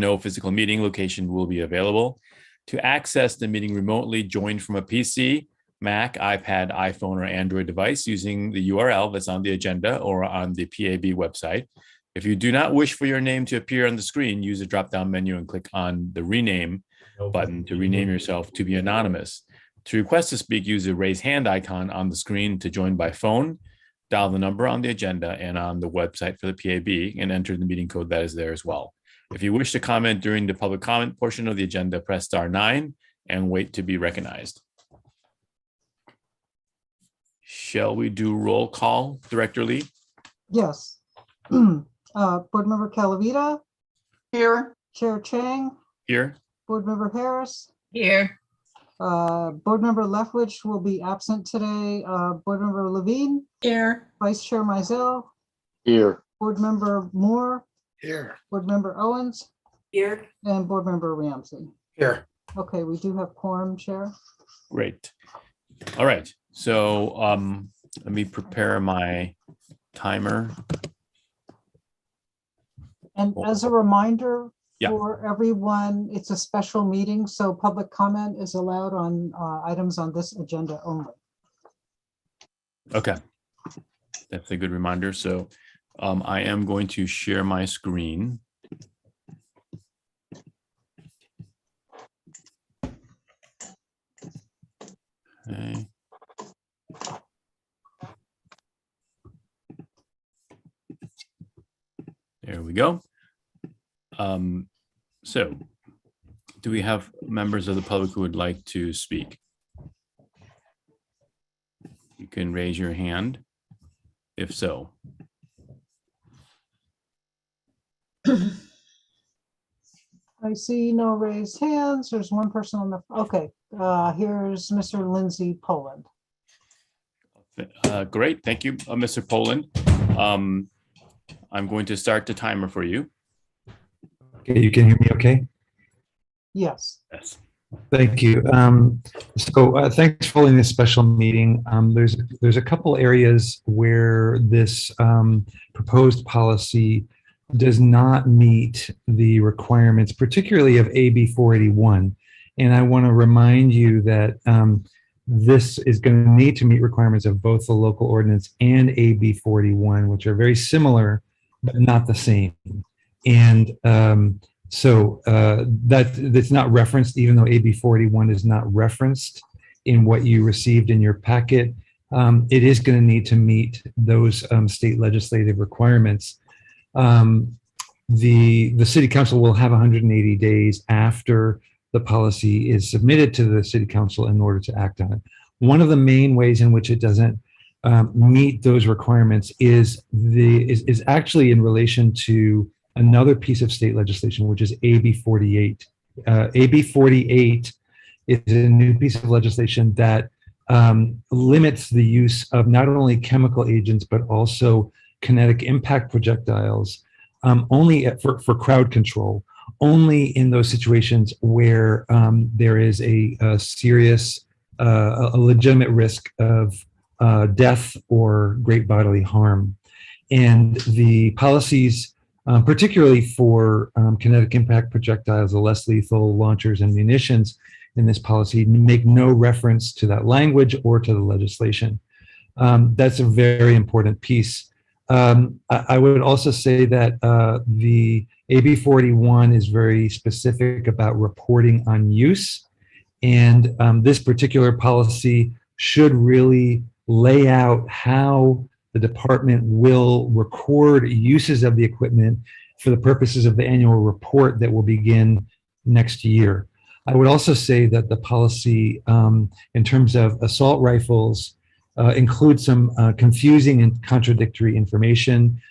no physical meeting location will be available. To access the meeting remotely, join from a PC, Mac, iPad, iPhone, or Android device using the URL that's on the agenda or on the PAB website. If you do not wish for your name to appear on the screen, use the drop-down menu and click on the rename button to rename yourself to be anonymous. To request to speak, use the raise hand icon on the screen to join by phone. Dial the number on the agenda and on the website for the PAB and enter the meeting code that is there as well. If you wish to comment during the public comment portion of the agenda, press *9 and wait to be recognized. Shall we do roll call, Director Lee? Yes. Board Member Calavita? Here. Chair Chang? Here. Board Member Harris? Here. Board Member Lethwich will be absent today. Board Member Levine? Here. Vice Chair Mizell? Here. Board Member Moore? Here. Board Member Owens? Here. And Board Member Ramsey. Here. Okay, we do have quorum, Chair. Great. All right. So let me prepare my timer. And as a reminder Yeah. for everyone, it's a special meeting, so public comment is allowed on items on this agenda only. Okay. That's a good reminder. So I am going to share my screen. Okay. There we go. So do we have members of the public who would like to speak? You can raise your hand if so. I see no raised hands. There's one person on the, okay. Here's Mr. Lindsay Poland. Great, thank you, Mr. Poland. I'm going to start the timer for you. Okay, you can hear me okay? Yes. Yes. Thank you. Thanks for holding this special meeting. There's a couple areas where this proposed policy does not meet the requirements, particularly of AB 481. And I want to remind you that this is going to need to meet requirements of both the local ordinance and AB 41, which are very similar, but not the same. And that's not referenced, even though AB 41 is not referenced in what you received in your packet. It is going to need to meet those state legislative requirements. The City Council will have 180 days after the policy is submitted to the City Council in order to act on it. One of the main ways in which it doesn't meet those requirements is actually in relation to another piece of state legislation, which is AB 48. AB 48 is a new piece of legislation that limits the use of not only chemical agents, but also kinetic impact projectiles only for crowd control, only in those situations where there is a serious, a legitimate risk of death or great bodily harm. And the policies, particularly for kinetic impact projectiles, the less lethal launchers and munitions in this policy, make no reference to that language or to the legislation. That's a very important piece. I would also say that the AB 41 is very specific about reporting on use. And this particular policy should really lay out how the department will record uses of the equipment for the purposes of the annual report that will begin next year. I would also say that the policy in terms of assault rifles includes some confusing and contradictory information.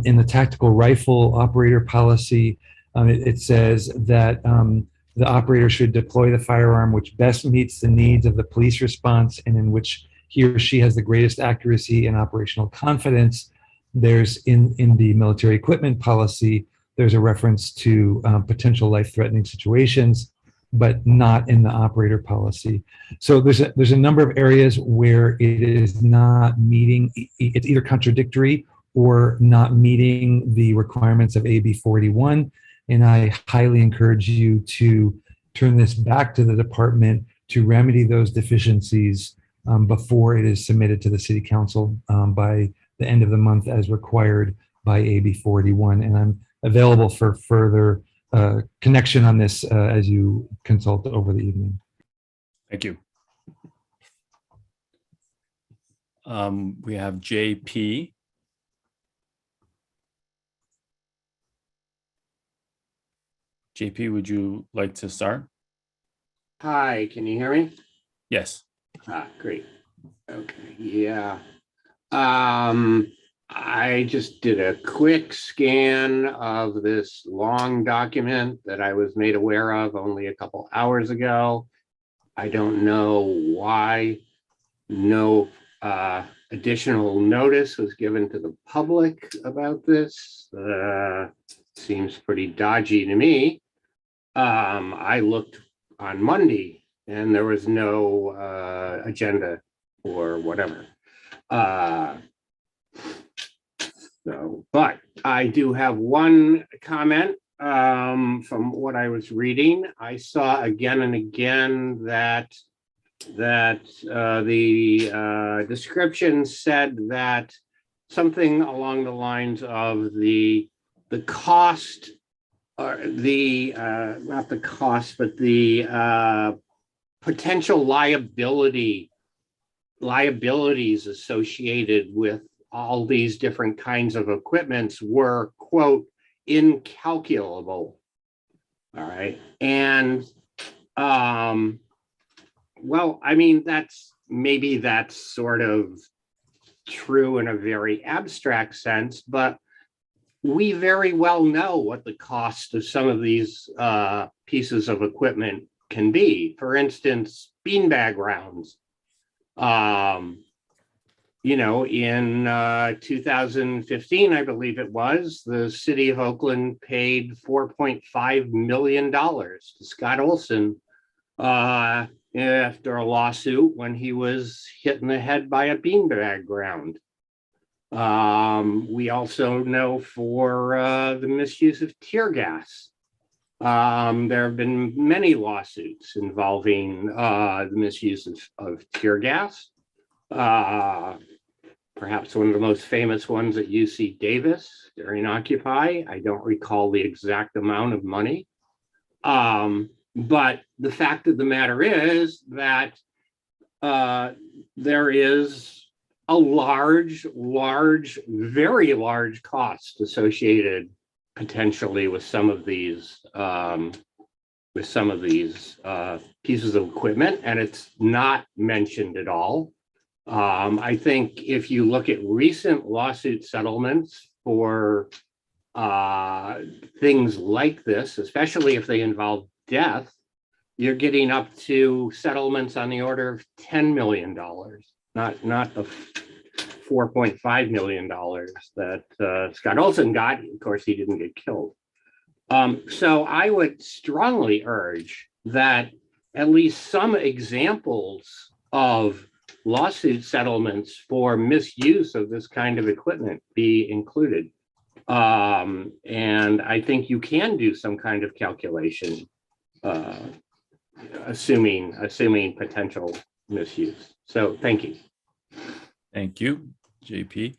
In the tactical rifle operator policy, it says that the operator should deploy the firearm which best meets the needs of the police response and in which he or she has the greatest accuracy and operational confidence. There's in the military equipment policy, there's a reference to potential life-threatening situations, but not in the operator policy. So there's a number of areas where it is not meeting, it's either contradictory or not meeting the requirements of AB 41. And I highly encourage you to turn this back to the department to remedy those deficiencies before it is submitted to the city council by the end of the month as required by AB 41. And I'm available for further connection on this as you consult over the evening. Thank you. We have JP. JP, would you like to start? Hi, can you hear me? Yes. Great. Okay, yeah. I just did a quick scan of this long document that I was made aware of only a couple hours ago. I don't know why no additional notice was given to the public about this. Seems pretty dodgy to me. I looked on Monday and there was no agenda or whatever. But I do have one comment from what I was reading. I saw again and again that the description said that something along the lines of the cost, or the not the cost, but the potential liabilities associated with all these different kinds of equipments were, quote, incalculable. All right. And well, I mean, maybe that's sort of true in a very abstract sense, but we very well know what the cost of some of these pieces of equipment can be. For instance, beanbag rounds. You know, in 2015, I believe it was, the city of Oakland paid $4.5 million to Scott Olson after a lawsuit when he was hit in the head by a beanbag round. We also know for the misuse of tear gas. There have been many lawsuits involving the misuse of tear gas. Perhaps one of the most famous ones at UC Davis during Occupy. I don't recall the exact amount of money. But the fact of the matter is that there is a large, very large cost associated potentially with some of these pieces of equipment, and it's not mentioned at all. I think if you look at recent lawsuit settlements for things like this, especially if they involve death, you're getting up to settlements on the order of $10 million, not the $4.5 million that Scott Olson got. Of course, he didn't get killed. So I would strongly urge that at least some examples of lawsuit settlements for misuse of this kind of equipment be included. And I think you can do some kind of calculation, assuming potential misuse. So thank you. Thank you, JP.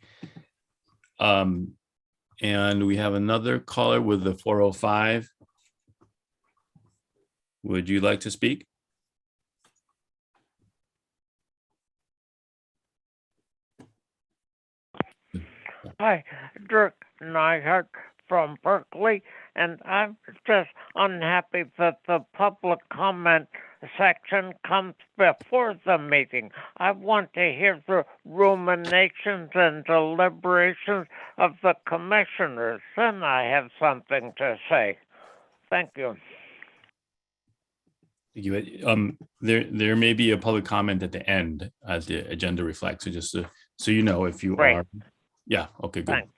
And we have another caller with the 405. Would you like to speak? Hi, Dirk Nyhart from Berkeley, and I'm just unhappy that the public comment section comes before the meeting. I want to hear the ruminations and deliberations of the commissioners, then I have something to say. Thank you. Thank you. There may be a public comment at the end as the agenda reflects. So just so you know, if you Great. are, yeah, okay, good, Thanks.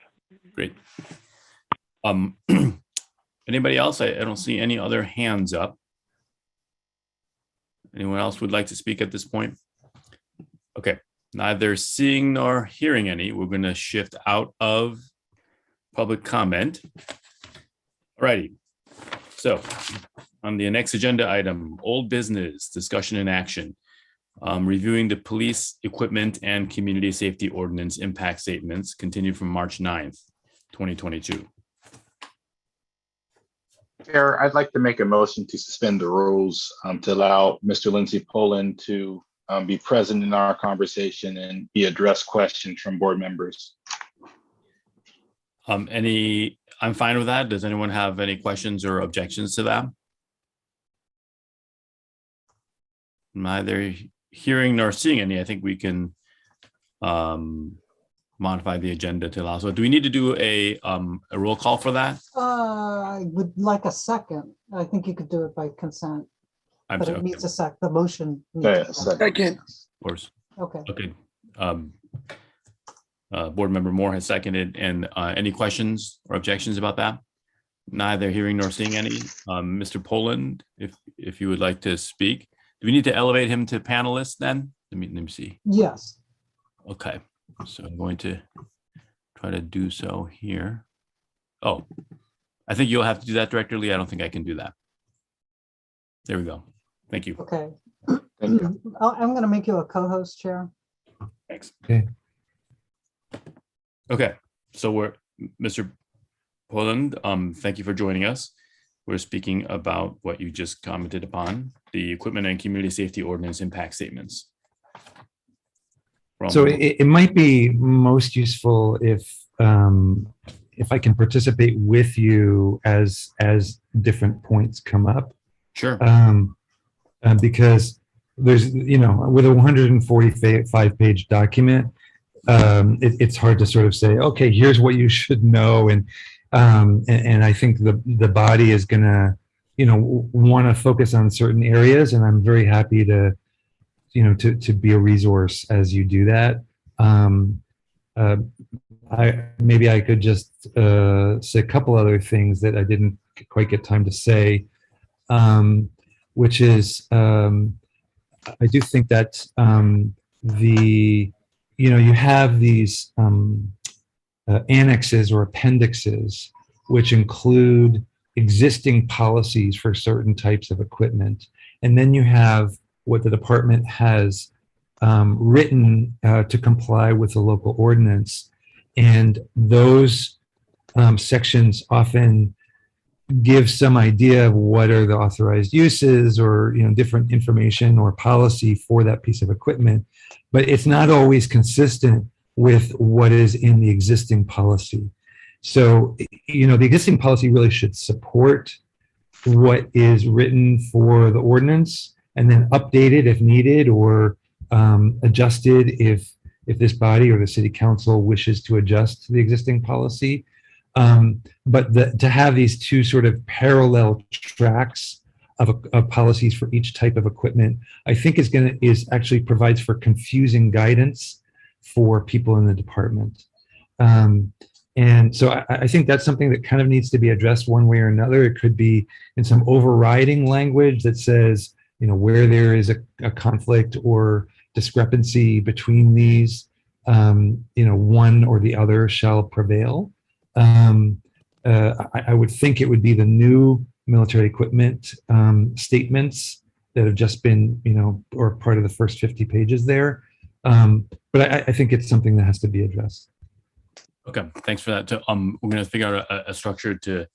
great. Anybody else? I don't see any other hands up. Anyone else would like to speak at this point? Okay, neither seeing nor hearing any, we're going to shift out of public comment. Alrighty, So on the next agenda item, old business, discussion and action. Reviewing the police equipment and community safety ordinance impact statements continued from March 9th, 2022. Chair, I'd like to make a motion to suspend the rules to allow Mr. Lindsay Poland to be present in our conversation and be addressed questions from board members. I'm fine with that. Does anyone have any questions or objections to that? Neither hearing nor seeing any. I think we can modify the agenda to allow. So do we need to do a roll call for that? I would like a second. I think you could do it by consent, I'm but sorry, it needs a sec, the motion. needs Yeah, a second. second. of course. Okay, Okay. Board Member Moore has seconded. And any questions or objections about that? Neither hearing nor seeing any. Mr. Poland, if you would like to speak. Do we need to elevate him to panelist then? Let me see. yes. Okay, so I'm going to try to do so here. Oh, I think you'll have to do that, Director Lee. I don't think I can do that. There we go. Thank you. Okay. Thank you. I'm going to make you a co-host, Chair. Thanks. Okay. Okay, so we're, Mr. Poland, thank you for joining us. We're speaking about what you just commented upon, the equipment and community safety ordinance impact statements. So it might be most useful if I can participate with you as different points come up. Sure. Because there's, with a 145-page document, it's hard to sort of say, okay, here's what you should know. And I think the body is going to, want to focus on certain areas. And I'm very happy to, to be a resource as you do that. Maybe I could just say a couple other things that I didn't quite get time to say, which is, I do think that you have these annexes or appendixes, which include existing policies for certain types of equipment. And then you have what the department has written to comply with the local ordinance. And those sections often give some idea of what are the authorized uses or different information or policy for that piece of equipment, but it's not always consistent with what is in the existing policy. So, the existing policy really should support what is written for the ordinance and then updated if needed or adjusted if this body or the city council wishes to adjust the existing policy. But to have these two sort of parallel tracks of policies for each type of equipment, I think is actually provides for confusing guidance for people in the department. And so I think that's something that kind of needs to be addressed one way or another. It could be in some overriding language that says, where there is a conflict or discrepancy between these, one or the other shall prevail. I would think it would be the new military equipment statements that have just been, or part of the first 50 pages there. But I think it's something that has to be addressed. Okay, thanks for that. We're going to figure out a structure to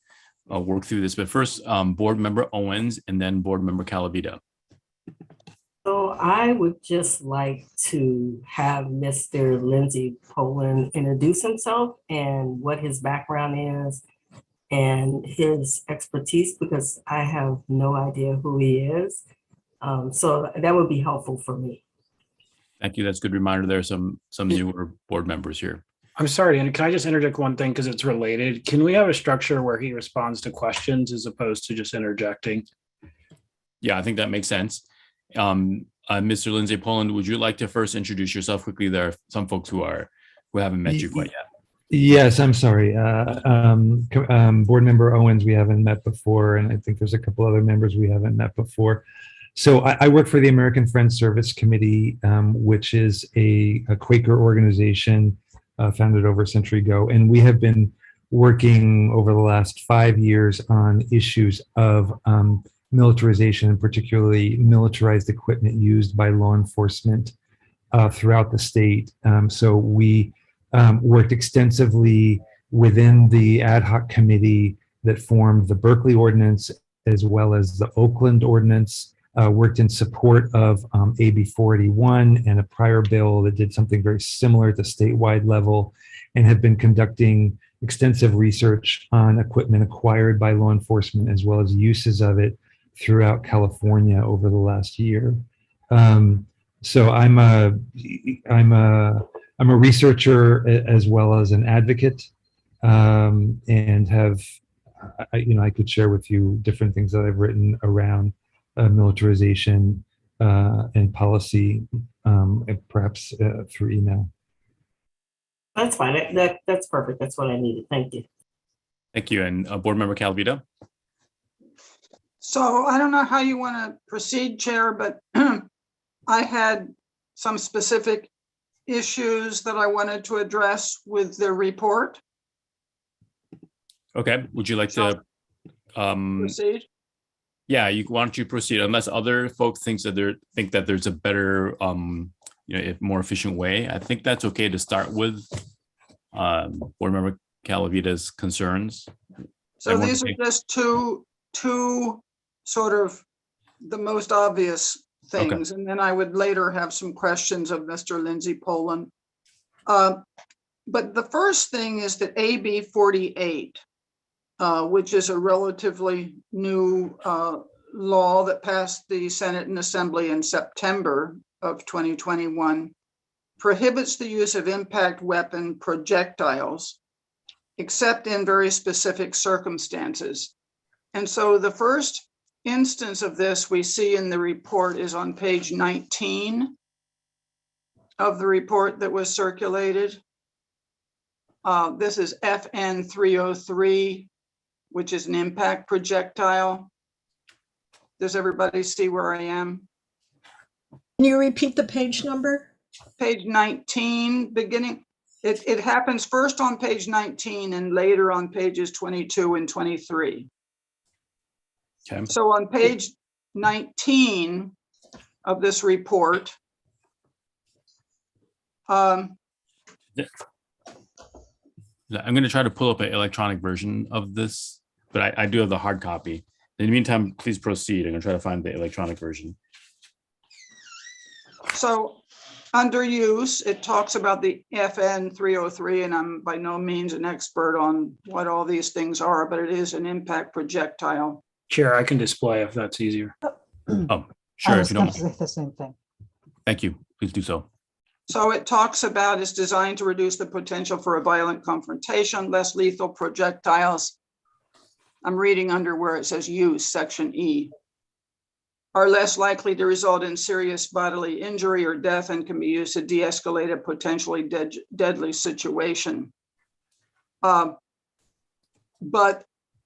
work through this. But first, Board Member Owens and then Board Member Calavita. So I would just like to have Mr. Lindsay Poland introduce himself and what his background is and his expertise, because I have no idea who he is. So that would be helpful for me. Thank you. That's a good reminder. There are some newer board members here. I'm sorry, and can I just interject one thing because it's related? Can we have a structure where he responds to questions as opposed to just interjecting? Yeah, I think that makes sense. Mr. Lindsay Poland, would you like to first introduce yourself quickly? There are some folks who haven't met you quite yet. Yes, I'm sorry. Board Member Owens, we haven't met before, and I think there's a couple other members we haven't met before. So I work for the American Friends Service Committee, which is a Quaker organization founded over a century ago, and we have been working over the last 5 years on issues of militarization, and particularly militarized equipment used by law enforcement throughout the state. So we worked extensively within the ad hoc committee that formed the Berkeley Ordinance as well as the Oakland Ordinance, worked in support of AB 481 and a prior bill that did something very similar at the statewide level, and have been conducting extensive research on equipment acquired by law enforcement as well as uses of it throughout California over the last year. So I'm a researcher as well as an advocate, and have, I could share with you different things that I've written around militarization and policy, and perhaps through email. That's fine. That's perfect. That's what I needed. Thank you. Thank you. And Board Member Calavita? So I don't know how you want to proceed, Chair, but I had some specific issues that I wanted to address with the report. Okay, would you like to? Proceed. Yeah, why don't you proceed? Unless other folks think that there's a better, more efficient way. I think that's okay to start with. Board Member Calavita's concerns. So these are just two sort of the most obvious things, and then I would later have some questions of Mr. Lindsay Poland. But the first thing is that AB 48, which is a relatively new law that passed the Senate and Assembly in September of 2021, prohibits the use of impact weapon projectiles, except in very specific circumstances. And so the first instance of this we see in the report is on page 19 of the report that was circulated. This is FN 303, which is an impact projectile. Does everybody see where I am? Can you repeat the page number? Page 19, beginning. It happens first on page 19 and later on pages 22 and 23. Okay. So on page 19 of this report, I'm going to try to pull up an electronic version of this, but I do have the hard copy. In the meantime, please proceed. I'm going to try to find the electronic version. So under use, it talks about the FN 303, and I'm by no means an expert on what all these things are, but it is an impact projectile. Chair, I can display if that's easier. Oh, I sure. was If you going don't, to say the same thing. thank you. Please do so. So it talks about it's designed to reduce the potential for a violent confrontation, less lethal projectiles. I'm reading under where it says use, section E, are less likely to result in serious bodily injury or death and can be used to de-escalate a potentially deadly situation. But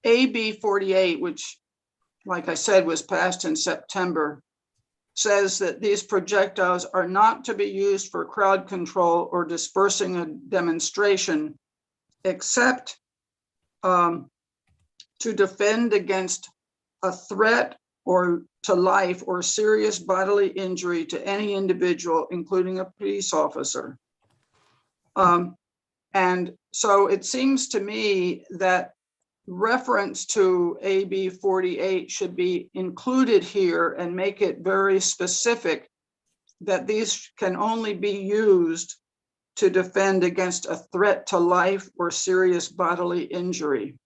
AB 48, which, like I said, was passed in September, says that these projectiles are not to be used for crowd control or dispersing a demonstration, except to defend against a threat or to life or serious bodily injury to any individual, including a police officer. And so it seems to me that reference to AB 48 should be included here and make it very specific that these can only be used to defend against a threat to life or serious bodily injury.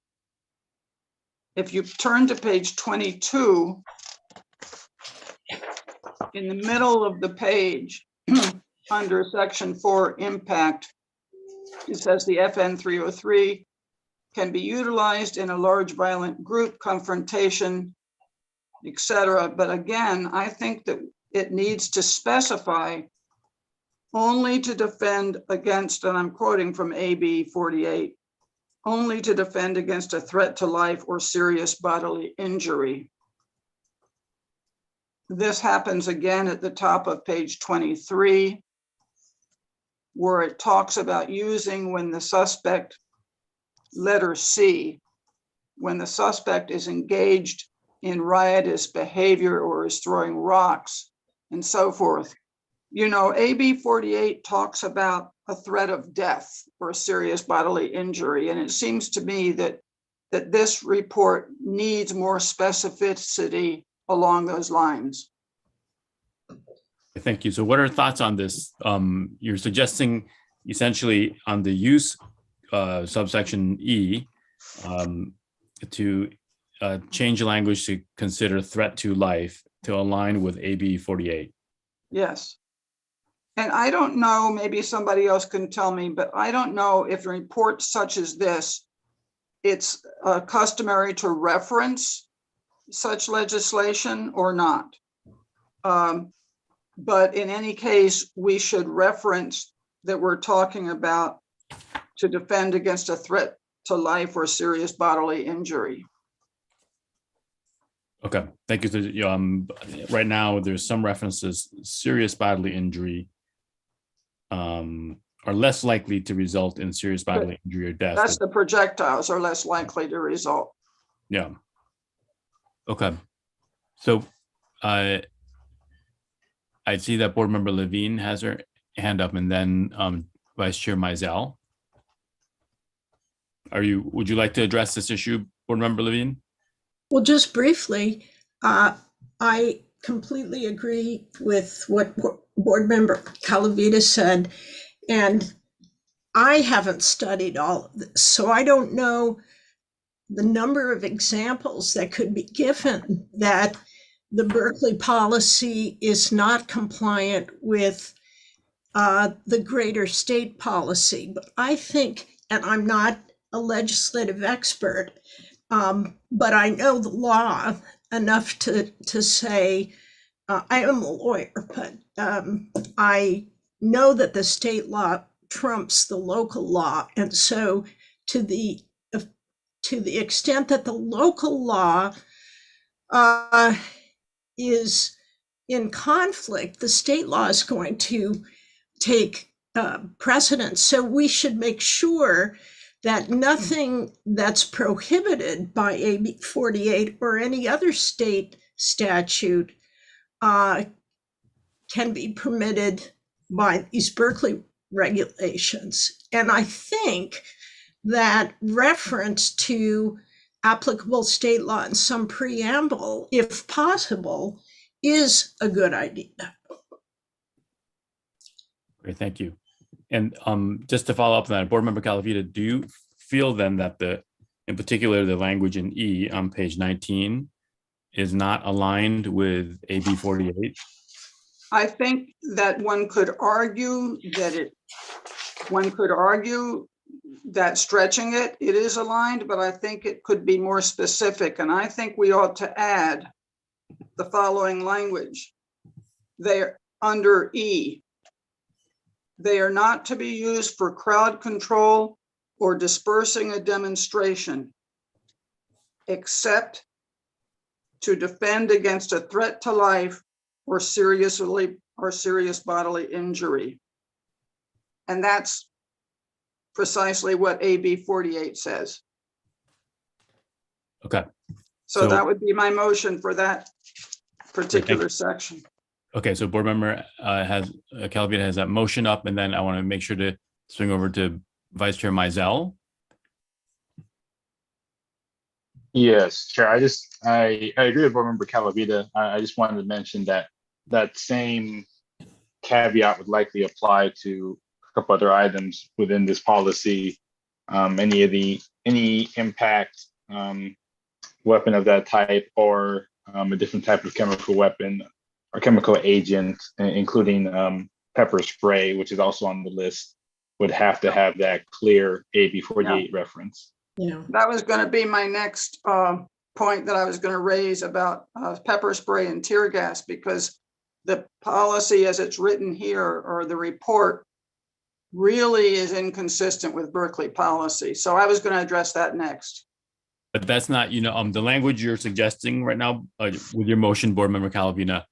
If you turn to page 22, in the middle of the page, under section 4 impact, it says the FN 303 can be utilized in a large violent group confrontation, etc. But again, I think that it needs to specify only to defend against, and I'm quoting from AB 48, only to defend against a threat to life or serious bodily injury. This happens again at the top of page 23, where it talks about using when the suspect letter C, when the suspect is engaged in riotous behavior or is throwing rocks and so forth. You know, AB 48 talks about a threat of death or serious bodily injury. And it seems to me that this report needs more specificity along those lines. Thank you. So what are thoughts on this? You're suggesting essentially on the use subsection E to change the language to consider threat to life to align with AB 48. Yes. And I don't know, maybe somebody else can tell me, but I don't know if a report such as this, it's customary to reference such legislation or not. But in any case, we should reference that we're talking about to defend against a threat to life or serious bodily injury. Okay, thank you. So, right now, there's some references, serious bodily injury are less likely to result in serious bodily injury or death. That's the projectiles are less likely to result. Yeah. Okay. So I see that Board Member Levine has her hand up, and then Vice Chair Mizell. Would you like to address this issue, Board Member Levine? Well, just briefly, I completely agree with what Board Member Calavita said, and I haven't studied all of this, so I don't know the number of examples that could be given that the Berkeley policy is not compliant with the greater state policy. But I think, and I'm not a legislative expert, but I know the law enough to say, I am a lawyer, but I know that the state law trumps the local law. And so to the extent that the local law is in conflict, the state law is going to take precedence. So we should make sure that nothing that's prohibited by AB 48 or any other state statute can be permitted by these Berkeley regulations. And I think that reference to applicable state law in some preamble, if possible, is a good idea. Great, thank you. And just to follow up on that, Board Member Calavita, do you feel then that in particular, the language in E on page 19 is not aligned with AB 48? I think that one could argue that stretching it is aligned, but I think it could be more specific. And I think we ought to add the following language. They're under E. They are not to be used for crowd control or dispersing a demonstration, except to defend against a threat to life or serious bodily injury. And that's precisely what AB 48 says. Okay. So that would be my motion for that particular section. Okay, so Board Member Calavita has that motion up, and then I want to make sure to swing over to Vice Chair Mizell. Yes, Chair. I agree with Board Member Calavita. I just wanted to mention that same caveat would likely apply to a couple other items within this policy. Any impact weapon of that type, or a different type of chemical weapon or chemical agent, including pepper spray, which is also on the list, would have to have that clear AB 48 reference. Yeah, That was going to be my next point that I was going to raise about pepper spray and tear gas, because the policy as it's written here, or the report, really is inconsistent with Berkeley policy. So I was going to address that next. But that's not, the language you're suggesting right now with your motion, Board Member Calavita,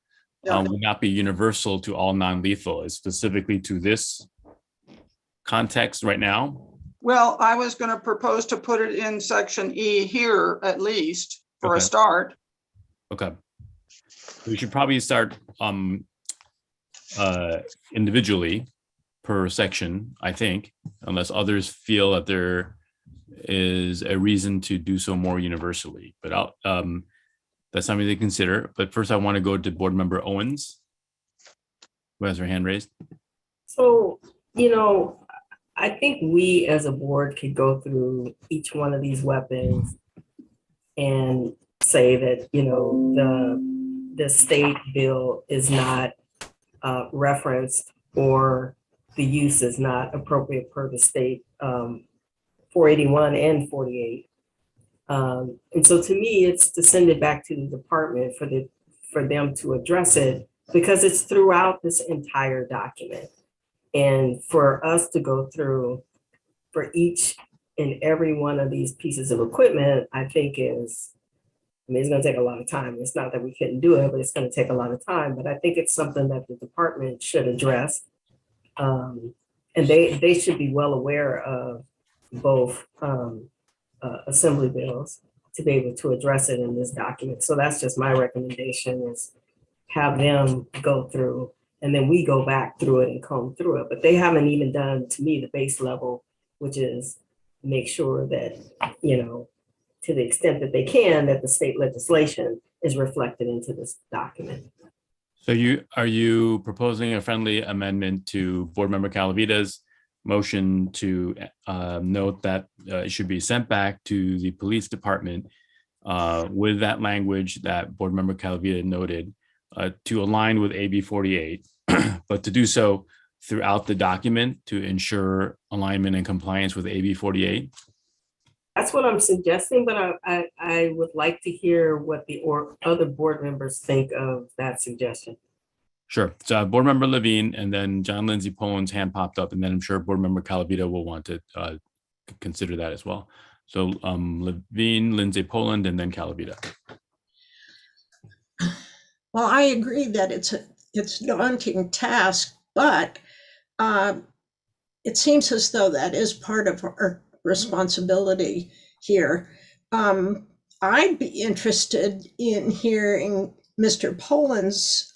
would not be universal to all non-lethal. It's specifically to this context right now. Well, I was going to propose to put it in section E here at least for a Okay. start. Okay. We should probably start individually per section, I think, unless others feel that there is a reason to do so more universally. But that's something to consider. But first, I want to go to Board Member Owens, who has her hand raised. So, I think we as a board could go through each one of these weapons and say that, the state bill is not referenced, or the use is not appropriate per the state 481 and 48. And so to me, it's to send it back to the department for them to address it, because it's throughout this entire document. And for us to go through for each and every one of these pieces of equipment, I think it's gonna take a lot of time. It's not that we couldn't do it, but it's gonna take a lot of time. But I think it's something that the department should address. And they should be well aware of both assembly bills to be able to address it in this document. So that's just my recommendation, is have them go through, and then we go back through it and comb through it. But they haven't even done, to me, the base level, which is make sure that, to the extent that they can, that the state legislation is reflected into this document. So are you proposing a friendly amendment to Board Member Calavita's motion to note that it should be sent back to the police department with that language that Board Member Calavita noted, to align with AB 48, but to do so throughout the document to ensure alignment and compliance with AB 48? That's what I'm suggesting, but I would like to hear what the other board members think of that suggestion. Sure. So Board Member Levine, and then John Lindsay Poland's hand popped up, and then I'm sure Board Member Calavita will want to consider that as well. So Levine, Lindsay Poland, and then Calavita. Well, I agree that it's a daunting task, but it seems as though that is part of our responsibility here. I'd be interested in hearing Mr. Poland's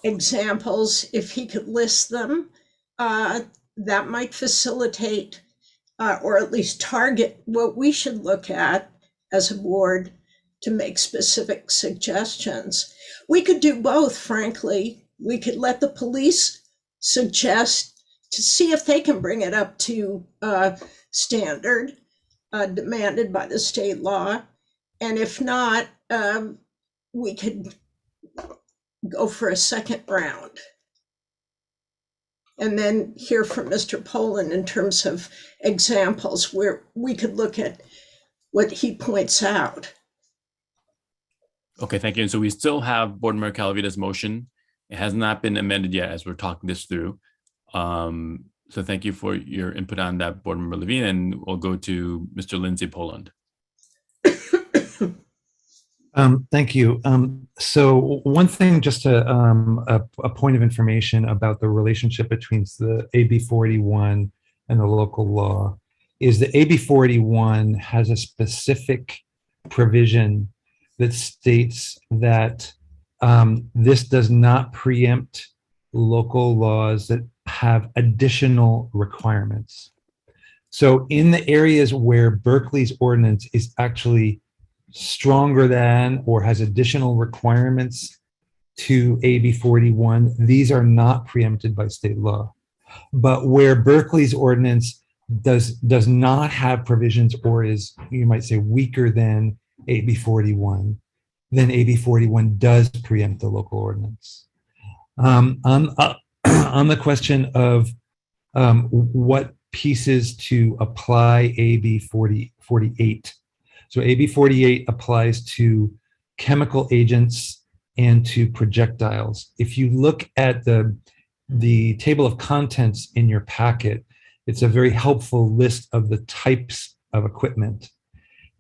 examples, if he could list them. That might facilitate or at least target what we should look at as a board to make specific suggestions. We could do both, frankly. We could let the police suggest to see if they can bring it up to standard demanded by the state law. And if not, we could go for a second round. And then hear from Mr. Poland in terms of examples where we could look at what he points out. Okay, thank you. And so we still have Board Member Calavita's motion. It has not been amended yet as we're talking this through. So thank you for your input on that, Board Member Levine, and we'll go to Mr. Lindsay Poland. Thank you. So one thing, just a point of information about the relationship between the AB 41 and the local law is that AB 41 has a specific provision that states that this does not preempt local laws that have additional requirements. So in the areas where Berkeley's ordinance is actually stronger than or has additional requirements to AB 41, these are not preempted by state law. But where Berkeley's ordinance does not have provisions or is, you might say, weaker than AB 41, then AB 41 does preempt the local ordinance. On the question of what pieces to apply AB 48. So AB 48 applies to chemical agents and to projectiles. If you look at the table of contents in your packet, it's a very helpful list of the types of equipment.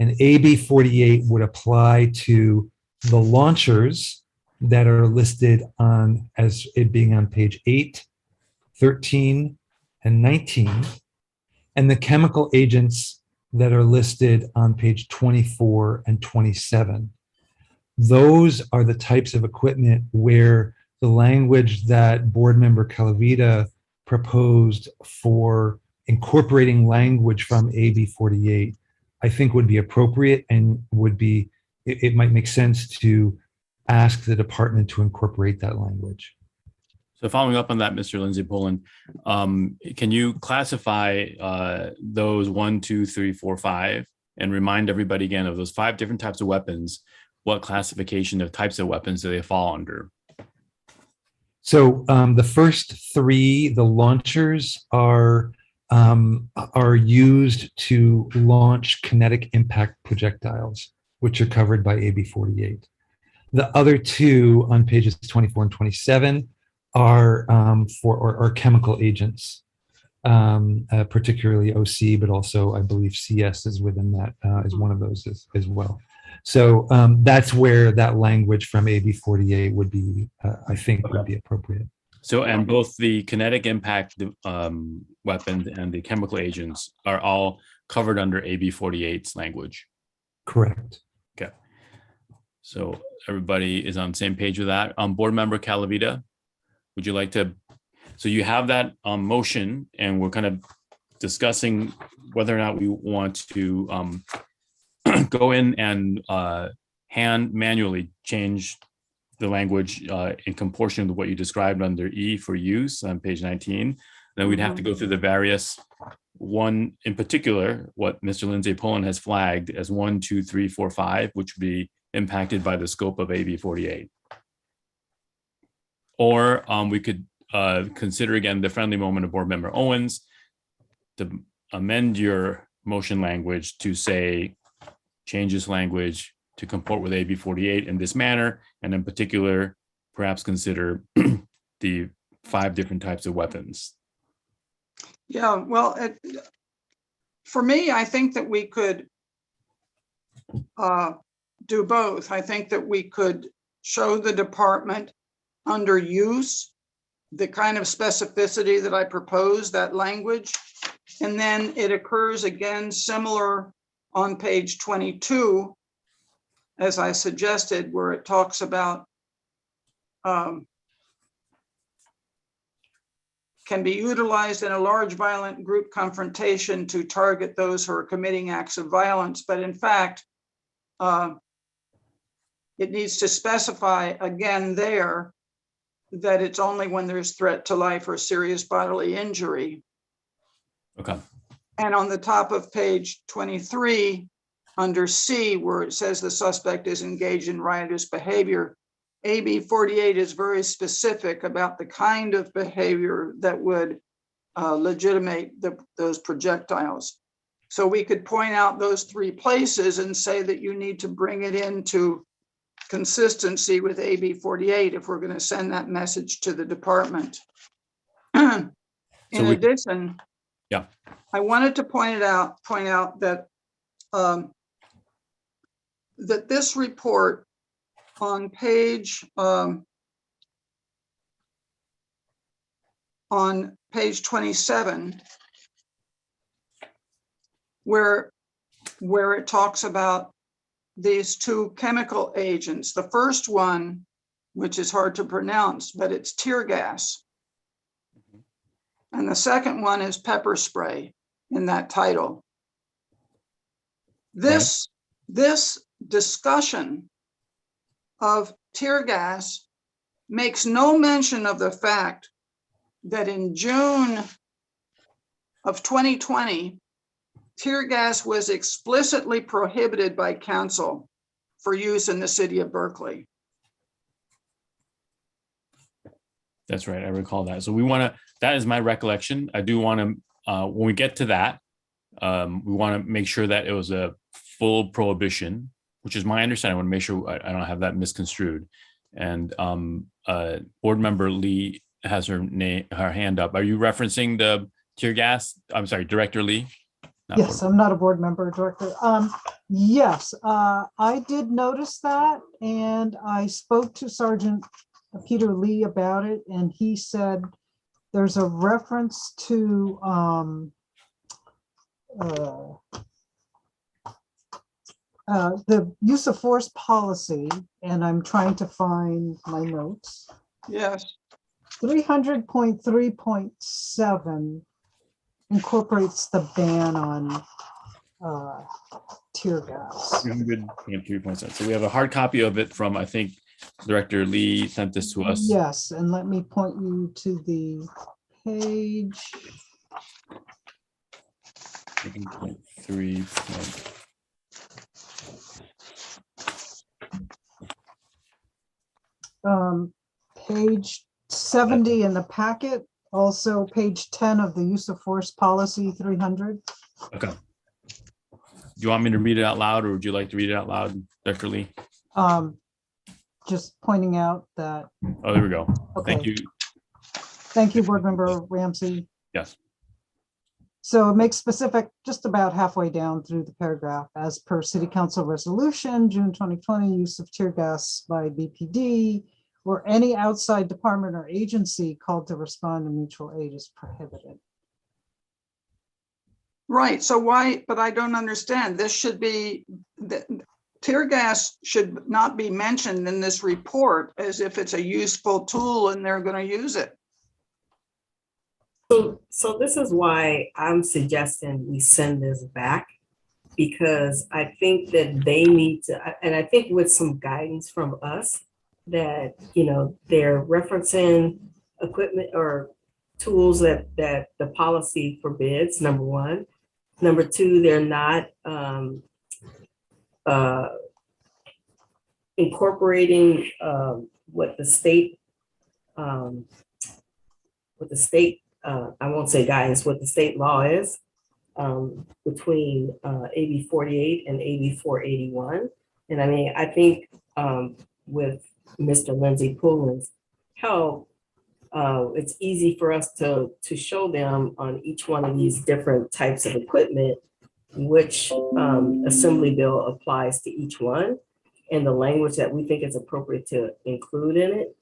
And AB 48 would apply to the launchers that are listed on as it being on page 8, 13, and 19. And the chemical agents that are listed on page 24 and 27, those are the types of equipment where the language that board member Calavita proposed for incorporating language from AB 48, I think would be appropriate and would be, it might make sense to ask the department to incorporate that language. So following up on that, Mr. Lindsay Poland, can you classify those 1, 2, 3, 4, 5, and remind everybody again of those 5 different types of weapons? What classification of types of weapons do they fall under? So the first 3, the launchers are used to launch kinetic impact projectiles, which are covered by AB 48. The other 2 on pages 24 and 27 are for chemical agents, particularly OC, but also I believe CS is within that, is one of those as well. So that's where that language from AB 48 would be, I think, would be appropriate. So, and both the kinetic impact weapons and the chemical agents are all covered under AB 48's language. Correct. Okay. So everybody is on the same page with that. Board member Calavita, would you like to, so you have that motion and we're kind of discussing whether or not we want to go in and hand manually change the language in proportion to what you described under E for use on page 19. Then we'd have to go through the various one in particular, what Mr. Lindsay Poland has flagged as 1, 2, 3, 4, 5, which would be impacted by the scope of AB 48. Or we could consider again the friendly moment of board member Owens to amend your motion language to say, change this language to comport with AB 48 in this manner, and in particular, perhaps consider the 5 different types of weapons. Yeah, well, for me, I think that we could do both. I think that we could show the department under use the kind of specificity that I proposed, that language, and then it occurs again similar on page 22, as I suggested, where it talks about can be utilized in a large violent group confrontation to target those who are committing acts of violence. But in fact, it needs to specify again there that it's only when there's threat to life or serious bodily injury. Okay. And on the top of page 23, under C, where it says the suspect is engaged in riotous behavior, AB 48 is very specific about the kind of behavior that would legitimate those projectiles. So we could point out those 3 places and say that you need to bring it into consistency with AB 48 if we're going to send that message to the department. In addition, yeah, I wanted to point out that that this report on page 27, where it talks about these 2 chemical agents. The first one, which is hard to pronounce, but it's tear gas. And the second one is pepper spray in that title. This discussion of tear gas makes no mention of the fact that in June of 2020, tear gas was explicitly prohibited by council for use in the city of Berkeley. That's right. I recall that. So we want to, that is my recollection. I do want to, when we get to that, we want to make sure that it was a full prohibition, which is my understanding. I want to make sure I don't have that misconstrued. And board member Lee has her hand up. Are you referencing the tear gas? I'm sorry, Director Lee? Yes, I'm not a board member, Director. Yes, I did notice that, and I spoke to Sergeant Peter Lee about it, and he said there's a reference to the use of force policy, and I'm trying to find my notes. Yes, 300.3.7 incorporates the ban on tear gas. 300.3%. So we have a hard copy of it from, I think, Director Lee sent this to us. Yes, and let me point you to the page. 3.3. Page 70 in the packet, also page 10 of the use of force policy 300. Okay. Do you want me to read it out loud, or would you like to read it out loud, Dr. Lee? Just pointing out that. Oh, there we go. Okay. Thank you. Thank you, Board Member Ramsey. Yes. So it makes specific just about halfway down through the paragraph, as per City Council Resolution, June 2020, use of tear gas by BPD or any outside department or agency called to respond to mutual aid is prohibited. right. So why, but I don't understand. This should be, the tear gas should not be mentioned in this report as if it's a useful tool and they're going to use it. So this is why I'm suggesting we send this back, because I think that they need to, and I think with some guidance from us, that, you know, they're referencing equipment or tools that the policy forbids, number one. Number two, they're not incorporating what the state, I won't say guidance, what the state law is between AB 48 and AB 481. And I mean, I think with Mr. Lindsay Pullen's help, it's easy for us to show them on each one of these different types of equipment, which assembly bill applies to each one, and the language that we think is appropriate to include in it,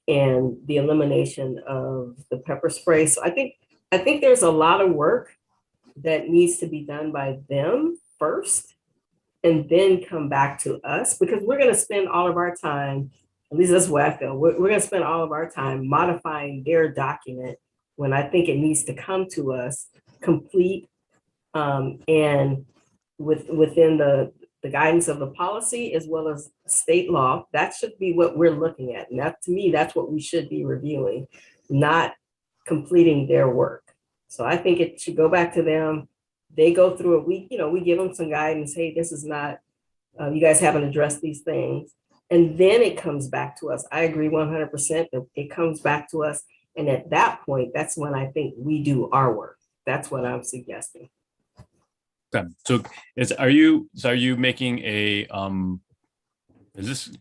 and the elimination of the pepper spray. So I think there's a lot of work that needs to be done by them first, and then come back to us, because we're going to spend all of our time, at least that's what I feel, we're going to spend all of our time modifying their document when I think it needs to come to us complete and within the guidance of the policy as well as state law. That should be what we're looking at. And that, to me, that's what we should be reviewing, not completing their work. So I think it should go back to them. They go through it. We give them some guidance. Hey, this is not, you guys haven't addressed these things. And then it comes back to us. I agree 100% that it comes back to us. And at that point, that's when I think we do our work. That's what I'm suggesting. Okay. So are you making a, is this,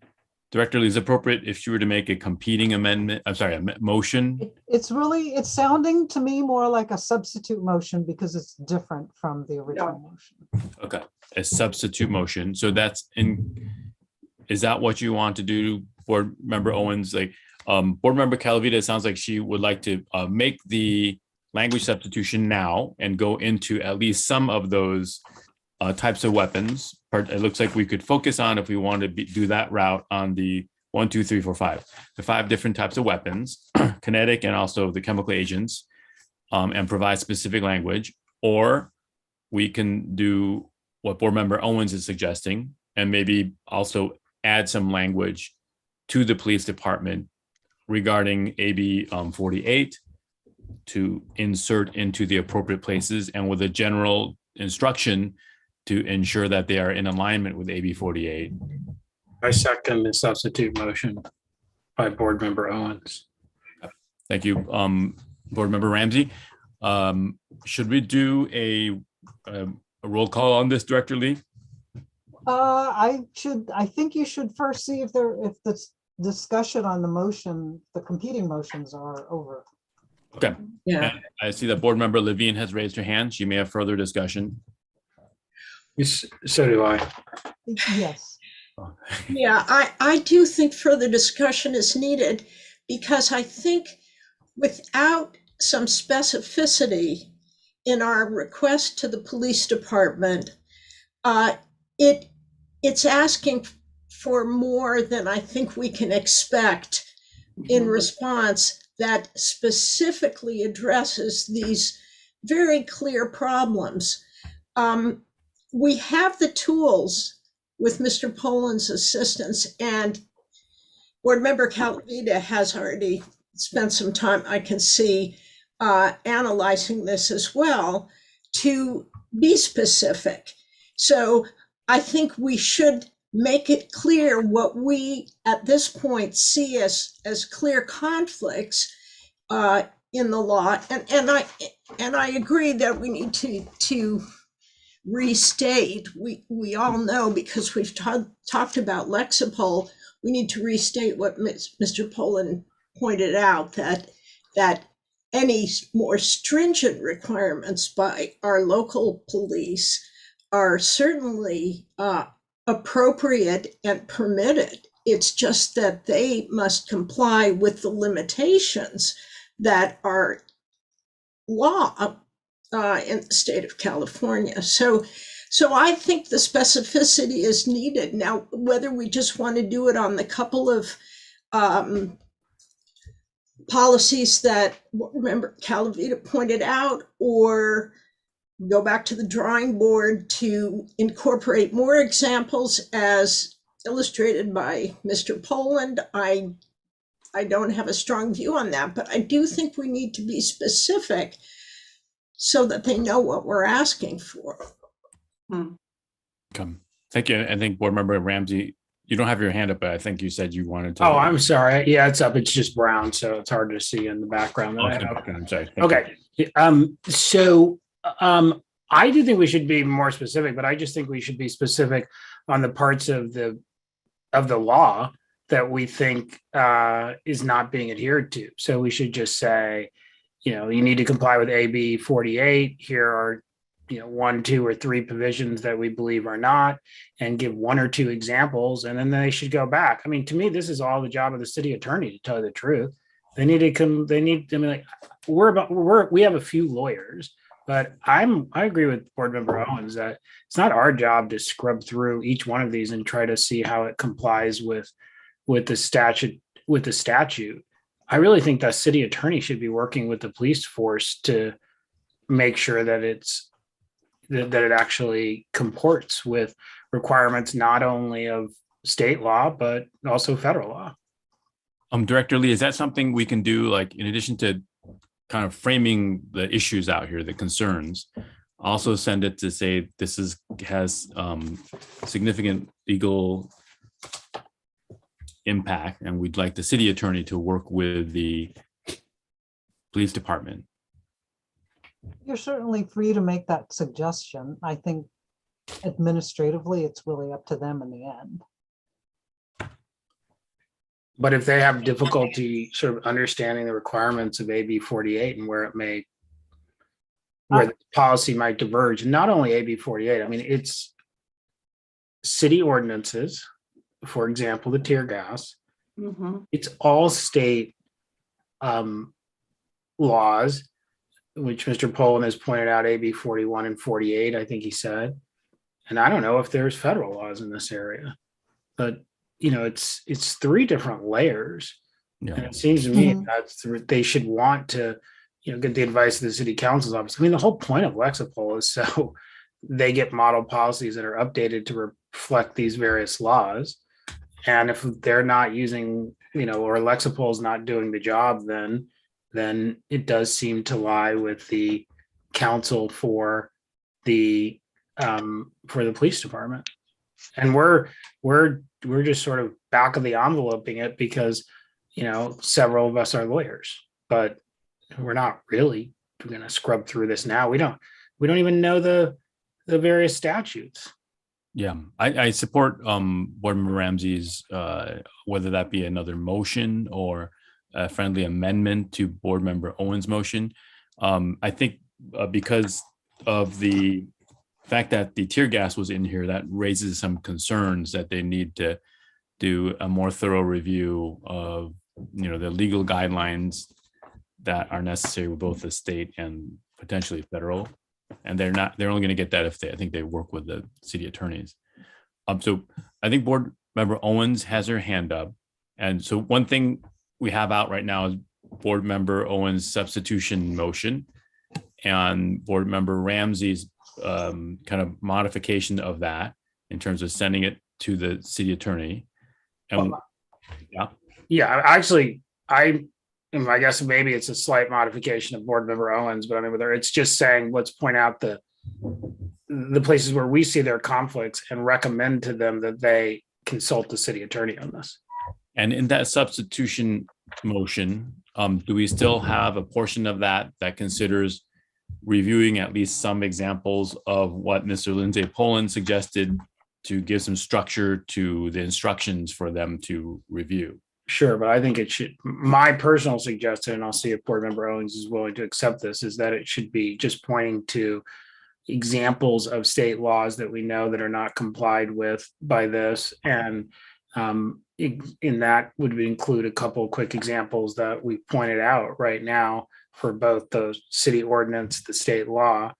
Director Lee, is it appropriate if you were to make a competing amendment, I'm sorry, a motion? It's sounding to me more like a substitute motion because it's different from the original motion. Okay, a substitute motion. So is that what you want to do, Board Member Owens? Like, Board Member Calavita, it sounds like she would like to make the language substitution now and go into at least some of those types of weapons. It looks like we could focus on, if we want to do that route, on the 1, 2, 3, 4, 5, the 5 different types of weapons, kinetic and also the chemical agents, and provide specific language. Or we can do what Board Member Owens is suggesting, and maybe also add some language to the police department regarding AB 48 to insert into the appropriate places, and with a general instruction to ensure that they are in alignment with AB 48. I second the substitute motion by Board Member Owens. Thank you, Board Member Ramsey. Should we do a roll call on this, Director Lee? I think you should first see if the discussion on the motion, the competing motions are over. Okay. Yeah. And I see that Board Member Levine has raised her hand. She may have further discussion. So do I. Yes. Yeah, I do think further discussion is needed, because I think without some specificity in our request to the police department, it's asking for more than I think we can expect in response that specifically addresses these very clear problems. We have the tools with Mr. Poland's assistance, and Board Member Calavita has already spent some time, I can see, analyzing this as well, to be specific. So I think we should make it clear what we at this point see as clear conflicts in the law. And I agree that we need to restate. We all know, because we've talked about Lexipol, we need to restate what Mr. Poland pointed out, that any more stringent requirements by our local police are certainly appropriate and permitted. It's just that they must comply with the limitations that are law in the state of California. So I think the specificity is needed. Now, whether we just want to do it on the couple of policies that Member Calavita pointed out, or go back to the drawing board to incorporate more examples as illustrated by Mr. Poland, I don't have a strong view on that, but I do think we need to be specific so that they know what we're asking for. Thank you. I think Board Member Ramsey, you don't have your hand up, but I think you said you wanted to. Oh, I'm sorry. Yeah, it's up. It's just brown, so it's hard to see in the background. I'm sorry. Okay. So I do think we should be more specific, but I just think we should be specific on the parts of the law that we think is not being adhered to. So we should just say, you need to comply with AB 48. Here are 1, 2, or 3 provisions that we believe are not, and give 1 or 2 examples, and then they should go back. I mean, to me, this is all the job of the city attorney, to tell you the truth. They need to come. We have a few lawyers, but I agree with Board Member Owens that it's not our job to scrub through each one of these and try to see how it complies with the statute. I really think that city attorney should be working with the police force to make sure that that it actually comports with requirements not only of state law, but also federal law. Director Lee, is that something we can do, like, in addition to kind of framing the issues out here, the concerns, also send it to say this has significant legal impact, and we'd like the city attorney to work with the police department? You're certainly free to make that suggestion. I think administratively, it's really up to them in the end. But if they have difficulty sort of understanding the requirements of AB 48 and where the policy might diverge, and not only AB 48, I mean, it's city ordinances, for example, the tear gas, it's all state laws, which Mr. Poland has pointed out, AB 41 and 48, I think he said. And I don't know if there's federal laws in this area, but it's 3 different layers. Yeah. And it seems to me that they should want to, get the advice of the city council's office. I mean, the whole point of Lexipol is so they get model policies that are updated to reflect these various laws. And if they're not using, or Lexipol is not doing the job, then it does seem to lie with the council for the police department. And we're just sort of back of the enveloping it because, several of us are lawyers, but we're not really going to scrub through this now. We don't even know the various statutes. Yeah, I support Board Member Ramsey's, whether that be another motion or a friendly amendment to Board Member Owens' motion. I think because of the fact that the tear gas was in here, that raises some concerns that they need to do a more thorough review of, the legal guidelines that are necessary with both the state and potentially federal. And they're only going to get that if I think they work with the city attorneys. So I think Board Member Owens has her hand up. And so one thing we have out right now is Board Member Owens' substitution motion and Board Member Ramsey's kind of modification of that in terms of sending it to the city attorney. And I guess maybe it's a slight modification of Board Member Owens, but I mean, whether it's just saying, let's point out the places where we see their conflicts and recommend to them that they consult the city attorney on this. And in that substitution motion, do we still have a portion of that considers reviewing at least some examples of what Mr. Lindsay Poland suggested to give some structure to the instructions for them to review? Sure, but I think it should, my personal suggestion, and I'll see if Board Member Owens is willing to accept this, is that it should be just pointing to examples of state laws that we know that are not complied with by this. And in that would include a couple of quick examples that we pointed out right now for both the city ordinance, the state law,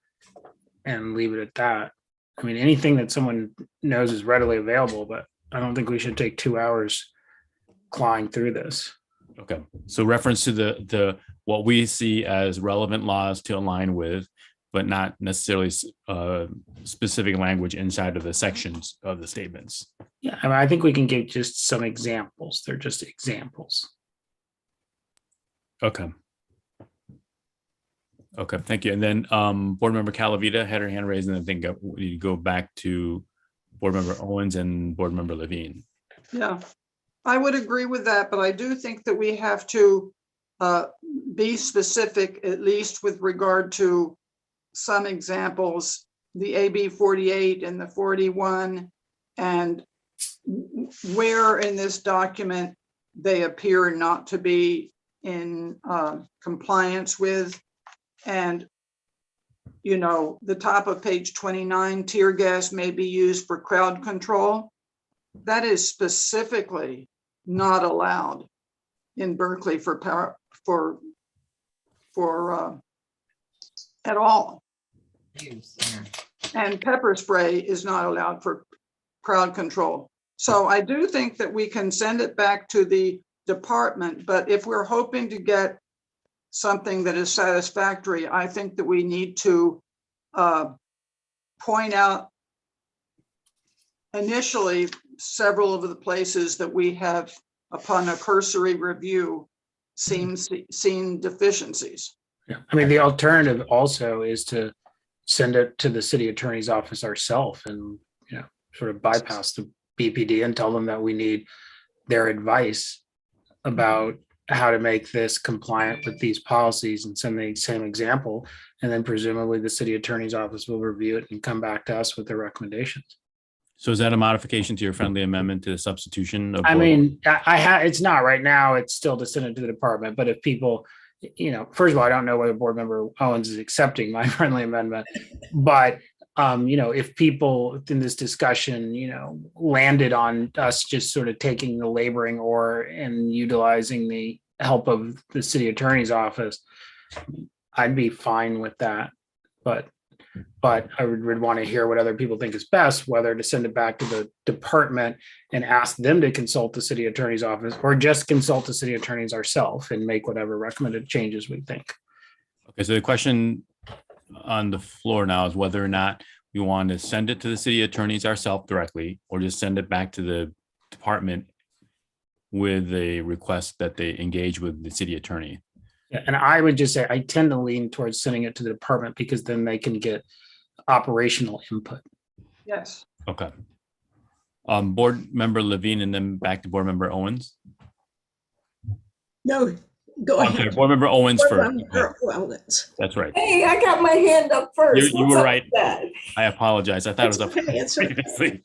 and leave it at that. I mean, anything that someone knows is readily available, but I don't think we should take 2 hours clawing through this. Okay, so reference to the what we see as relevant laws to align with, but not necessarily specific language inside of the sections of the statements. Yeah, I mean, I think we can give just some examples. They're just examples. Okay. Okay, thank you. And then Board Member Calavita had her hand raised, and I think we go back to Board Member Owens and Board Member Levine. Yeah, I would agree with that, but I do think that we have to be specific, at least with regard to some examples, the AB 48 and the 41, and where in this document they appear not to be in compliance with. And, you know, the top of page 29, tear gas may be used for crowd control. That is specifically not allowed in Berkeley at all. And pepper spray is not allowed for crowd control. So I do think that we can send it back to the department, but if we're hoping to get something that is satisfactory, I think that we need to point out initially several of the places that we have, upon a cursory review, seen deficiencies. Yeah, I mean, the alternative also is to send it to the city attorney's office ourselves and, you know, sort of bypass the BPD and tell them that we need their advice about how to make this compliant with these policies and send the same example. And then presumably the city attorney's office will review it and come back to us with their recommendations. So is that a modification to your friendly amendment to the substitution? I mean, it's not right now. It's still to send it to the department. But if people, you know, first of all, I don't know whether Board Member Owens is accepting my friendly amendment, but you know, if people in this discussion, you know, landed on us just sort of taking the laboring oar and utilizing the help of the city attorney's office, I'd be fine with that. But I would want to hear what other people think is best, whether to send it back to the department and ask them to consult the city attorney's office, or just consult the city attorneys ourselves and make whatever recommended changes we think. Okay, so the question on the floor now is whether or not we want to send it to the city attorneys ourselves directly, or just send it back to the department with a request that they engage with the city attorney. Yeah, and I would just say I tend to lean towards sending it to the department because then they can get operational input. Yes. Okay. Board Member Levine, and then back to Board Member Owens. No, go I'm sorry, ahead. Board Member Owens Board first. Member Owens. That's right. Hey, I got my hand up first. You What's were up right. with that? I apologize. I thought It's it was okay, up it's okay. previously.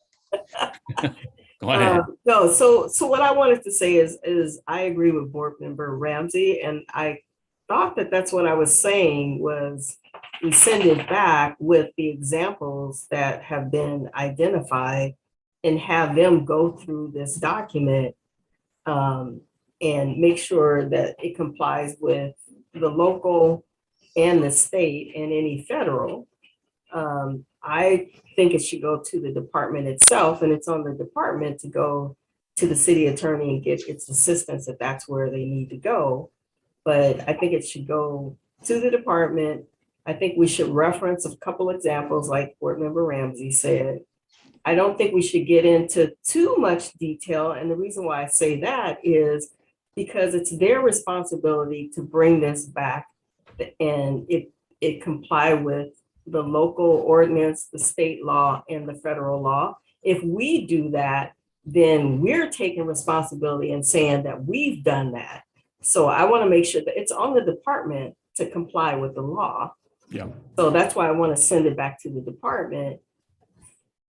Go ahead. No, so what I wanted to say is I agree with Board Member Ramsey, and I thought that's what I was saying was we send it back with the examples that have been identified and have them go through this document and make sure that it complies with the local and the state and any federal. I think it should go to the department itself, and it's on the department to go to the city attorney and get its assistance if that's where they need to go. But I think it should go to the department. I think we should reference a couple examples like Board Member Ramsey said. I don't think we should get into too much detail. And the reason why I say that is because it's their responsibility to bring this back and it comply with the local ordinance, the state law, and the federal law. If we do that, then we're taking responsibility and saying that we've done that. So I want to make sure that it's on the department to comply with the law. Yeah. So that's why I want to send it back to the department.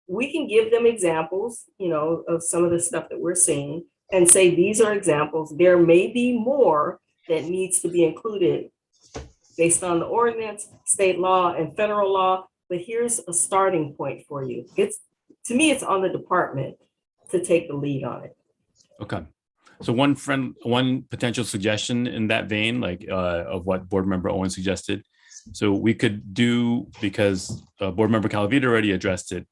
We can give them examples, you know, of some of the stuff that we're seeing and say, these are examples. There may be more that needs to be included based on the ordinance, state law, and federal law. But here's a starting point for you. To me, it's on the department to take the lead on it. Okay. So one potential suggestion in that vein, like of what Board Member Owen suggested. So we could do, because Board Member Calavita already addressed it,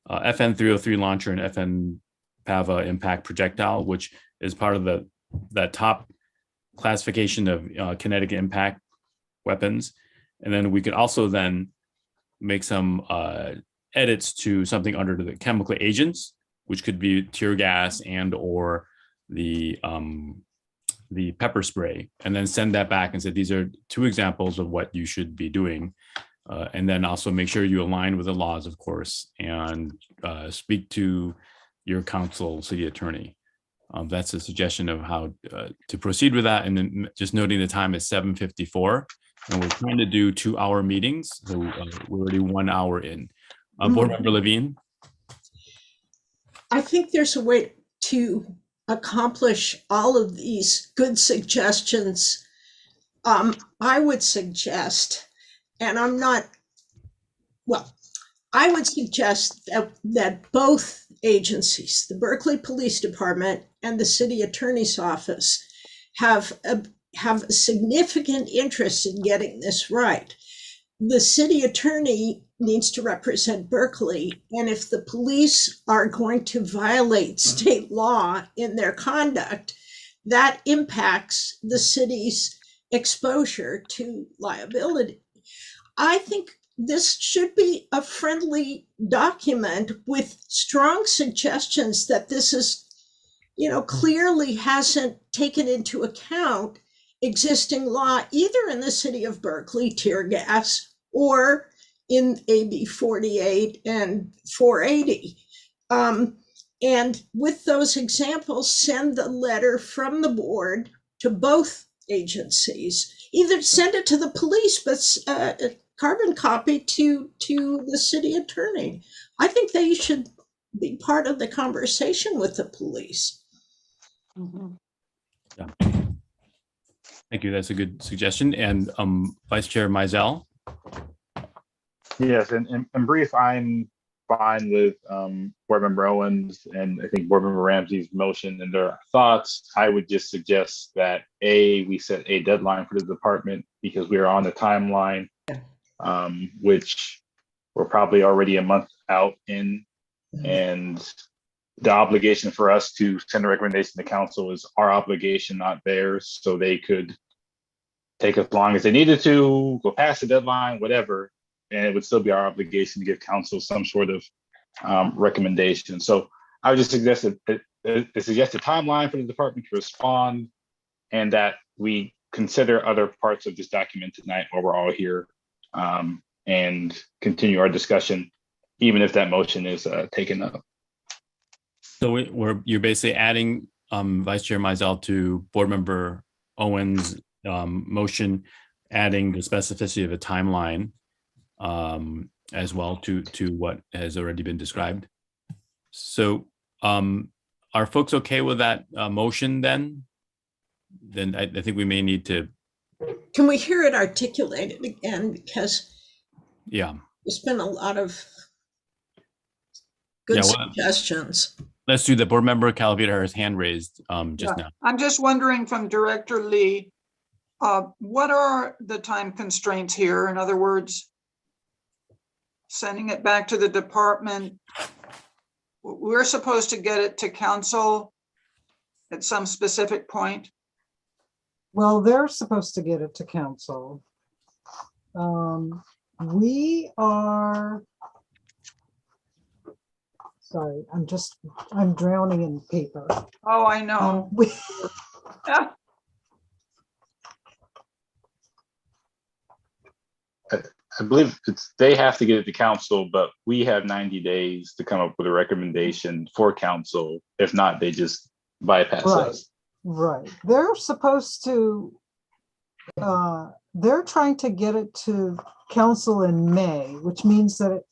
FN 303 launcher and FN PAVA impact projectile, which is part of that top classification of kinetic impact weapons. And then we could also then make some edits to something under the chemical agents, which could be tear gas and or the pepper spray, and then send that back and say, these are two examples of what you should be doing. And then also make sure you align with the laws, of course, and speak to your council, city attorney. That's a suggestion of how to proceed with that. And then just noting the time is 7:54, and we're trying to do 2-hour meetings. So we're already 1 hour in. Board Member Levine. I think there's a way to accomplish all of these good suggestions. I would suggest, and I would suggest that both agencies, the Berkeley Police Department and the City Attorney's Office, have a significant interest in getting this right. The city attorney needs to represent Berkeley, and if the police are going to violate state law in their conduct, that impacts the city's exposure to liability. I think this should be a friendly document with strong suggestions that this is, clearly hasn't taken into account existing law, either in the city of Berkeley, tear gas, or in AB 48 and 480. And with those examples, send the letter from the board to both agencies. Either send it to the police, but carbon copy to the city attorney. I think they should be part of the conversation with the police. Yeah. Thank you. That's a good suggestion. And Vice Chair Mizell. Yes, and in brief, I'm fine with Board Member Owens and I think Board Member Ramsey's motion and their thoughts. I would just suggest that we set a deadline for the department because we are on the timeline, which we're probably already a month out in, and the obligation for us to send a recommendation to council is our obligation, not theirs. So they could take as long as they needed to, go past the deadline, whatever, and it would still be our obligation to give council some sort of recommendation. So I would just suggest that suggest a timeline for the department to respond, and that we consider other parts of this document tonight while we're all here, and continue our discussion, even if that motion is taken up. So you're basically adding Vice Chair Mizell to Board Member Owens' motion, adding the specificity of a timeline as well to what has already been described. So are folks okay with that motion then? Then I think we may need to. Can we hear it articulated again? Because there's been a lot of good suggestions. Let's do the Board Member Calavita, her hand raised just now. I'm just wondering from Director Lee, What are the time constraints here? In other words, sending it back to the department, we're supposed to get it to council at some specific point? Well, they're supposed to get it to council. We are. Sorry, I'm drowning in paper. Oh, I know. I believe they have to get it to council, but we have 90 days to come up with a recommendation for council. If not, they just bypass Right. us. Right, they're supposed to, they're trying to get it to council in May, which means that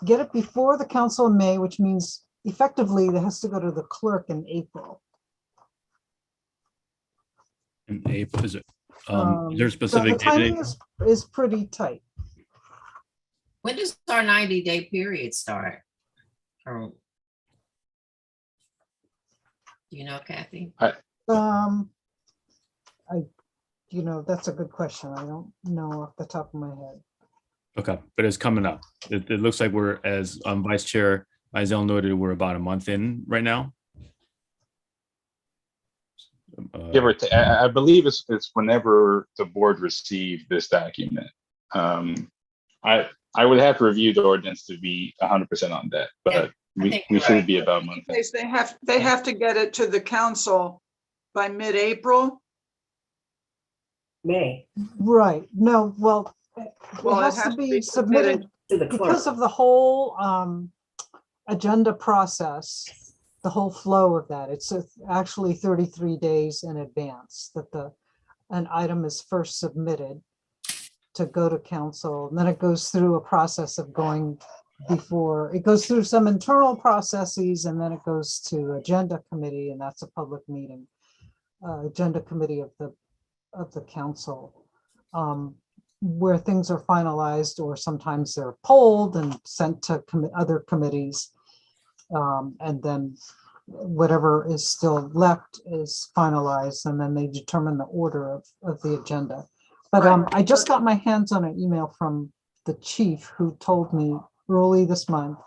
get it before the council in May, which means effectively it has to go to the clerk in April. In April, is it? Is there So a specific the date? timing is pretty tight. When does our 90-day period start? Or do you know, Kathy? That's a good question. I don't know off the top of my head. Okay, but it's coming up. It looks like we're, as Vice Chair Mizell noted, we're about a month in right now. Give or take, I believe it's whenever the board received this document. I would have to review the ordinance to be 100% on that, but we should be about a month. They have to get it to the council by mid-April. May. Right, no, well, Well, it has to be submitted To the clerk. because of the whole agenda process, the whole flow of that. It's actually 33 days in advance that an item is first submitted to go to council. And then it goes through a process of going before, it goes through some internal processes, and then it goes to agenda committee, and that's a public meeting. Agenda committee of the council, where things are finalized, or sometimes they're polled and sent to other committees. And then whatever is still left is finalized, and then they determine the order of the agenda. But Right. I just got my hands on an email from the chief, who told me early this month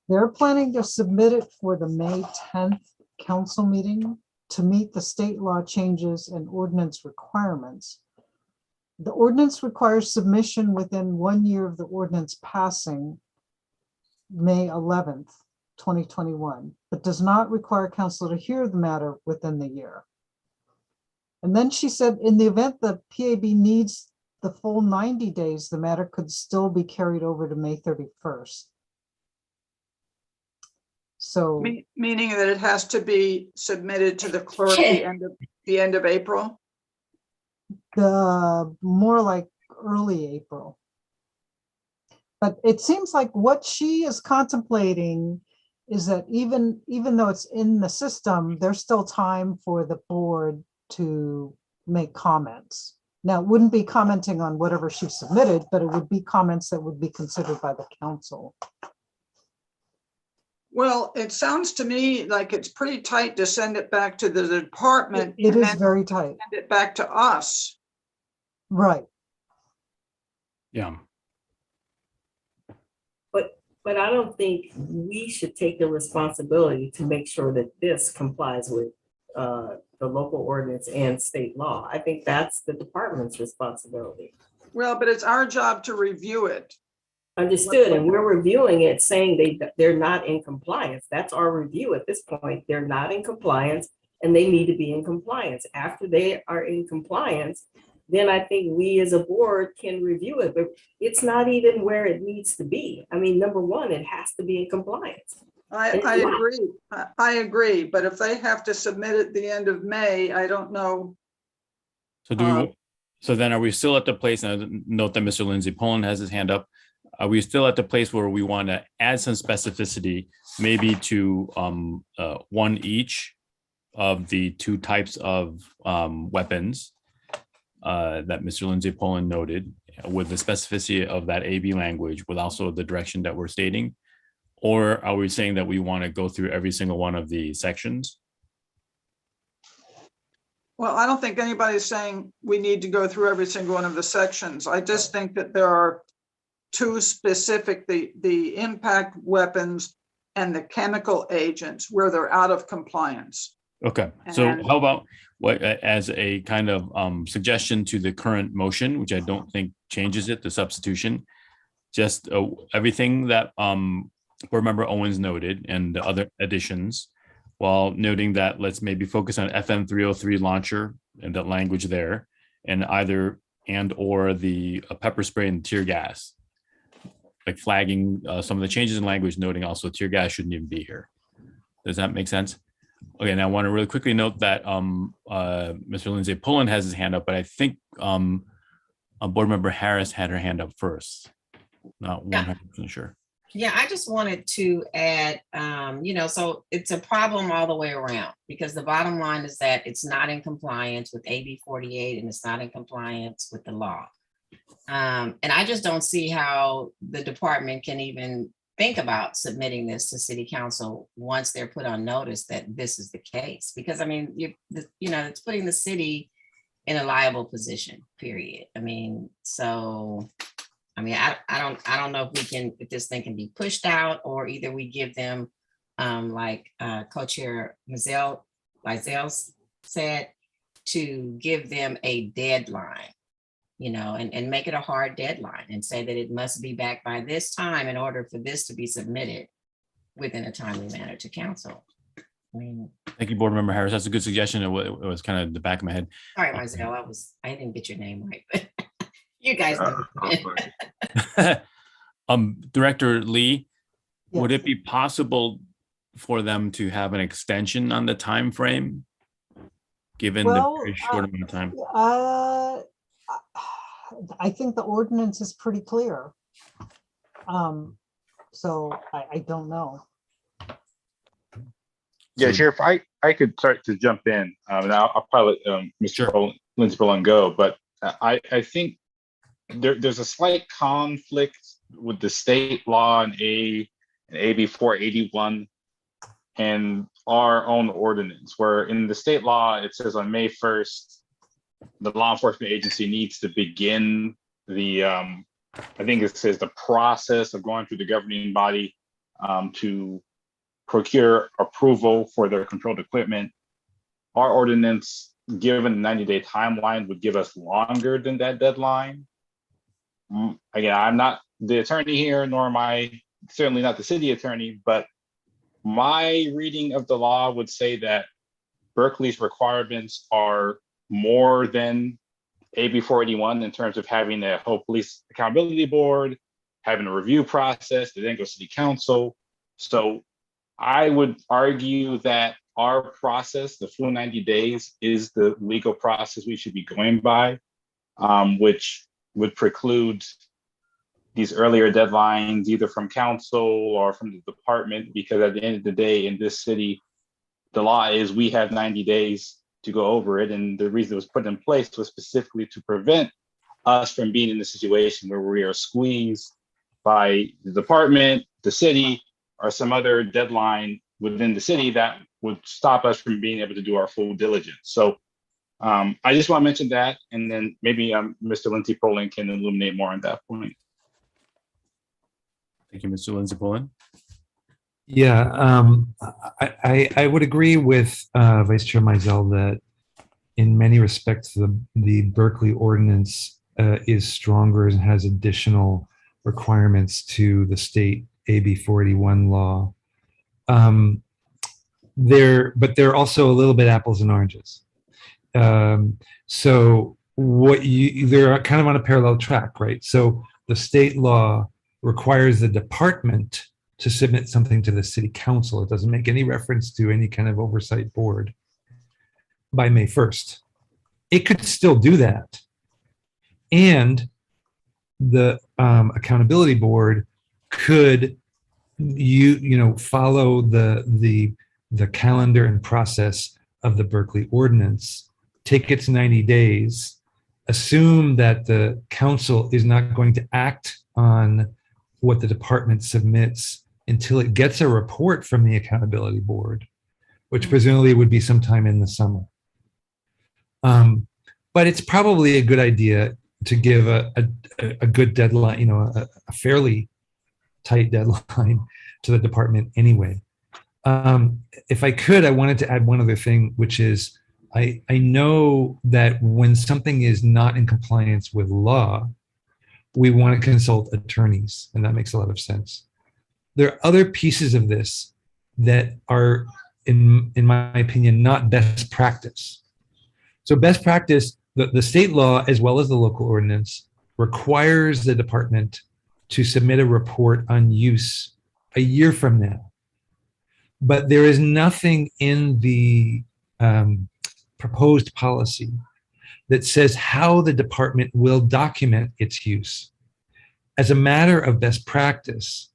they're planning to submit it for the May 10th council meeting to meet the state law changes and ordinance requirements. The ordinance requires submission within 1 year of the ordinance passing May 11th, 2021, but does not require council to hear the matter within the year. And then she said, in the event the PAB needs the full 90 days, the matter could still be carried over to May 31st. So, Meaning that it has to be submitted to the clerk the end of April? more like early April. But it seems like what she is contemplating is that even though it's in the system, there's still time for the board to make comments. Now, it wouldn't be commenting on whatever she submitted, but it would be comments that would be considered by the council. Well, it sounds to me like it's pretty tight to send it back to the department. It and is then very tight, send it back to us. right? Yeah. But I don't think we should take the responsibility to make sure that this complies with the local ordinance and state law. I think that's the department's responsibility. Well, but it's our job to review it. Understood, and we're reviewing it, saying they're not in compliance. That's our review at this point. They're not in compliance, and they need to be in compliance. After they are in compliance, then I think we as a board can review it, but it's not even where it needs to be. I mean, number one, it has to be in compliance. I agree. I agree, but if they have to submit it the end of May, I don't know. So so then are we still at the place, and I note that Mr. Lindsay Poland has his hand up. Are we still at the place where we want to add some specificity, maybe to one each of the two types of weapons that Mr. Lindsay Poland noted, with the specificity of that AB language, with also the direction that we're stating? Or are we saying that we want to go through every single one of the sections? Well, I don't think anybody's saying we need to go through every single one of the sections. I just think that there are two specific, the impact weapons and the chemical agents where they're out of compliance. Okay, so And- how about what, as a kind of suggestion to the current motion, which I don't think changes it, the substitution, just everything that Board Member Owens noted and the other additions, while noting that let's maybe focus on FM 303 launcher and that language there, and either and or the pepper spray and tear gas, like flagging some of the changes in language, noting also tear gas shouldn't even be here. Does that make sense? Okay, and I want to really quickly note that Mr. Lindsay Pullen has his hand up, but I think Board Member Harris had her hand up first. Not 100% sure. Yeah, I just wanted to add, so it's a problem all the way around, because the bottom line is that it's not in compliance with AB 48 and it's not in compliance with the law. And I just don't see how the department can even think about submitting this to City Council once they're put on notice that this is the case. Because I mean, it's putting the city in a liable position, period. I mean, I don't know if this thing can be pushed out, or either we give them, like Co-Chair Mizell said, to give them a deadline, and make it a hard deadline and say that it must be back by this time in order for this to be submitted within a timely manner to council. I mean, Thank you, Board Member Harris. That's a good suggestion. It was kind of the back of my head. sorry, Mizell, I didn't get your name right, but you guys know. Director Lee, would Yes. it be possible for them to have an extension on the time frame, given the Well, very short amount of time? I think the ordinance is pretty clear. So I don't know. Yeah, So- Sheriff, I could start to jump in, and I'll probably let Mr. Lindsey Pullen go, but I think there's a slight conflict with the state law and AB 481 and our own ordinance, where in the state law, it says on May 1st, the law enforcement agency needs to begin the, I think it says the process of going through the governing body to procure approval for their controlled equipment. Our ordinance, given the 90-day timeline, would give us longer than that deadline. Again, I'm not the attorney here, nor am I certainly not the city attorney, but my reading of the law would say that Berkeley's requirements are more than AB 481 in terms of having a whole police accountability board, having a review process, that then goes to City Council. So I would argue that our process, the full 90 days, is the legal process we should be going by, which would preclude these earlier deadlines, either from council or from the department, because at the end of the day, in this city, the law is we have 90 days to go over it. And the reason it was put in place was specifically to prevent us from being in a situation where we are squeezed by the department, the city, or some other deadline within the city that would stop us from being able to do our full diligence. So I just want to mention that, and then maybe Mr. Lindsey Pullen can illuminate more on that point. Thank you, Mr. Lindsey Pullen. Yeah, I would agree with Vice Chair Mizell that in many respects, the Berkeley ordinance is stronger and has additional requirements to the state AB 481 law. But they're also a little bit apples and oranges. So they're kind of on a parallel track, right? So the state law requires the department to submit something to the city council. It doesn't make any reference to any kind of oversight board by May 1st. It could still do that. And the accountability board could follow the calendar and process of the Berkeley ordinance, take its 90 days, assume that the council is not going to act on what the department submits until it gets a report from the accountability board, which presumably would be sometime in the summer. But it's probably a good idea to give a good deadline, a fairly tight deadline to the department anyway. If I could, I wanted to add one other thing, which is I know that when something is not in compliance with law, we want to consult attorneys, and that makes a lot of sense. There are other pieces of this that are, in my opinion, not best practice. So best practice, the state law as well as the local ordinance requires the department to submit a report on use a year from now. But there is nothing in the proposed policy that says how the department will document its use. As a matter of best practice,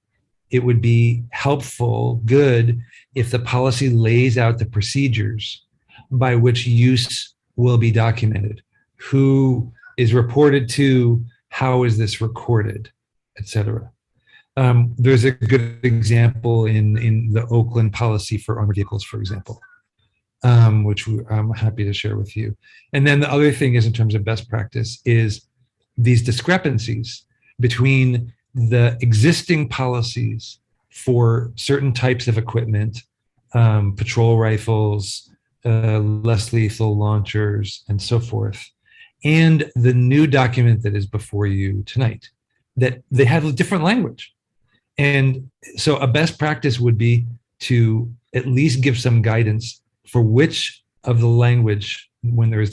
it would be helpful, good, if the policy lays out the procedures by which use will be documented. Who is reported to, how is this recorded, et cetera. There's a good example in the Oakland policy for armored vehicles, for example, which I'm happy to share with you. And then the other thing is, in terms of best practice, is these discrepancies between the existing policies for certain types of equipment, patrol rifles, less lethal launchers, and so forth, and the new document that is before you tonight, that they have a different language. And so a best practice would be to at least give some guidance for which of the language, when there is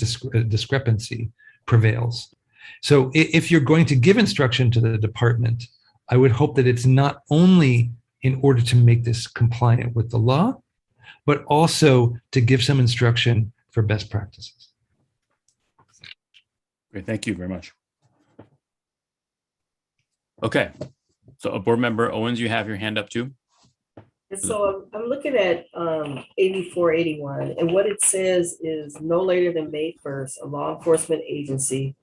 discrepancy, prevails. So if you're going to give instruction to the department, I would hope that it's not only in order to make this compliant with the law, but also to give some instruction for best practices. Great, thank you very much. Okay, so Board Member Owens, you have your hand up too. And so I'm looking at AB 481, and what it says is no later than May 1st, a law enforcement agency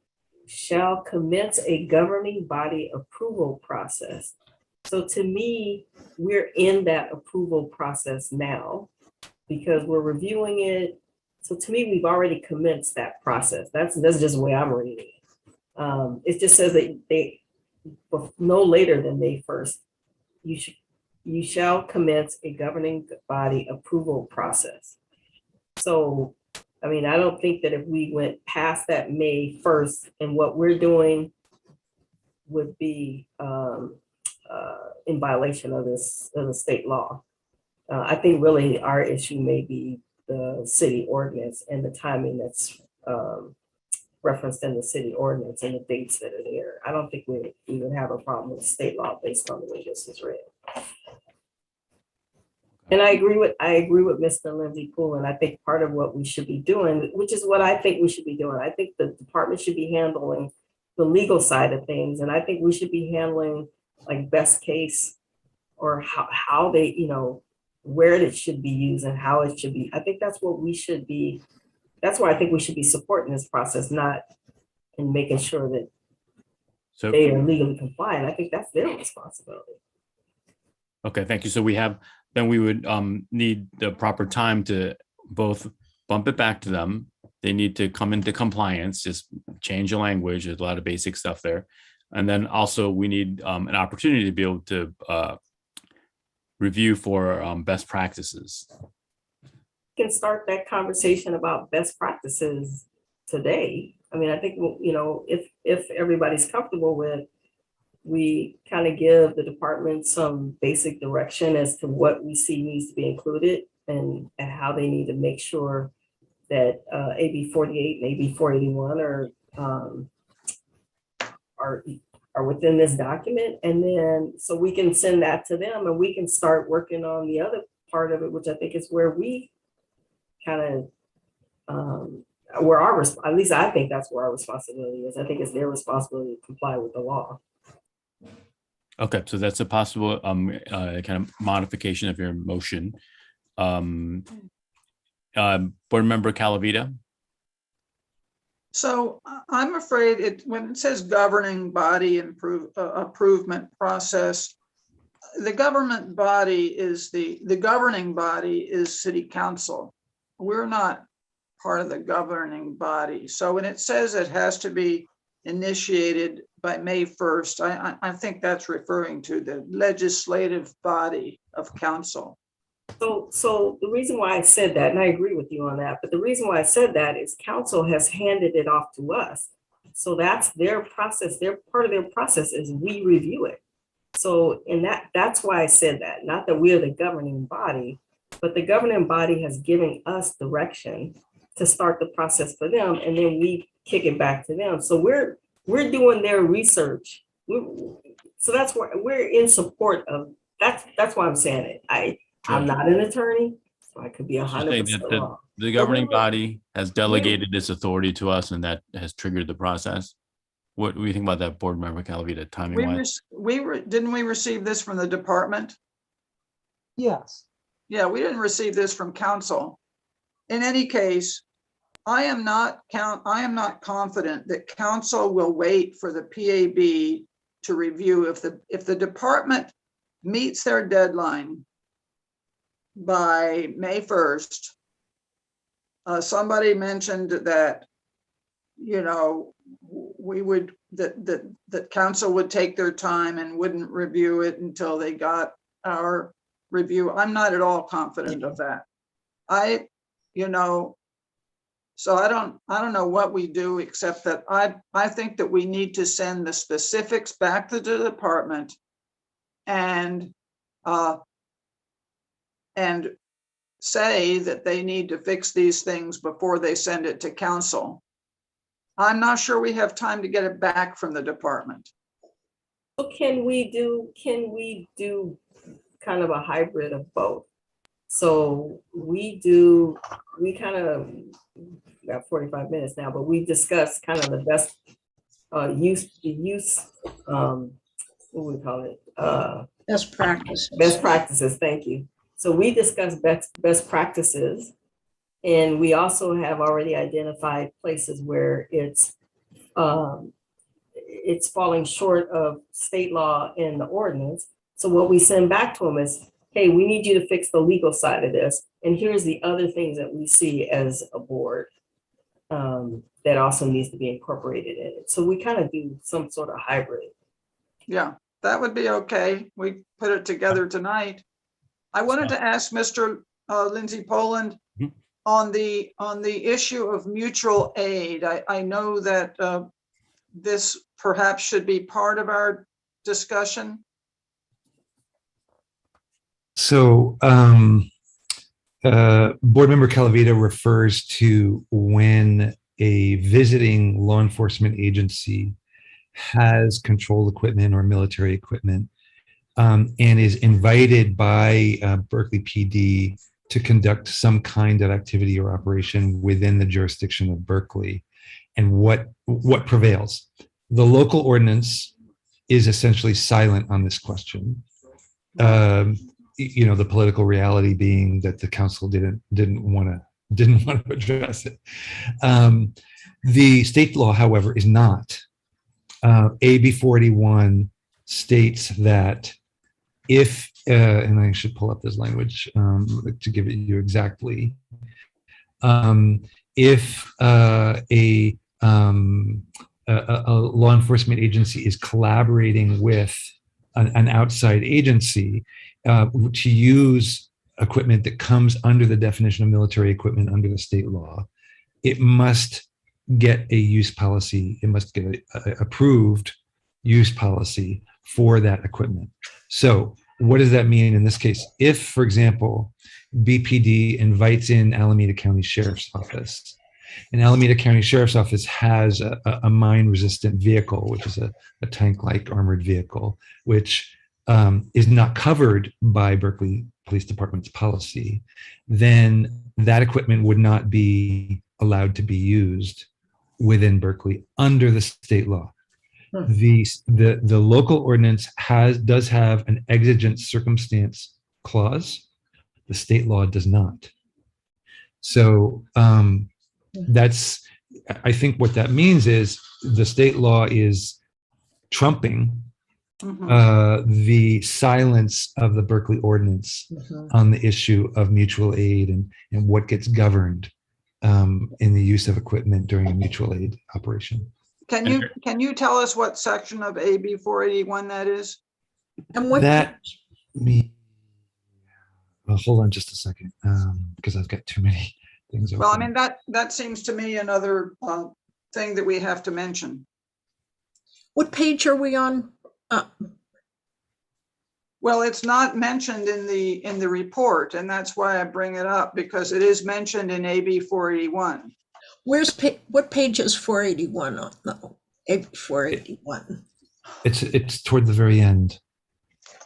shall commence a governing body approval process. So to me, we're in that approval process now because we're reviewing it. So to me, we've already commenced that process. That's just the way I'm reading it. It just says that they, no later than May 1st, you shall commence a governing body approval process. So, I mean, I don't think that if we went past that May 1st and what we're doing would be in violation of the state law. I think really our issue may be the city ordinance and the timing that's referenced in the city ordinance and the dates that are there. I don't think we would have a problem with state law based on the way this is written. And I agree with Mr. Lindsay Poole, I think part of what we should be doing, which is what I think we should be doing. I think the department should be handling the legal side of things, and I think we should be handling like best case or how they, where it should be used and how it should be. I think that's what we should be. That's why I think we should be supporting this process, not in making sure that they are legally compliant. I think that's their responsibility. Okay, thank you. So then we would need the proper time to both bump it back to them. They need to come into compliance, just change the language. There's a lot of basic stuff there. And then also we need an opportunity to be able to review for best practices. We can start that conversation about best practices today. I mean, I think, if everybody's comfortable with, we kind of give the department some basic direction as to what we see needs to be included and how they need to make sure that AB 48 and AB 481 are within this document. And then, so we can send that to them and we can start working on the other part of it, which I think is where we kind of, at least I think that's where our responsibility is. I think it's their responsibility to comply with the law. Okay, so that's a possible kind of modification of your motion. Board Member Calavita. So I'm afraid when it says governing body improvement process, the governing body is the governing body is city council. We're not part of the governing body. So when it says it has to be initiated by May 1st, I think that's referring to the legislative body of council. So the reason why I said that, and I agree with you on that, but the reason why I said that is council has handed it off to us. So that's their process. Their part of their process is we review it. So that's why I said that, not that we're the governing body, but the governing body has given us direction to start the process for them, and then we kick it back to them. So we're doing their research. So that's why we're in support of, that's why I'm saying it. I'm not an attorney, so I could be 100% wrong. The governing body has delegated its authority to us, and that has triggered the process. What do you think about that, Board Member Calavita, timing wise? Didn't we receive this from the department? Yes. Yeah, we didn't receive this from council. In any case, I am not confident that council will wait for the PAB to review. If the department meets their deadline by May 1st, somebody mentioned that, you know, that council would take their time and wouldn't review it until they got our review. I'm not at all confident of that. So I don't know what we do, except that I think that we need to send the specifics back to the department and say that they need to fix these things before they send it to council. I'm not sure we have time to get it back from the department. So can we do kind of a hybrid of both? So we kind of got 45 minutes now, but we discussed kind of the best what we call it? Best practices. Best practices, thank you. So we discussed best practices, and we also have already identified places where it's falling short of state law and the ordinance. So what we send back to them is, hey, we need you to fix the legal side of this. And here's the other things that we see as a board that also needs to be incorporated in it. So we kind of do some sort of hybrid. Yeah, that would be okay. We put it together tonight. I wanted to ask Mr. Lindsay Poland on the issue of mutual aid. I know that this perhaps should be part of our discussion. So Board Member Calavita refers to when a visiting law enforcement agency has controlled equipment or military equipment and is invited by Berkeley PD to conduct some kind of activity or operation within the jurisdiction of Berkeley. And what prevails? The local ordinance is essentially silent on this question. You know, the political reality being that the council didn't want to address it. The state law, however, is not. AB 41 states that if, and I should pull up this language to give it you exactly, if a law enforcement agency is collaborating with an outside agency to use equipment that comes under the definition of military equipment under the state law, it must get a use policy. It must get an approved use policy for that equipment. So what does that mean in this case? If, for example, BPD invites in Alameda County Sheriff's Office, and Alameda County Sheriff's Office has a mine-resistant vehicle, which is a tank-like armored vehicle, which is not covered by Berkeley Police Department's policy, then that equipment would not be allowed to be used within Berkeley under the state law. The local ordinance does have an exigent circumstance clause. The state law does not. So that's, I think what that means is the state law is trumping the silence of the Berkeley ordinance on the issue of mutual aid and what gets governed in the use of equipment during a mutual aid operation. Can you tell us what section of AB 481 that is? And what, That me. Well, hold on just a second, because I've got too many things. Well, I open. mean, that seems to me another thing that we have to mention. what page are we on? Well, it's not mentioned in the report, and that's why I bring it up, because it is mentioned in AB 481. What page is 481 on? No, 481. It's toward the very end.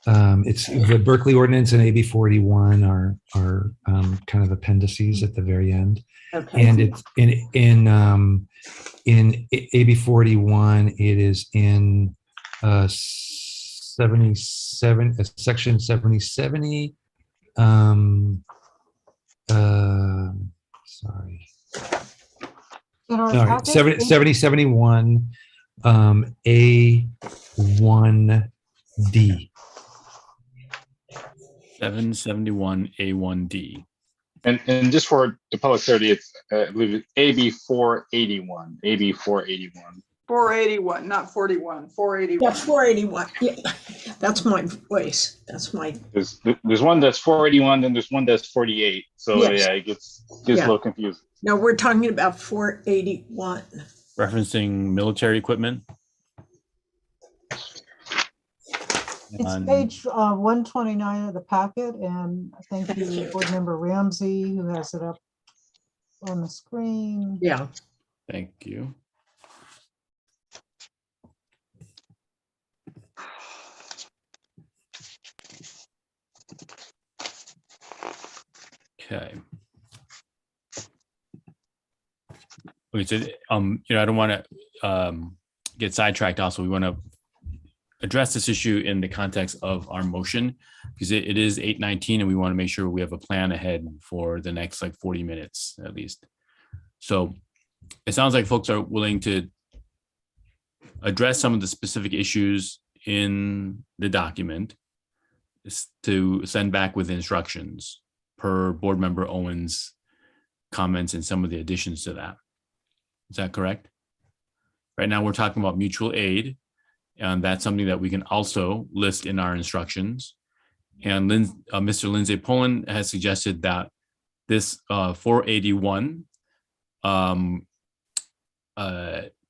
It's the Berkeley ordinance and AB 481 are kind of appendices at the very end. Okay. And it's in AB 41, it is in 77, section 7070. Sorry. In our No, packet, 7071 A1D. 771A1D. And just for the public clarity, it's I believe it's AB 481. AB 481. 481, not 41, 481. Yeah, 481. Yeah, that's my voice. That's my, There's one that's 481, then there's one that's 48. So Yes. yeah, it gets a Yeah. little confusing. no, we're talking about 481. Referencing military equipment. it's On- page 129 of the packet, and thank you, Board Member Ramsey, who has it up on the screen. Yeah. Thank you. Okay. Okay, so, I don't want to get sidetracked. Also, we want to address this issue in the context of our motion, because it is 8:19 and we want to make sure we have a plan ahead for the next 40 minutes at least. So it sounds like folks are willing to address some of the specific issues in the document to send back with instructions per Board Member Owen's comments and some of the additions to that. Is that correct? Right now, we're talking about mutual aid, and that's something that we can also list in our instructions. And Mr. Lindsay Pullen has suggested that this 481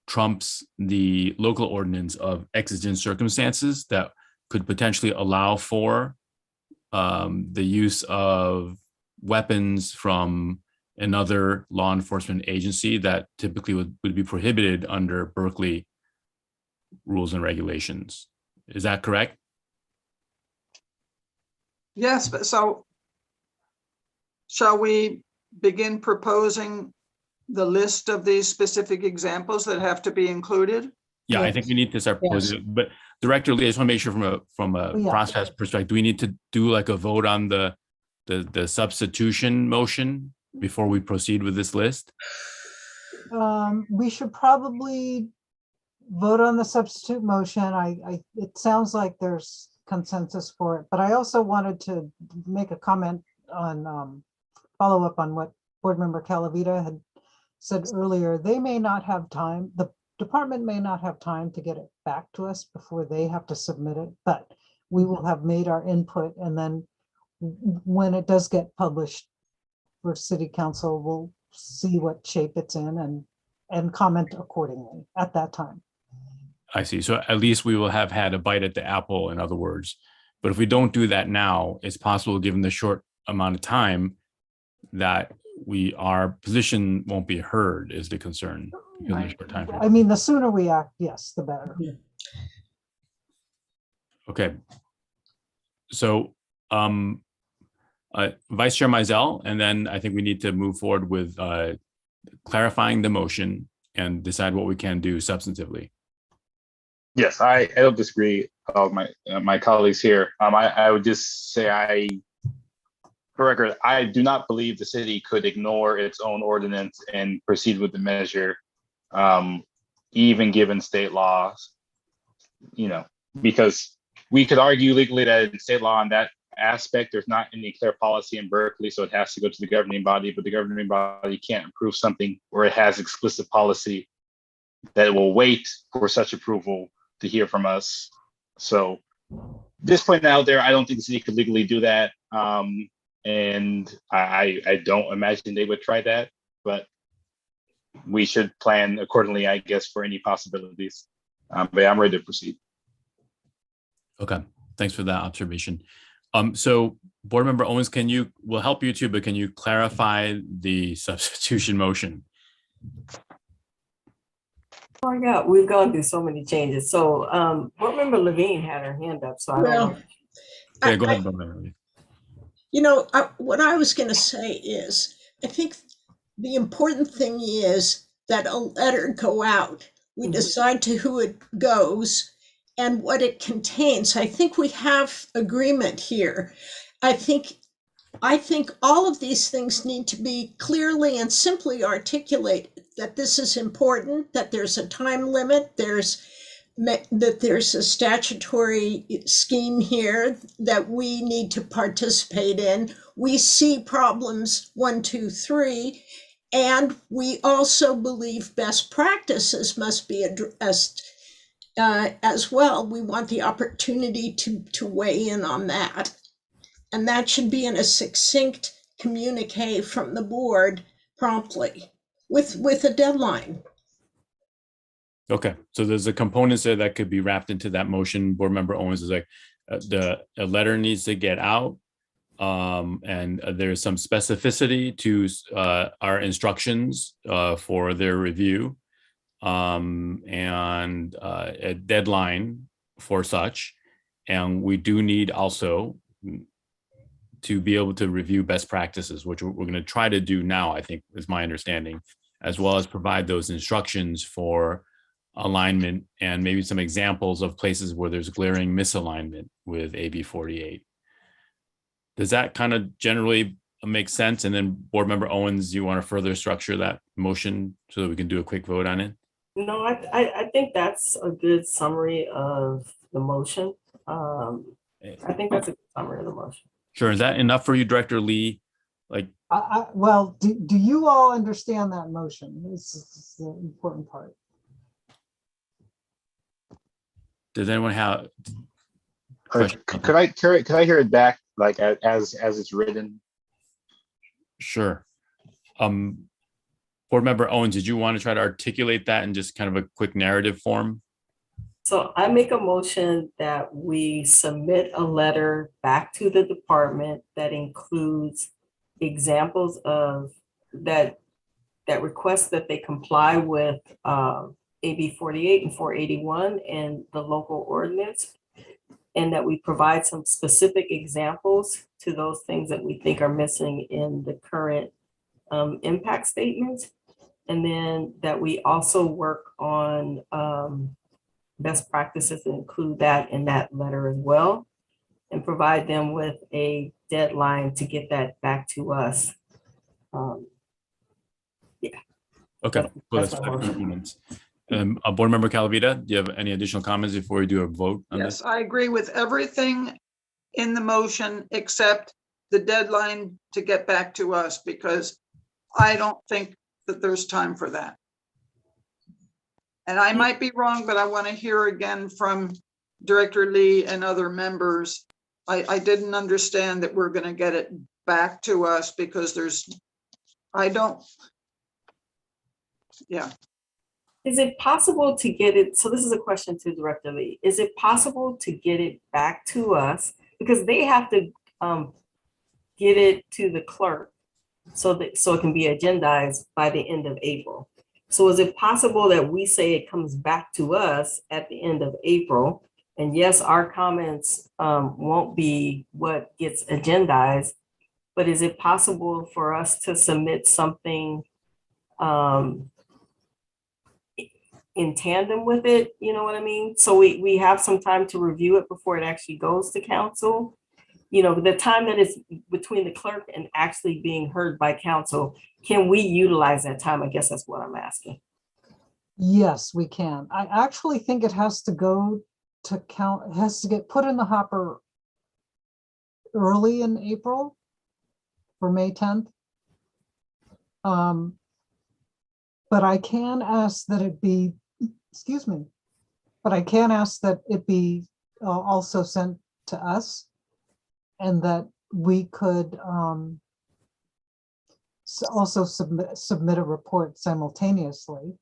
trumps the local ordinance of exigent circumstances that could potentially allow for the use of weapons from another law enforcement agency that typically would be prohibited under Berkeley rules and regulations. Is that correct? Yes, but so shall we begin proposing the list of these specific examples that have to be included? Yeah, I think we need to start proposing, but Director Lee, I just want to make sure from a Yeah. process perspective, do we need to do a vote on the substitution motion before we proceed with this list? We should probably vote on the substitute motion. It sounds like there's consensus for it, but I also wanted to make a comment on, follow up on what Board Member Calavita had said earlier. They may not have time, the department may not have time to get it back to us before they have to submit it, but we will have made our input, and then when it does get published for City Council, we'll see what shape it's in and comment accordingly at that time. I see. So at least we will have had a bite at the apple, in other words. But if we don't do that now, it's possible, given the short amount of time, that our position won't be heard is the concern. Because of the short time frame. I mean, the sooner we act, yes, the better. Okay. So Vice Chair Mizell, and then I think we need to move forward with clarifying the motion and decide what we can do substantively. Yes, I don't disagree with my colleagues here. I would just say for record, I do not believe the city could ignore its own ordinance and proceed with the measure, even given state laws, because we could argue legally that in state law and that aspect, there's not any clear policy in Berkeley, so it has to go to the governing body, but the governing body can't approve something where it has explicit policy that will wait for such approval to hear from us. So just pointing out there, I don't think the city could legally do that. And I don't imagine they would try that, but we should plan accordingly, I guess, for any possibilities. But I'm ready to proceed. Okay, thanks for that observation. So Board Member Owens, we'll help you too, but can you clarify the substitution motion? Oh my God, we've gone through so many changes. So Board Member Levine had her hand up, so I don't know. Yeah, go ahead, Board Member Levine. You know, what I was going to say is, I think the important thing is that a letter go out. We decide to who it goes and what it contains. I think we have agreement here. I think all of these things need to be clearly and simply articulated, that this is important, that there's a time limit, that there's a statutory scheme here that we need to participate in. We see problems 1, 2, 3, and we also believe best practices must be addressed as well. We want the opportunity to weigh in on that. And that should be in a succinct communique from the board promptly with a deadline. Okay, so there's a components there that could be wrapped into that motion. Board Member Owens is like, a letter needs to get out. And there's some specificity to our instructions for their review, and a deadline for such. And we do need also to be able to review best practices, which we're going to try to do now, I think is my understanding, as well as provide those instructions for alignment and maybe some examples of places where there's glaring misalignment with AB 48. Does that kind of generally make sense? And then Board Member Owens, you want to further structure that motion so that we can do a quick vote on it? No, I think that's a good summary of the motion. I think that's a good summary of the motion. Sure. Is that enough for you, Director Lee? Like, Well, do you all understand that motion? This is the important part. does anyone have? Could I hear it back, like as it's written? Sure. Board Member Owens, did you want to try to articulate that in just kind of a quick narrative form? So I make a motion that we submit a letter back to the department that includes examples of that request that they comply with AB 48 and 481 and the local ordinance, and that we provide some specific examples to those things that we think are missing in the current impact statements. And then that we also work on best practices and include that in that letter as well, and provide them with a deadline to get that back to us. Yeah. Okay. Well, that's 5 minutes. Board Member Calavita, do you have any additional comments before we do a vote on Yes, this? I agree with everything in the motion except the deadline to get back to us, because I don't think that there's time for that. And I might be wrong, but I want to hear again from Director Lee and other members. I didn't understand that we're going to get it back to us because yeah. Is it possible to get it? So this is a question to Director Lee. Is it possible to get it back to us? Because they have to get it to the clerk so it can be agendized by the end of April. So is it possible that we say it comes back to us at the end of April? And yes, our comments won't be what gets agendized, but is it possible for us to submit something in tandem with it? You know what I mean? So we have some time to review it before it actually goes to council. You know, the time that is between the clerk and actually being heard by council, can we utilize that time? I guess that's what I'm asking. Yes, we can. I actually think it has to go to count, it has to get put in the hopper early in April for May 10th. But I can ask that it be, excuse me, but I can ask that it be also sent to us, and that we could also submit a report simultaneously.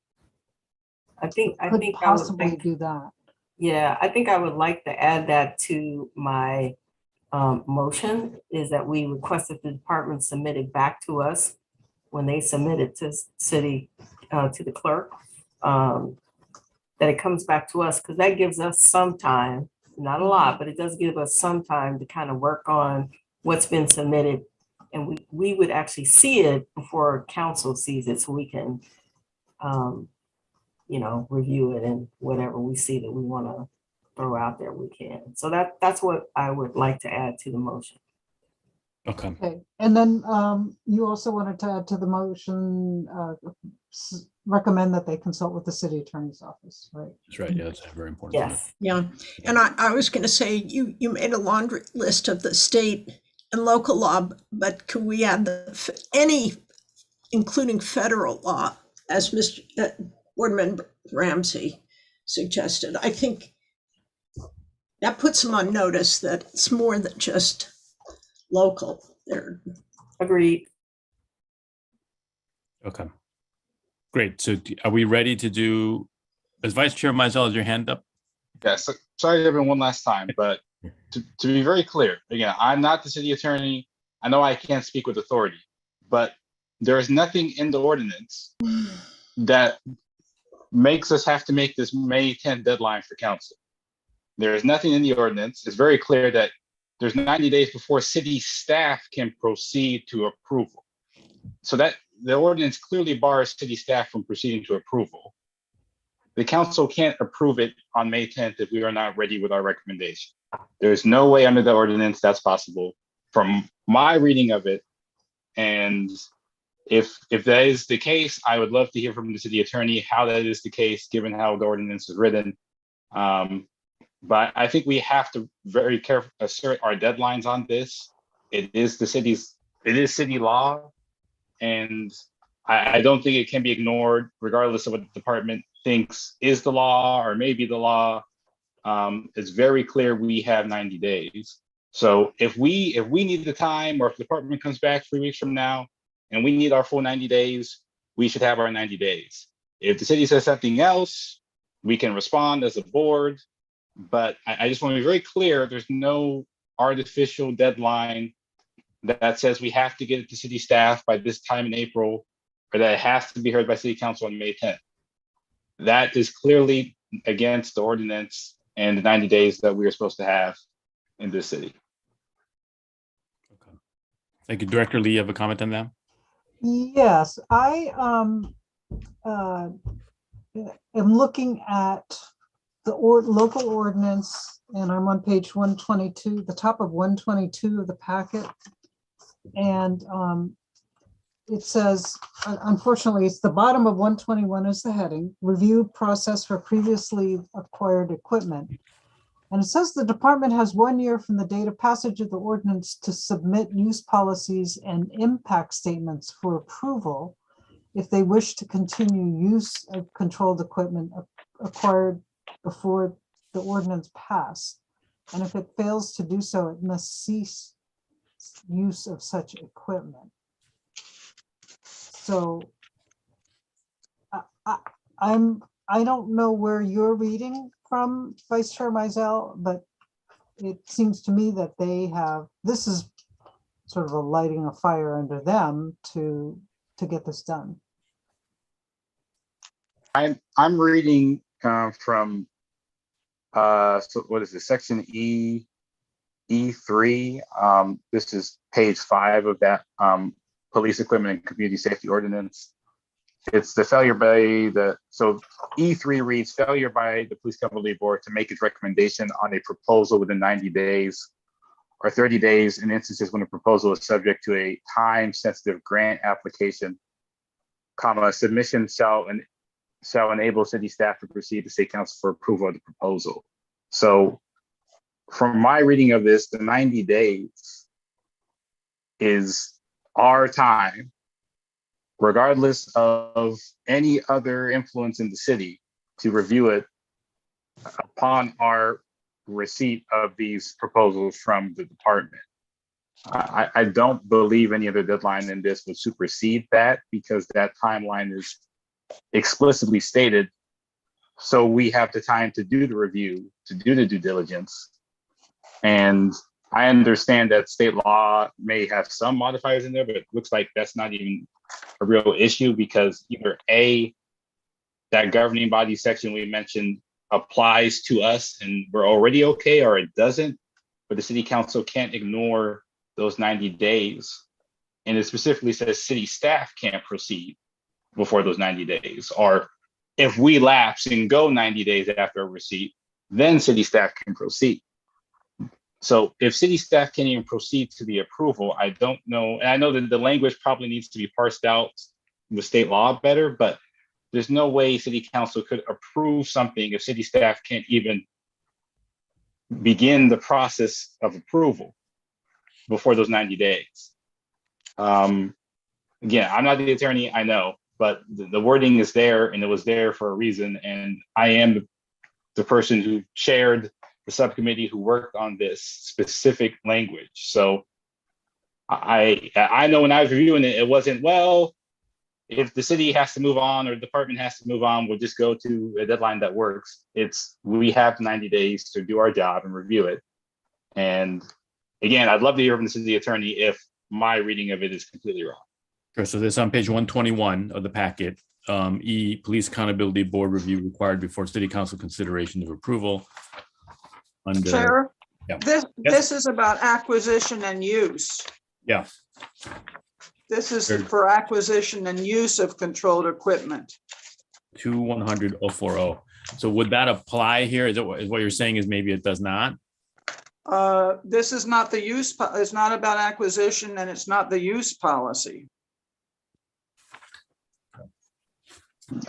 I think Could I would possibly think, do that. yeah, I think I would like to add that to my motion, is that we request that the department submit it back to us when they submit it to city, to the clerk, that it comes back to us, because that gives us some time, not a lot, but it does give us some time to kind of work on what's been submitted. And we would actually see it before council sees it, so we can, you know, review it, and whatever we see that we want to throw out there, we can. So that's what I would like to add to the motion. Okay. Okay, and then you also wanted to add to the motion, recommend that they consult with the city attorney's office, right? That's right. Yeah, that's very important. Yes. Yeah, and I was going to say, you made a laundry list of the state and local law, but could we add any, including federal law, as Mr. Board Member Ramsey suggested? I think that puts them on notice that it's more than just local. They're Agreed. Okay. Great. So are we ready to do, as Vice Chair Mizell, has your hand up? Yes, sorry everyone one last time, but to be very clear, again, I'm not the city attorney. I know I can't speak with authority, but there is nothing in the ordinance that makes us have to make this May 10th deadline for council. There is nothing in the ordinance. It's very clear that there's 90 days before city staff can proceed to approval. So that the ordinance clearly bars city staff from proceeding to approval. The council can't approve it on May 10th if we are not ready with our recommendation. There's no way under the ordinance that's possible from my reading of it. And if that is the case, I would love to hear from the city attorney how that is the case, given how the ordinance is written. But I think we have to very carefully assert our deadlines on this. It is city law. And I don't think it can be ignored, regardless of what the department thinks is the law or maybe the law. It's very clear we have 90 days. So if we need the time, or if the department comes back 3 weeks from now and we need our full 90 days, we should have our 90 days. If the city says something else, we can respond as a board. But I just want to be very clear, there's no artificial deadline that says we have to get it to city staff by this time in April, or that it has to be heard by city council on May 10th. That is clearly against the ordinance and the 90 days that we are supposed to have in this city. Okay. Thank you. Director Lee, you have a comment on that? Yes, I am looking at the local ordinance, and I'm on page 122, the top of 122 of the packet. And it says, unfortunately, it's the bottom of 121 is the heading, review process for previously acquired equipment. And it says the department has 1 year from the date of passage of the ordinance to submit use policies and impact statements for approval if they wish to continue use of controlled equipment acquired before the ordinance passed. And if it fails to do so, it must cease use of such equipment. So I don't know where you're reading from, Vice Chair Mizell, but it seems to me that they have, this is sort of a lighting a fire under them to get this done. I'm reading from so what is this, section E3. This is page 5 of that police equipment and community safety ordinance. It's the failure by so E3 reads failure by the police accountability board to make its recommendation on a proposal within 90 days or 30 days in instances when a proposal is subject to a time-sensitive grant application, submission shall enable city staff to proceed to city council for approval of the proposal. So from my reading of this, the 90 days is our time, regardless of any other influence in the city, to review it upon our receipt of these proposals from the department. I don't believe any other deadline in this would supersede that, because that timeline is explicitly stated. So we have the time to do the review, to do the due diligence. And I understand that state law may have some modifiers in there, but it looks like that's not even a real issue, because either A, that governing body section we mentioned applies to us and we're already okay, or it doesn't, but the city council can't ignore those 90 days. And it specifically says city staff can't proceed before those 90 days. Or if we lapse and go 90 days after a receipt, then city staff can proceed. So if city staff can't even proceed to the approval, I don't know. And I know that the language probably needs to be parsed out with state law better, but there's no way city council could approve something if city staff can't even begin the process of approval before those 90 days. Again, I'm not the attorney, I know, but the wording is there and it was there for a reason. And I am the person who chaired the subcommittee who worked on this specific language. So I know when I was reviewing it, it wasn't, well, if the city has to move on or the department has to move on, we'll just go to a deadline that works. It's, we have 90 days to do our job and review it. And again, I'd love to hear from the city attorney if my reading of it is completely wrong. Sure. So this on page 121 of the packet. E, police accountability board review required before city council consideration of approval. Under, Chair, yeah. this is about acquisition and use. Yeah. This is for acquisition and use of controlled equipment. 2-100-040. So would that apply here? Is what you're saying is maybe it does not? This is not the use, it's not about acquisition and it's not the use policy.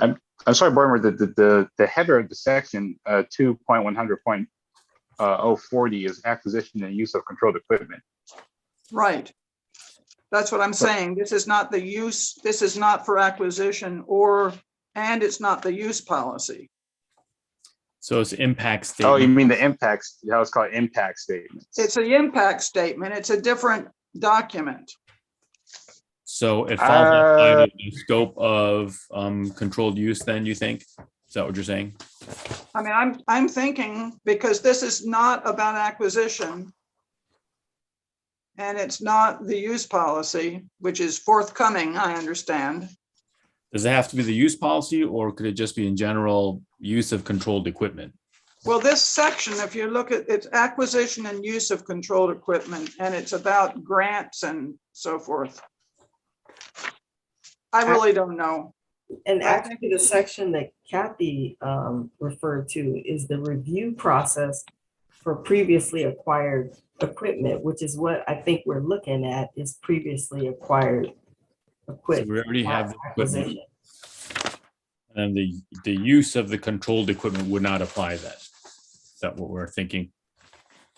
I'm sorry, board member, the header of the section 2.100.040 is acquisition and use of controlled equipment. Right. That's what I'm saying. This is not the use, this is not for acquisition and it's not the use policy. So it's impact statement. Oh, you mean the impacts, how it's called impact statements. It's an impact statement. It's a different document. So it falls outside of the scope of controlled use then, you think? Is that what you're saying? I mean, I'm thinking, because this is not about acquisition and it's not the use policy, which is forthcoming, I understand. Does it have to be the use policy, or could it just be in general use of controlled equipment? Well, this section, if you look at it's acquisition and use of controlled equipment, and it's about grants and so forth. I really don't know. And actually the section that Kathy referred to is the review process for previously acquired equipment, which is what I think we're looking at, is previously acquired equipment. So we already have the equipment. And the use of the controlled equipment would not apply that. Is that what we're thinking?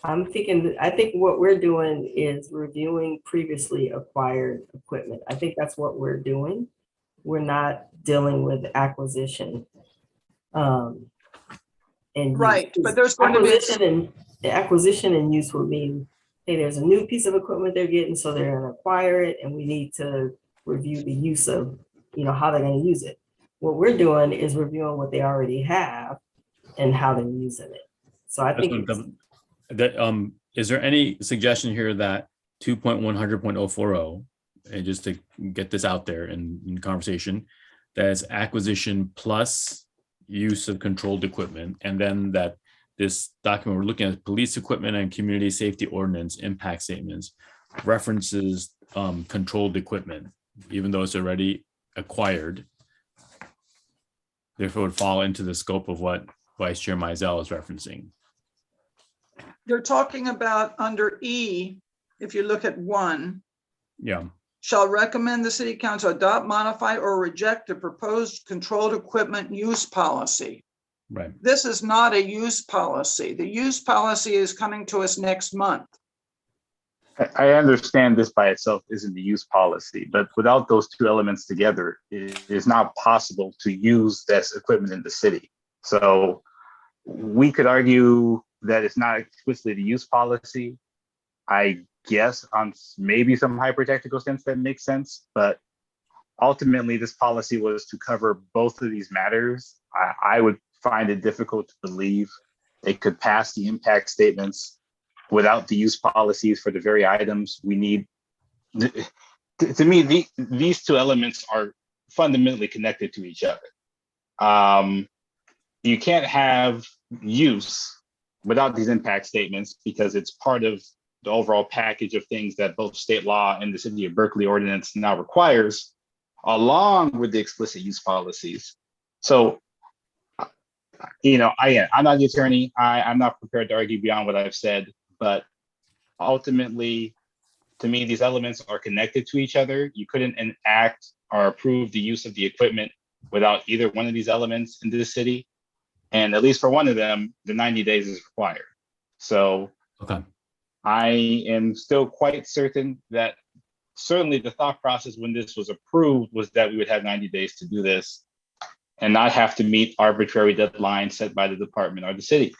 I think what we're doing is reviewing previously acquired equipment. I think that's what we're doing. We're not dealing with acquisition. And right, but there's going to be acquisition and use would mean, hey, there's a new piece of equipment they're getting, so they're going to acquire it, and we need to review the use of, how they're going to use it. What we're doing is reviewing what they already have and how they're using it. So I think is there any suggestion here that 2.100.040, and just to get this out there in conversation, that is acquisition plus use of controlled equipment, and then that this document we're looking at, police equipment and community safety ordinance impact statements, references controlled equipment, even though it's already acquired, therefore would fall into the scope of what Vice Chair Mizell is referencing. They're talking about under E, if you look at 1. Yeah. Shall recommend the city council adopt, modify, or reject the proposed controlled equipment use policy. Right. This is not a use policy. The use policy is coming to us next month. I understand this by itself isn't the use policy, but without those two elements together, it is not possible to use this equipment in the city. So we could argue that it's not explicitly the use policy. I guess on maybe some hyper-technical sense that makes sense, but ultimately this policy was to cover both of these matters. I would find it difficult to believe it could pass the impact statements without the use policies for the very items we need. To me, these two elements are fundamentally connected to each other. You can't have use without these impact statements because it's part of the overall package of things that both state law and the City of Berkeley ordinance now requires, along with the explicit use policies. So, I'm not the attorney. I'm not prepared to argue beyond what I've said, but ultimately, to me, these elements are connected to each other. You couldn't enact or approve the use of the equipment without either one of these elements in this city. And at least for one of them, the 90 days is required. So Okay. I am still quite certain that certainly the thought process when this was approved was that we would have 90 days to do this and not have to meet arbitrary deadlines set by the department or the city.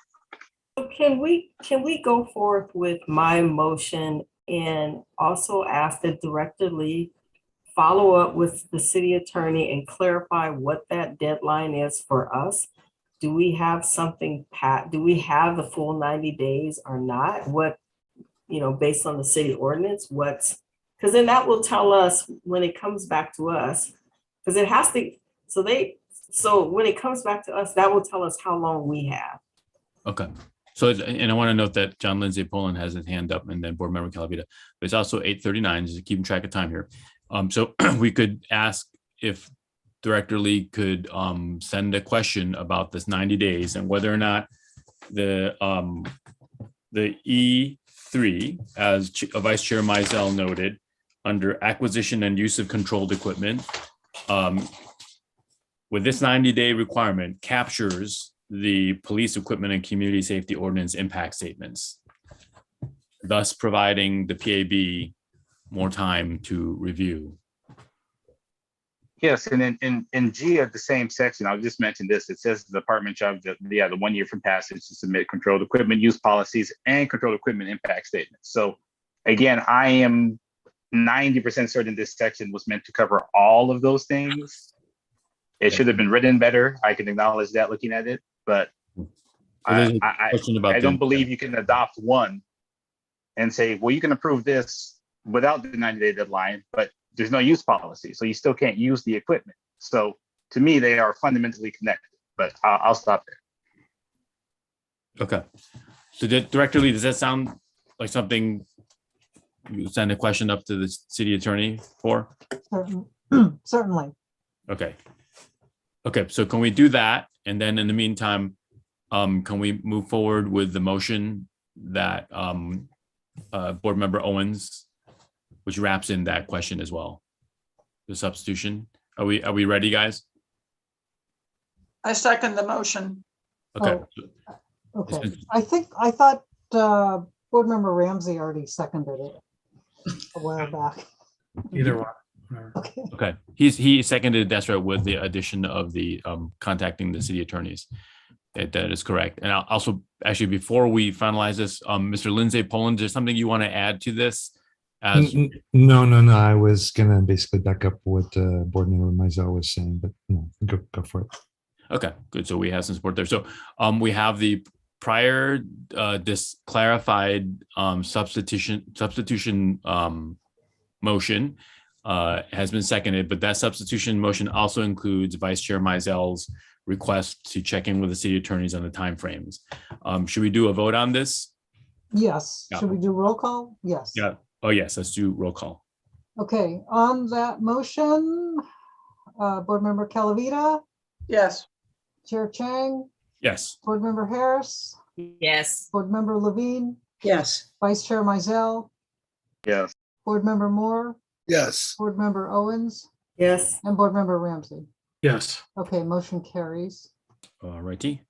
Can we go forth with my motion and also ask the Director Lee follow up with the city attorney and clarify what that deadline is for us? Do we have something, do we have the full 90 days or not? What, based on the city ordinance, because then that will tell us when it comes back to us, because it has to, so when it comes back to us, that will tell us how long we have. Okay. So, and I want to note that John Lindsay Poland has his hand up and then Board Member Calavita, but it's also 8:39, just keeping track of time here. So we could ask if Director Lee could send a question about this 90 days and whether or not the E3, as Vice Chair Mizell noted, under acquisition and use of controlled equipment, with this 90-day requirement captures the police equipment and community safety ordinance impact statements, thus providing the PAB more time to review. Yes, and in G of the same section, I'll just mention this. It says the department shall have the 1 year from passage to submit controlled equipment use policies and controlled equipment impact statements. So again, I am 90% certain this section was meant to cover all of those things. It should have been written better. I can acknowledge that looking at it, but I don't believe you can adopt one and say, well, you can approve this without the 90-day deadline, but there's no use policy, so you still can't use the equipment. So to me, they are fundamentally connected, but I'll stop there. Okay. So Director Lee, does that sound like something you send a question up to the city attorney for? Certainly. Okay. Okay, so can we do that? And then in the meantime, can we move forward with the motion that Board Member Owens, which wraps in that question as well? The substitution. Are we ready, guys? I second the motion. Okay. Okay, I thought Board Member Ramsey already seconded it a while back. Either one. Okay, Okay. He seconded, that's right, with the addition of the contacting the city attorneys. That is correct. And also, actually, before we finalize this, Mr. Lindsay Poland, is there something you want to add to this? No. I was gonna basically back up what Board Member Mizell was saying, but no, go for it. Okay, good. So we have some support there. So we have the prior this clarified substitution motion has been seconded, but that substitution motion also includes Vice Chair Mizell's request to check in with the city attorneys on the timeframes. Should we do a vote on this? yes. Yeah. Should we do roll call? Yes. Yeah. Oh, yes. Let's do roll call. Okay, on that motion, Board Member Calavita, Yes, Chair Chang, Yes. Board Member Harris, Yes. Board Member Levine, Yes. Vice Chair Mizell, Yes. Board Member Moore, Yes. Board Member Owens, Yes. and Board Member Ramsey. Yes. Okay, motion carries. All righty.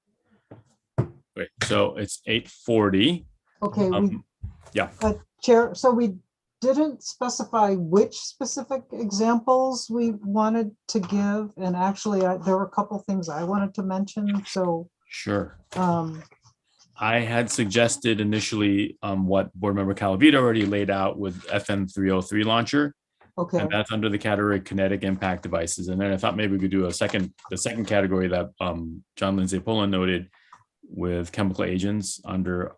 Great. So it's 8:40. Okay, Yeah. Chair, so we didn't specify which specific examples we wanted to give. And actually, there were a couple things I wanted to mention. So Sure. um, I had suggested initially what Board Member Calavita already laid out with FN 303 launcher. okay, And that's under the category kinetic impact devices. And then I thought maybe we could do the second category that John Lindsay Pullen noted with chemical agents under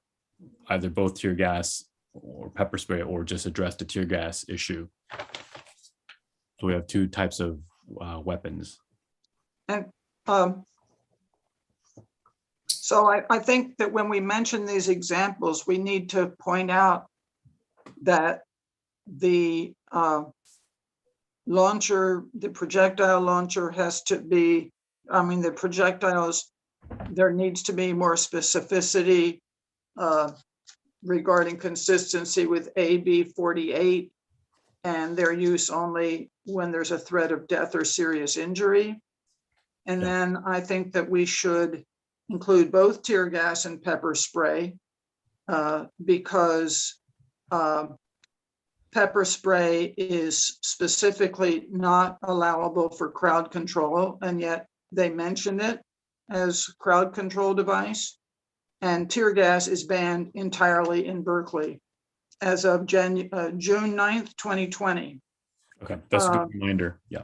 either both tear gas or pepper spray, or just address the tear gas issue. So we have two types of weapons. And so I think that when we mention these examples, we need to point out that the launcher, the projectile launcher has to be, the projectiles, there needs to be more specificity regarding consistency with AB 48 and their use only when there's a threat of death or serious injury. And then I think that we should include both tear gas and pepper spray because pepper spray is specifically not allowable for crowd control, and yet they mention it as crowd control device. And tear gas is banned entirely in Berkeley as of June 9th, 2020. Okay, that's a good reminder. Yeah.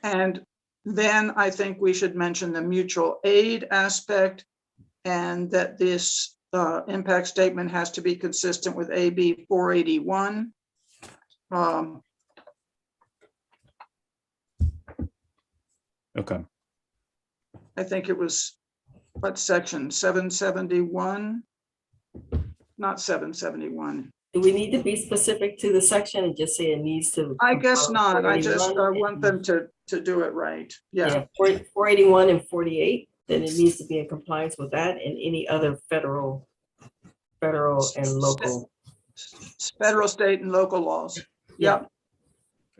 And then I think we should mention the mutual aid aspect, and that this impact statement has to be consistent with AB 481. Okay. I think it was, what section, 771? Not 771. Do we need to be specific to the section and just say it needs to? I guess not. I just 481 want them to do it right. Yeah. 481 and 48, then it needs to be in compliance with that and any other federal and local. Federal, state, and local laws. Yep.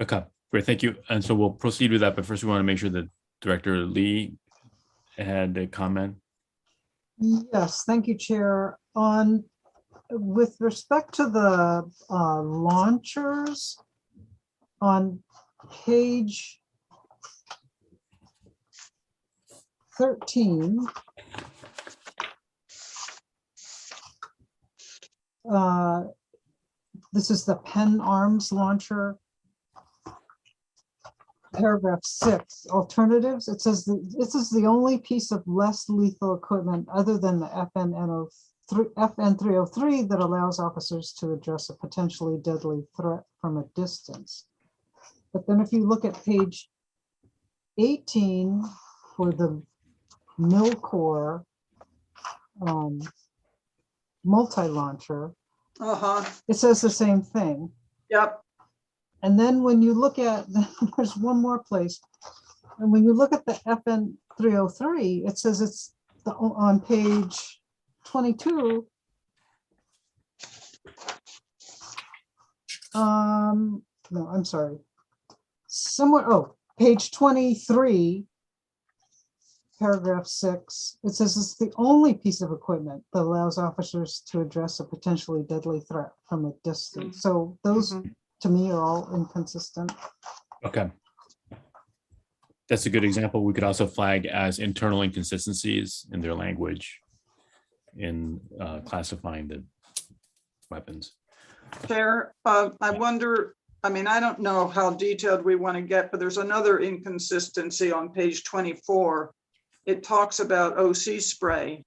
Okay, great. Thank you. And so we'll proceed with that. But first, we want to make sure that Director Lee had a comment. yes, thank you, Chair. With respect to the launchers on page 13, this is the Penn Arms launcher. Paragraph 6, alternatives. It says this is the only piece of less lethal equipment other than the FN 303 that allows officers to address a potentially deadly threat from a distance. But then if you look at page 18 for the Milcor multi-launcher, it says the same thing. Yep. And then when you look at, there's one more place, and when you look at the FN 303, it says it's on page 22. No, I'm sorry. Somewhere, page 23, paragraph 6, it says it's the only piece of equipment that allows officers to address a potentially deadly threat from a distance. So those to me are all inconsistent. Okay. That's a good example. We could also flag as internal inconsistencies in their language in classifying the weapons. Chair, I wonder, I don't know how detailed we want to get, but there's another inconsistency on page 24. It talks about OC spray,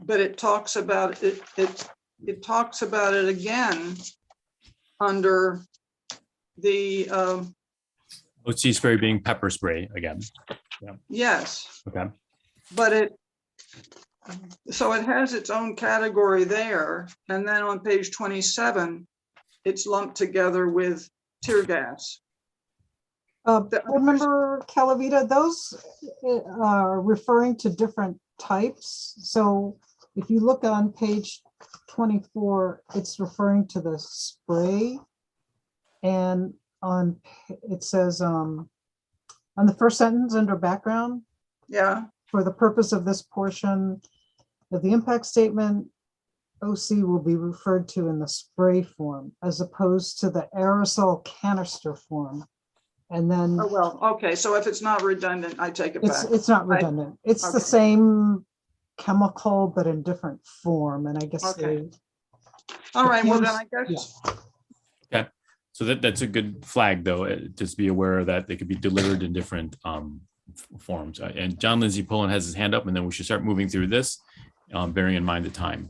but it talks about it talks about it again under the OC spray being pepper spray again. Yeah. yes, Okay. but so it has its own category there, and then on page 27 it's lumped together with tear gas. Remember, Calavita, those are referring to different types. So if you look on page 24, it's referring to the spray. And it says on the first sentence under background, Yeah. for the purpose of this portion of the impact statement, OC will be referred to in the spray form as opposed to the aerosol canister form. And then Oh, well, okay, so if it's not redundant, I take it back. it's not redundant. It's the okay. same chemical, but in different form. And I guess Okay. they, All right, well, then Fumes- I guess, So that's a good flag, though. Just be aware that they could be delivered in different forms. And John Lindsay Pullen has his hand up, and then we should start moving through this, bearing in mind the time.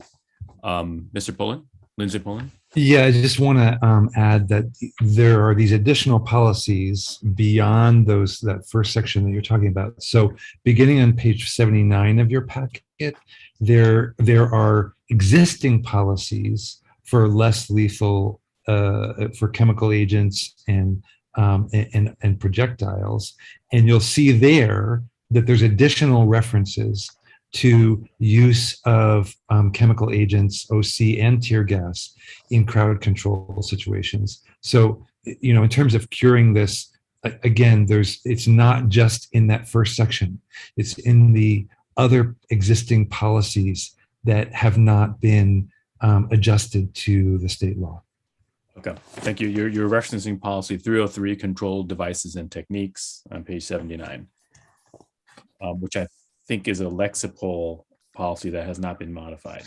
Mr. Pullen, Lindsay Pullen. Yeah, I just want to add that there are these additional policies beyond that first section that you're talking about. So beginning on page 79 of your packet, there are existing policies for less lethal, for chemical agents and projectiles. And you'll see there that there's additional references to use of chemical agents, OC and tear gas in crowd control situations. So, in terms of curing this, again, it's not just in that first section. It's in the other existing policies that have not been adjusted to the state law. Okay, thank you. You're referencing policy 303, controlled devices and techniques on page 79, which I think is a Lexipol policy that has not been modified.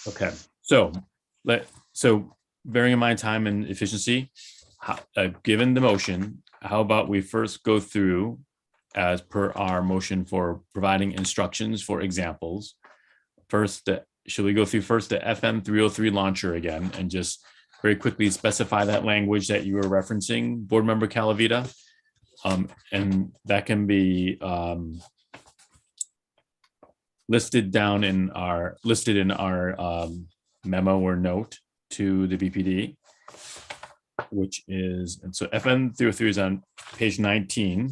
Okay, so bearing in mind time and efficiency, given the motion, how about we first go through, as per our motion for providing instructions for examples. First, should we go through first the FM 303 launcher again and just very quickly specify that language that you were referencing, Board Member Calavita? And that can be listed in our memo or note to the BPD, which is, and so FM 303 is on page 19,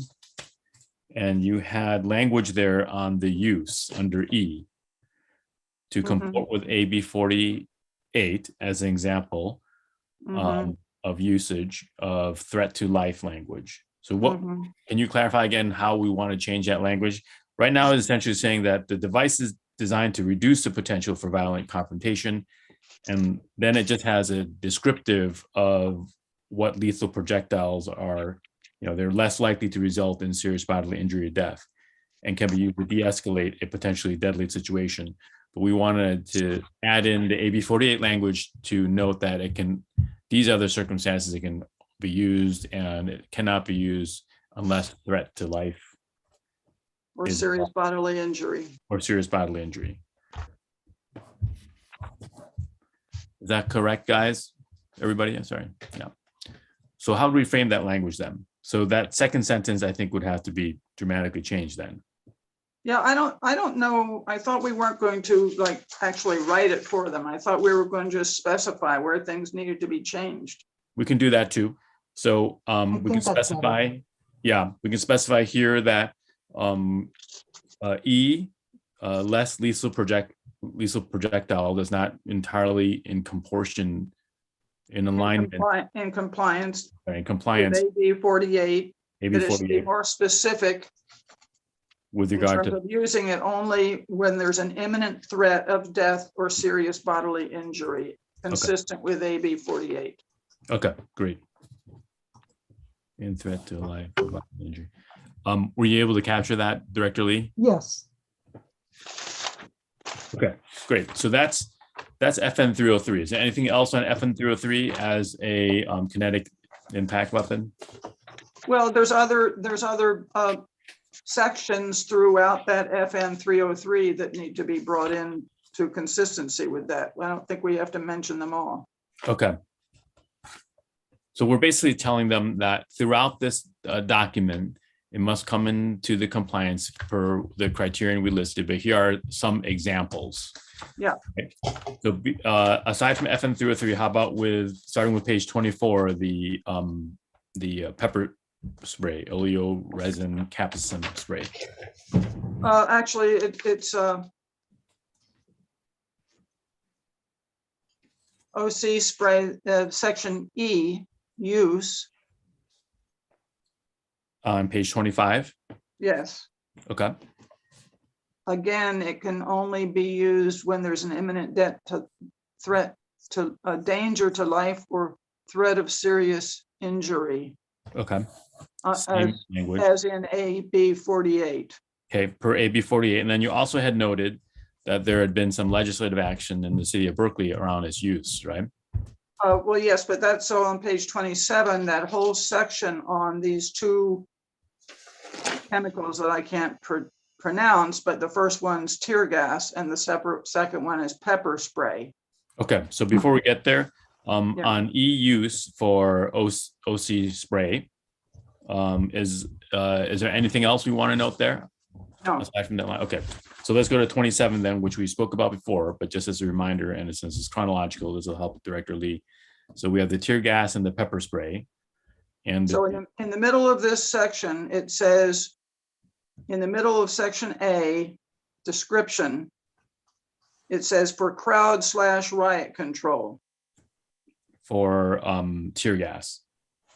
and you had language there on the use under E to comport with AB 48 as an example of usage of threat to life language. So what, can you clarify again how we want to change that language? Right now, it's essentially saying that the device is designed to reduce the potential for violent confrontation. And then it just has a descriptive of what lethal projectiles are. They're less likely to result in serious bodily injury or death and can be used to de-escalate a potentially deadly situation. But we wanted to add in the AB 48 language to note that these other circumstances, it can be used and it cannot be used unless threat to life or serious bodily injury. Or serious bodily injury. Is that correct, guys? Everybody? I'm sorry. Yeah. So how do we frame that language then? So that second sentence, I think, would have to be dramatically changed then. Yeah, I don't know. I thought we weren't going to actually write it for them. I thought we were going to just specify where things needed to be changed. We can do that too. So we can specify, we can specify here that less lethal projectile is not entirely in proportion, in alignment, in compliance. In compliance. With AB 48. AB That is to be 48 more specific with in regard terms to of using it only when there's an imminent threat of death or serious bodily injury, consistent with AB 48. Okay, great. In threat to life or bodily injury. Were you able to capture that, Director Lee? yes. Okay, great. So that's FN 303. Is there anything else on FN 303 as a kinetic impact weapon? Well, there's other sections throughout that FN 303 that need to be brought in to consistency with that. I don't think we have to mention them all. Okay. So we're basically telling them that throughout this document, it must come into the compliance per the criterion we listed, but here are some examples. Yeah. Okay. So aside from FN 303, how about starting with page 24, the pepper spray, oleo resin capsaicin spray. Actually, it's OC spray, section E, use. On page 25. Yes. Okay. again, it can only be used when there's an imminent threat to a danger to life or threat of serious injury, Okay. Same language. as in AB 48. Okay, per AB 48. And then you also had noted that there had been some legislative action in the city of Berkeley around its use, right? Well, yes, but that's so on page 27, that whole section on these two chemicals that I can't pronounce, but the first one's tear gas and the second one is pepper spray. Okay, so before we get there, Yeah. on e-use for OC spray, is there anything else we want to note there? No, Aside from that line, okay. So let's go to 27 then, which we spoke about before, but just as a reminder, and since it's chronological, this will help Director Lee. So we have the tear gas and the pepper spray. And so in the middle of this section, it says, in the middle of section A, description, it says for crowd/riot control. for tear gas,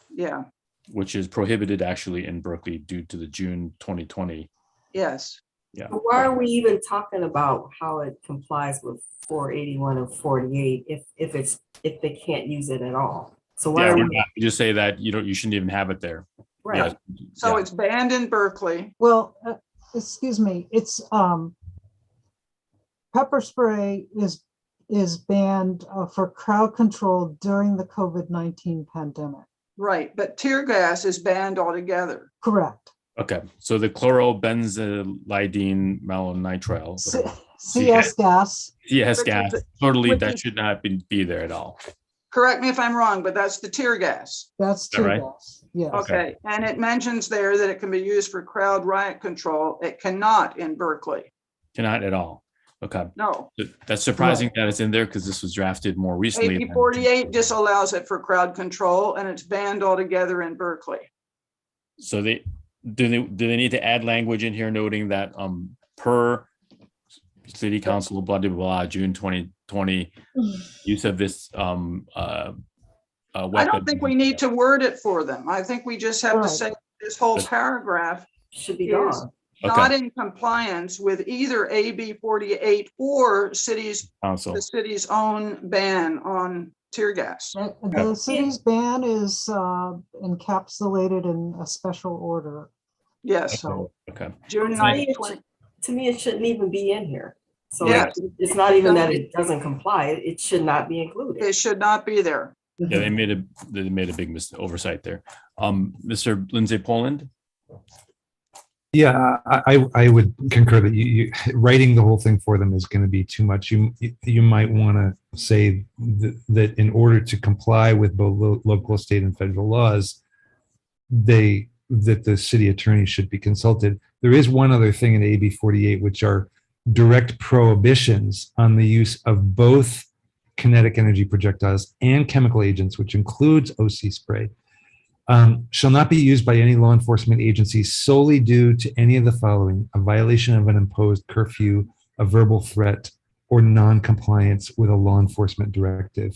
Yeah, which is prohibited actually in Berkeley due to the June 2020. yes. Yeah. But why are we even talking about how it complies with 481 and 48 if they can't use it at all? So why Yeah, are we're we, not- you just say that you shouldn't even have it there. right? Yeah. So Yeah. it's banned in Berkeley. Well, excuse me, it's, pepper spray is banned for crowd control during the COVID-19 pandemic. Right, but tear gas is banned altogether. Correct. Okay, so the chlorobenzylidine malonitrile, CS gas. CS Which gas, is- totally which that is- should not be there at all. Correct me if I'm wrong, but that's the tear gas. That's that tear right? gas. Yes. Okay, and it mentions there that it can be used for crowd riot control. It cannot in Berkeley. Cannot at all. Okay, No. that's surprising that it's in there because this was drafted more recently. AB than- 48 just allows it for crowd control and it's banned altogether in Berkeley. So do they need to add language in here noting that per city council blah blah blah June 2020 use of this weapon? I don't think we need to word it for them. I think we just have to Right. say this whole paragraph Should be is gone. not in compliance with either AB 48 or the city's own ban on tear gas. The city's ban is encapsulated in a special order. Yes, So Okay. June To me, 9th, it 20. should- to me, it shouldn't even be in here. So Yes. it's not even that it doesn't comply, it should not be included. It should not be there. Yeah, they made a big oversight there. Mr. Lindsay Poland. Yeah, I would concur that you writing the whole thing for them is going to be too much. You might want to say that in order to comply with both local, state, and federal laws, that the city attorney should be consulted. There is one other thing in AB 48, which are direct prohibitions on the use of both kinetic energy projectiles and chemical agents, which includes OC spray. Shall not be used by any law enforcement agency solely due to any of the following: a violation of an imposed curfew, a verbal threat, or non-compliance with a law enforcement directive.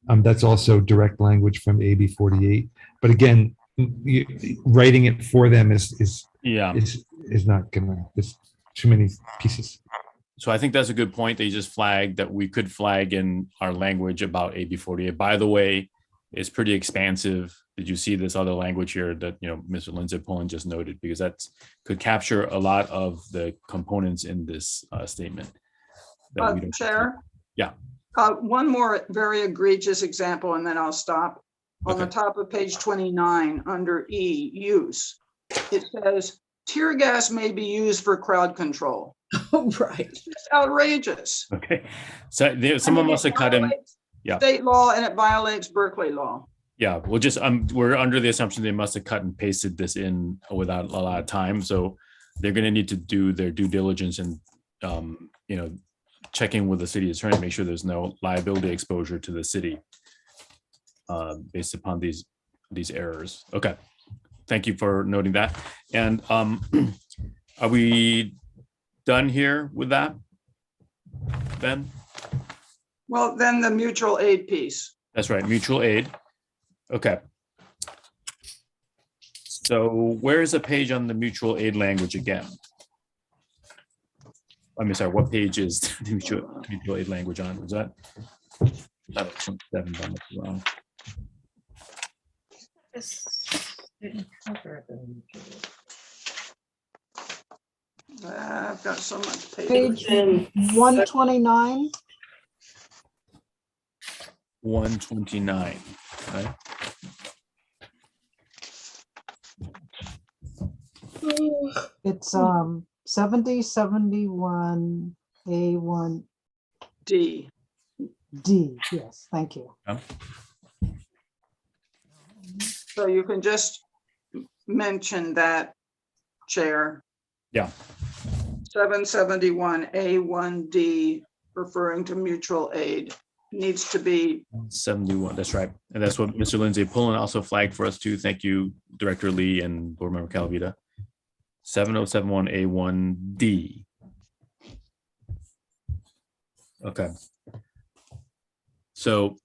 That's also direct language from AB 48. But again, writing it for them is not gonna. There's too many pieces. So I think that's a good point. They just flagged that we could flag in our language about AB 48. By the way, it's pretty expansive. Did you see this other language here that Mr. Lindsay Poland just noted? Because that could capture a lot of the components in this statement. That we don't- Chair? Yeah. One more very egregious example, and then I'll stop. On the Okay. top of page 29, under E, use, it says, tear gas may be used for crowd control. Oh, right. It's just outrageous. Okay. So someone must have cut him. Yeah. State law, and it violates Berkeley law. Yeah, we'll just we're under the assumption they must have cut and pasted this in without a lot of time. So they're going to need to do their due diligence and checking with the city attorney to make sure there's no liability exposure to the city based upon these errors. Okay, thank you for noting that. And are we done here with that, Ben? Well, then the mutual aid piece. That's right, mutual aid. Okay. So where is the page on the mutual aid language again? I'm sorry, what page is the mutual aid language on? Was that? That was 27, but I must be wrong. I've got so much paper. Page 129. 129. Okay. It's 70, 71, A1, D. D. Yes, thank you. So you can just mention that, Chair. Yeah. 771 A1D, referring to mutual aid, needs to be, 71. That's right. And that's what Mr. Lindsay Pullen also flagged for us too. Thank you, Director Lee and Board Member Calavita. 7071 A1D. Okay. So,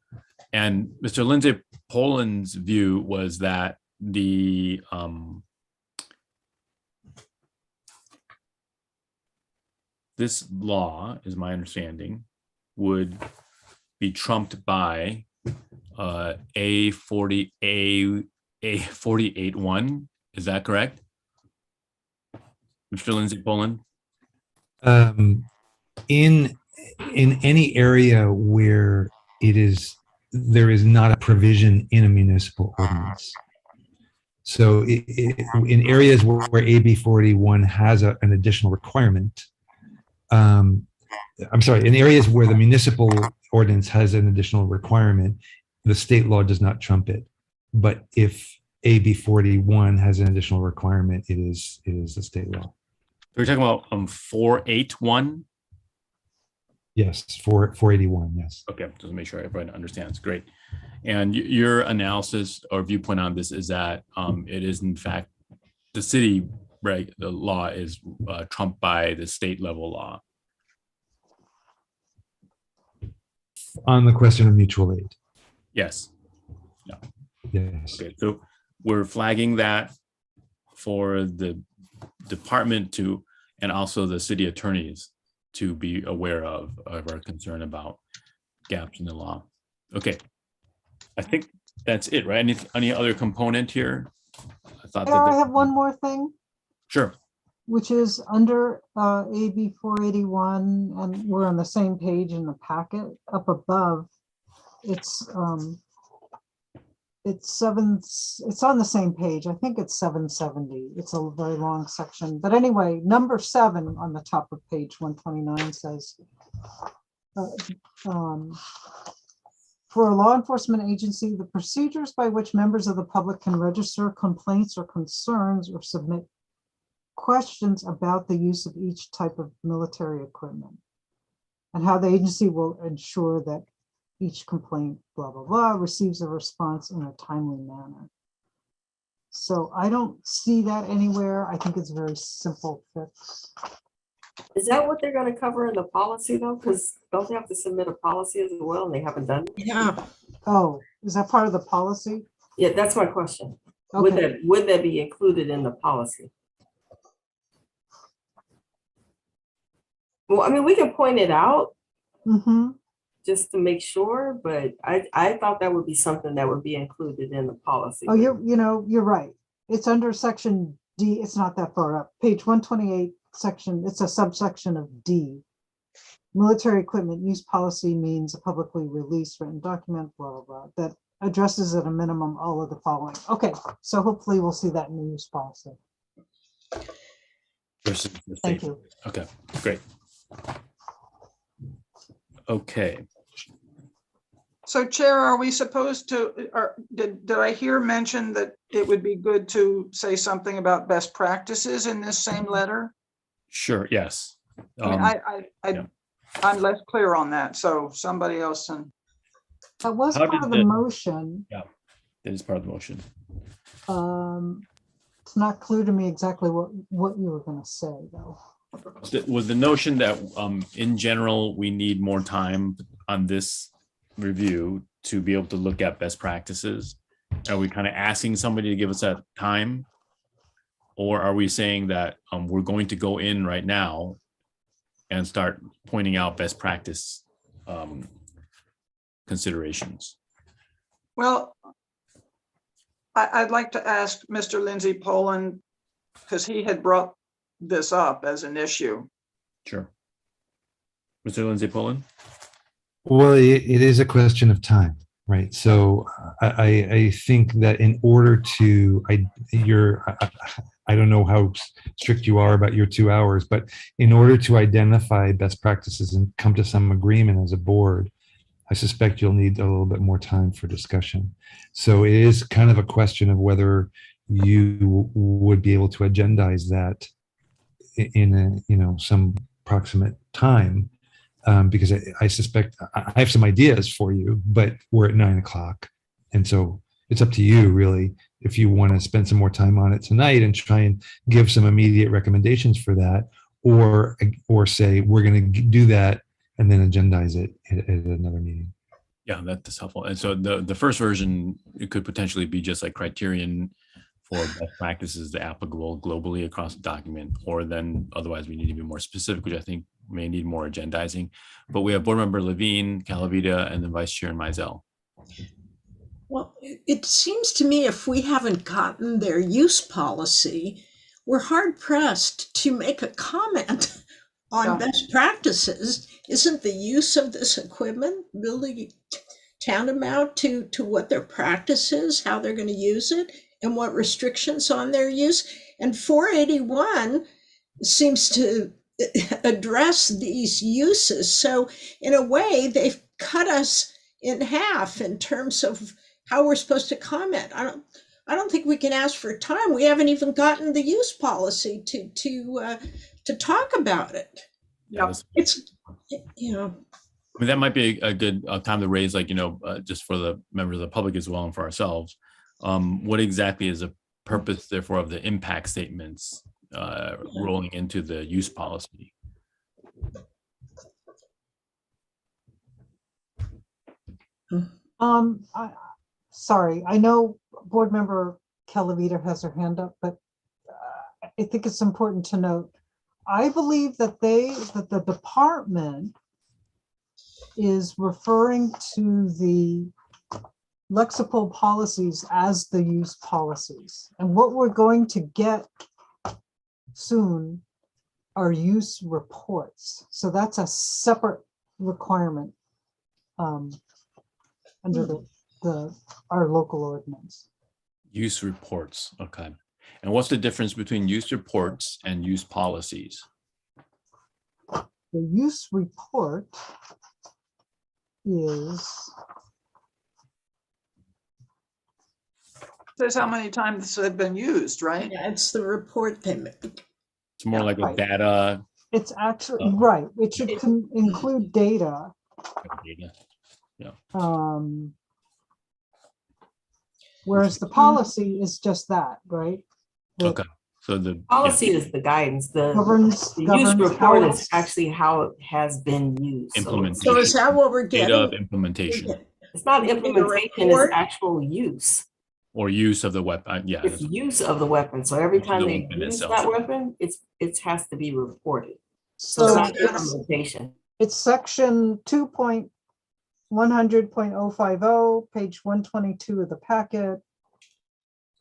and Mr. Lindsay Pullen's view was that the this law, is my understanding, would be trumped by A48-1. Is that correct? Mr. Lindsay Pullen? In any area where there is not a provision in a municipal ordinance. So in areas where AB 41 has an additional requirement, I'm sorry, in areas where the municipal ordinance has an additional requirement, the state law does not trump it. But if AB 41 has an additional requirement, it is the state law. We're talking about 481. Yes, 481, yes. Okay, just to make sure everyone understands. Great. And your analysis or viewpoint on this is that it is in fact the city, right? The law is trumped by the state level law. On the question of mutual aid. Yes. Yes. Okay, so we're flagging that for the department to, and also the city attorneys to be aware of our concern about gaps in the law. Okay, I think that's it, right? Any other component here? I thought that I have one more thing, Sure. which is under AB 481, and we're on the same page in the packet up above. It's on the same page. I think it's 770. It's a very long section. But anyway, number 7 on the top of page 129 says, for a law enforcement agency, the procedures by which members of the public can register complaints or concerns or submit questions about the use of each type of military equipment, and how the agency will ensure that each complaint, blah, blah, blah, receives a response in a timely manner. So I don't see that anywhere. I think it's a very simple fix. Is that what they're gonna cover in the policy though? Because don't they have to submit a policy as well and they haven't done it? Yeah, Oh, is that part of the policy? Yeah, that's my question. Okay. Would that be included in the policy? Well, I mean, we can point it out Mm-hmm. just to make sure, but I thought that would be something that would be included in the policy. Oh, you're right. It's under section D. It's not that far up. Page 128 section, it's a subsection of D. Military equipment use policy means a publicly released written document, blah, blah, blah, that addresses at a minimum all of the following. Okay, so hopefully we'll see that in the use policy. Versus the Thank state. you. Okay, great. Okay, so Chair, are we supposed to, or did I hear mention that it would be good to say something about best practices in this same letter? sure, yes. I mean, yeah. I'm less clear on that, so somebody else and That was How part did of the the- motion. That is part of the motion. It's not clear to me exactly what you were going to say, though. Was the notion that in general, we need more time on this review to be able to look at best practices? Are we kind of asking somebody to give us that time? Or are we saying that we're going to go in right now and start pointing out best practice considerations. Well, I'd like to ask Mr. Lindsay Poland, because he had brought this up as an issue. Sure. Mr. Lindsay Poland? Well, it is a question of time, right? So I think that in order to, I don't know how strict you are about your 2 hours, but in order to identify best practices and come to some agreement as a board, I suspect you'll need a little bit more time for discussion. So it is kind of a question of whether you would be able to agendize that in a, some proximate time. Because I suspect I have some ideas for you, but we're at 9 o'clock. And so it's up to you really, if you want to spend some more time on it tonight and try and give some immediate recommendations for that, or say, we're going to do that and then agendize it at another meeting. Yeah, that's helpful. And so the first version, it could potentially be just like criterion for best practices that applicable globally across the document, or then otherwise we need to be more specific, which I think may need more agendizing. But we have Board Member Levine, Calavita, and then Vice Chair Mizell. Well, it seems to me if we haven't gotten their use policy, we're hard pressed to make a comment on best practices. Isn't the use of this equipment really tantamount to what their practice is, how they're going to use it, and what restrictions on their use? And 481 seems to address these uses. So in a way, they've cut us in half in terms of how we're supposed to comment. I don't think we can ask for time. We haven't even gotten the use policy to talk about it. Yeah, It's, I mean, that might be a good time to raise, like, just for the members of the public as well and for ourselves, what exactly is the purpose, therefore, of the impact statements rolling into the use policy? Sorry, I know Board Member Calavita has her hand up, but I think it's important to note, I believe that the department is referring to the Lexipol policies as the use policies. And what we're going to get soon are use reports. So that's a separate requirement under our local ordinance. Use reports, okay. And what's the difference between use reports and use policies? The use report says how many times they've been used, right? Yeah, it's the report they make. It's more like a data. It's actually, right, it should include data. Yeah. Whereas the policy is just that, right? Okay. So the Policy is the guidance. The Governs use report how is actually how it has been used. implementation. So is that what we're Data getting? of implementation It's not We get a implementation, report? it's actual use. or use of the weapon. Yeah. It's use of the weapon. So every time The they weapon use itself. that weapon, it has to be reported. So it's So not implementation. it's section 2.100.050, page 122 of the packet,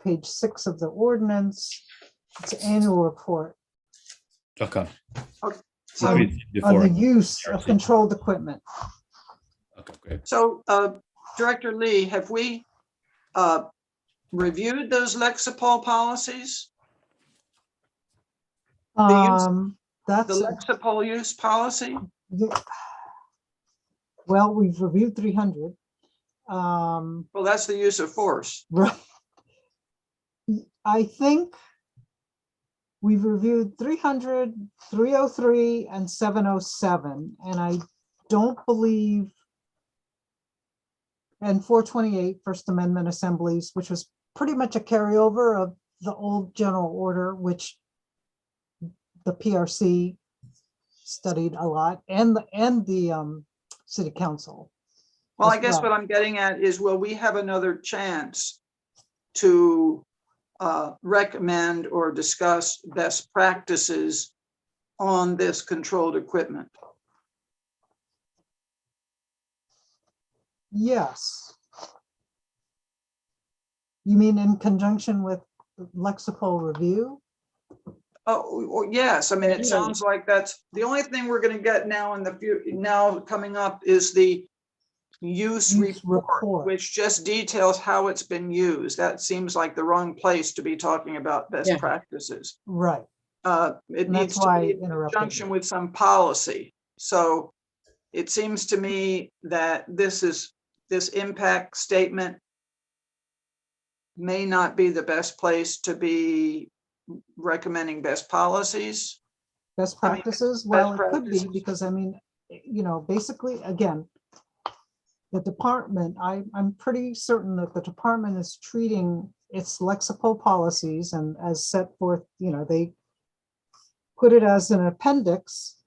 page 6 of the ordinance. It's an annual report Okay. So, on Before. the use of controlled equipment. Okay, great. so Director Lee, have we reviewed those Lexipol policies? use- The That's, Lexipol use policy? well, we've reviewed 300. Um, Well, that's the use of force. Right. I think we've reviewed 300, 303, and 707, and I don't believe, and 428 First Amendment assemblies, which was pretty much a carryover of the old general order, which the PRC studied a lot, and the city council. Well, I as guess well. what I'm getting at is, will we have another chance to recommend or discuss best practices on this controlled equipment? Yes. You mean in conjunction with lexical review? Oh, well, yes, I mean, it Yeah. sounds like that's, the only thing we're gonna get now in the now coming up is the use Use report, report. which just details how it's been used. That seems like the wrong place to be talking about best Yeah. practices. Right. It And that's needs to why I be in interrupted conjunction you. with some policy. So it seems to me that this impact statement may not be the best place to be recommending best policies. Best I mean, practices? Well, best it could be practices. because, I mean, basically, again, the department, I'm pretty certain that the department is treating its lexical policies and as set forth, they put it as an appendix,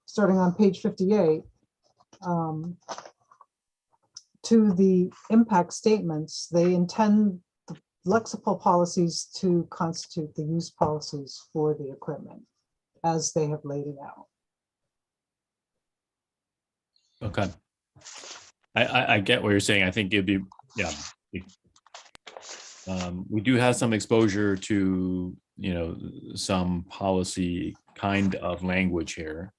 starting on page 58, to the impact statements. They intend the lexical policies to constitute the use policies for the equipment as they have laid it out. Okay. I get what you're saying. I think it'd be, yeah. We do have some exposure to, some policy kind of language here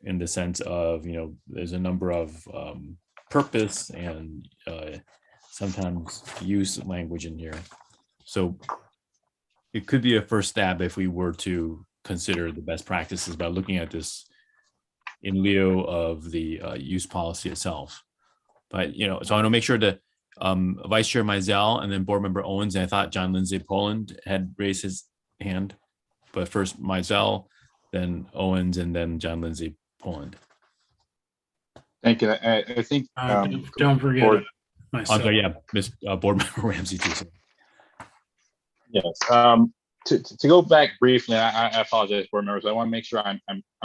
in the sense of, there's a number of purpose and sometimes use language in here. So it could be a first stab if we were to consider the best practices by looking at this in lieu of the use policy itself. But, so I want to make sure that Vice Chair Mizell and then Board Member Owens, and I thought John Lindsay Poland had raised his hand, but first Mizell, then Owens, and then John Lindsay Poland. Thank you. I think. Don't forget Board- myself. Oh, yeah, Board Member Ramsey too. Yes. To go back briefly, I apologize, board members. I want to make sure I'm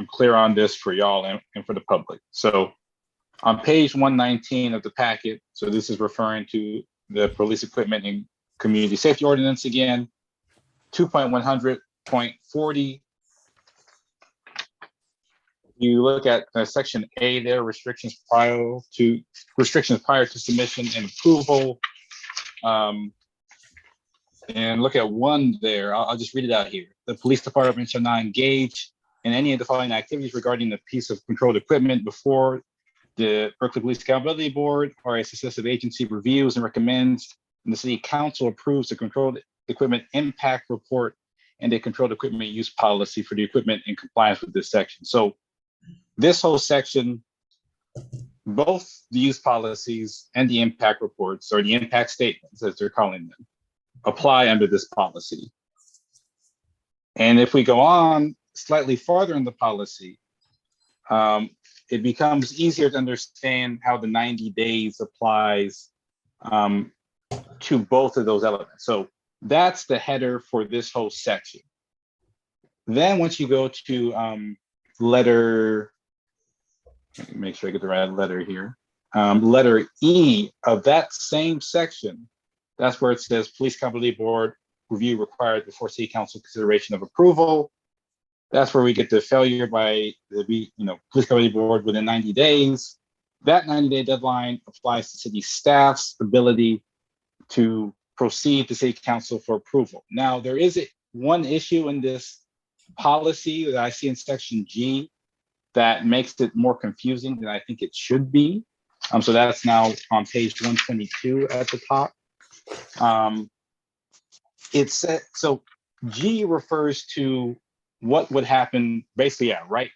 clear on this for y'all and for the public. So on page 119 of the packet, so this is referring to the police equipment and community safety ordinance again, 2.100.40. You look at section A there, restrictions prior to submission and approval. And look at 1 there. I'll just read it out here. The police department shall not engage in any of the following activities regarding the piece of controlled equipment before the Berkeley Police Accountability Board or a successive agency reviews and recommends, and the city council approves the controlled equipment impact report and a controlled equipment use policy for the equipment in compliance with this section. So this whole section, both the use policies and the impact reports, or the impact statements as they're calling them, apply under this policy. And if we go on slightly farther in the policy, it becomes easier to understand how the 90 days applies to both of those elements. So that's the header for this whole section. Then once you go to letter, let me make sure I get the right letter here. Letter E of that same section, that's where it says Police Accountability Board review required before City Council consideration of approval. That's where we get the failure by the Police Accountability Board within 90 days. That 90-day deadline applies to city staff's ability to proceed to City Council for approval. Now, there is one issue in this policy that I see in section G that makes it more confusing than I think it should be. So that's now on page 122 at the top. It said, so G refers to what would happen basically, right?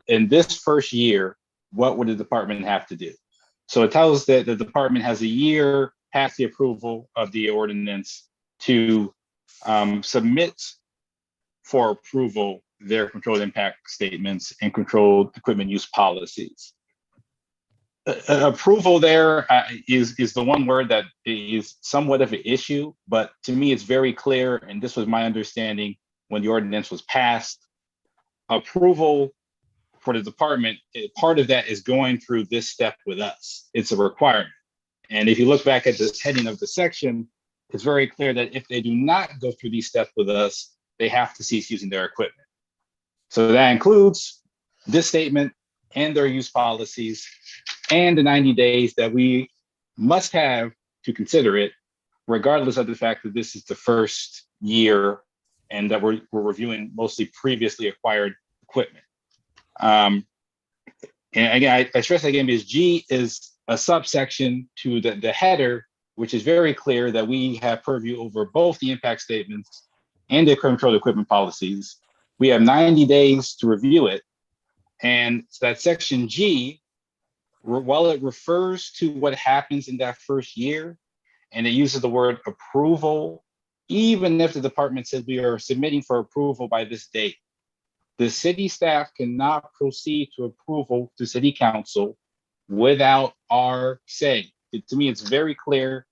In this first year, what would the department have to do? So it tells that the department has a year past the approval of the ordinance to submit for approval their controlled impact statements and controlled equipment use policies. Approval there is the one word that is somewhat of an issue, but to me it's very clear, and this was my understanding when the ordinance was passed. Approval for the department, part of that is going through this step with us. It's a requirement. And if you look back at this heading of the section, it's very clear that if they do not go through these steps with us, they have to cease using their equipment. So that includes this statement and their use policies and the 90 days that we must have to consider it, regardless of the fact that this is the first year and that we're reviewing mostly previously acquired equipment. And again, I stress again because G is a subsection to the header, which is very clear that we have purview over both the impact statements and the controlled equipment policies. We have 90 days to review it. And that section G, while it refers to what happens in that first year, and it uses the word approval, even if the department says we are submitting for approval by this date, the city staff cannot proceed to approval to city council without our say. To me, it's very clear.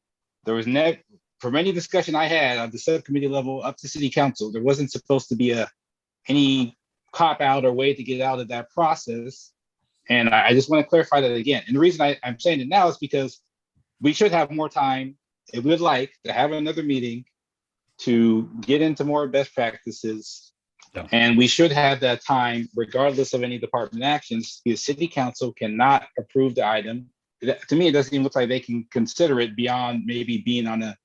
There was never, from any discussion I had on the subcommittee level up to city council, there wasn't supposed to be any cop out or way to get out of that process. And I just want to clarify that again. And the reason I'm saying it now is because we should have more time. If we would like to have another meeting to get into more best practices. Yeah. And we should have that time regardless of any department actions, because city council cannot approve the item. To me, it doesn't even look like they can consider it beyond maybe being on a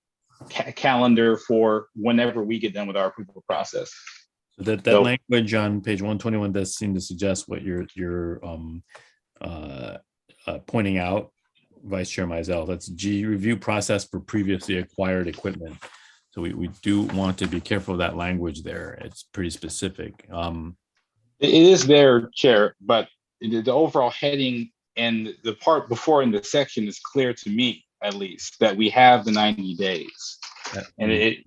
calendar for whenever we get done with our approval process. So that language on page 121 does seem to suggest what you're pointing out, Vice Chair Mizell. That's G, review process for previously acquired equipment. So we do want to be careful of that language there. It's pretty specific. It is there, Chair, but the overall heading and the part before in the section is clear to me, at least, that we have the 90 days. And it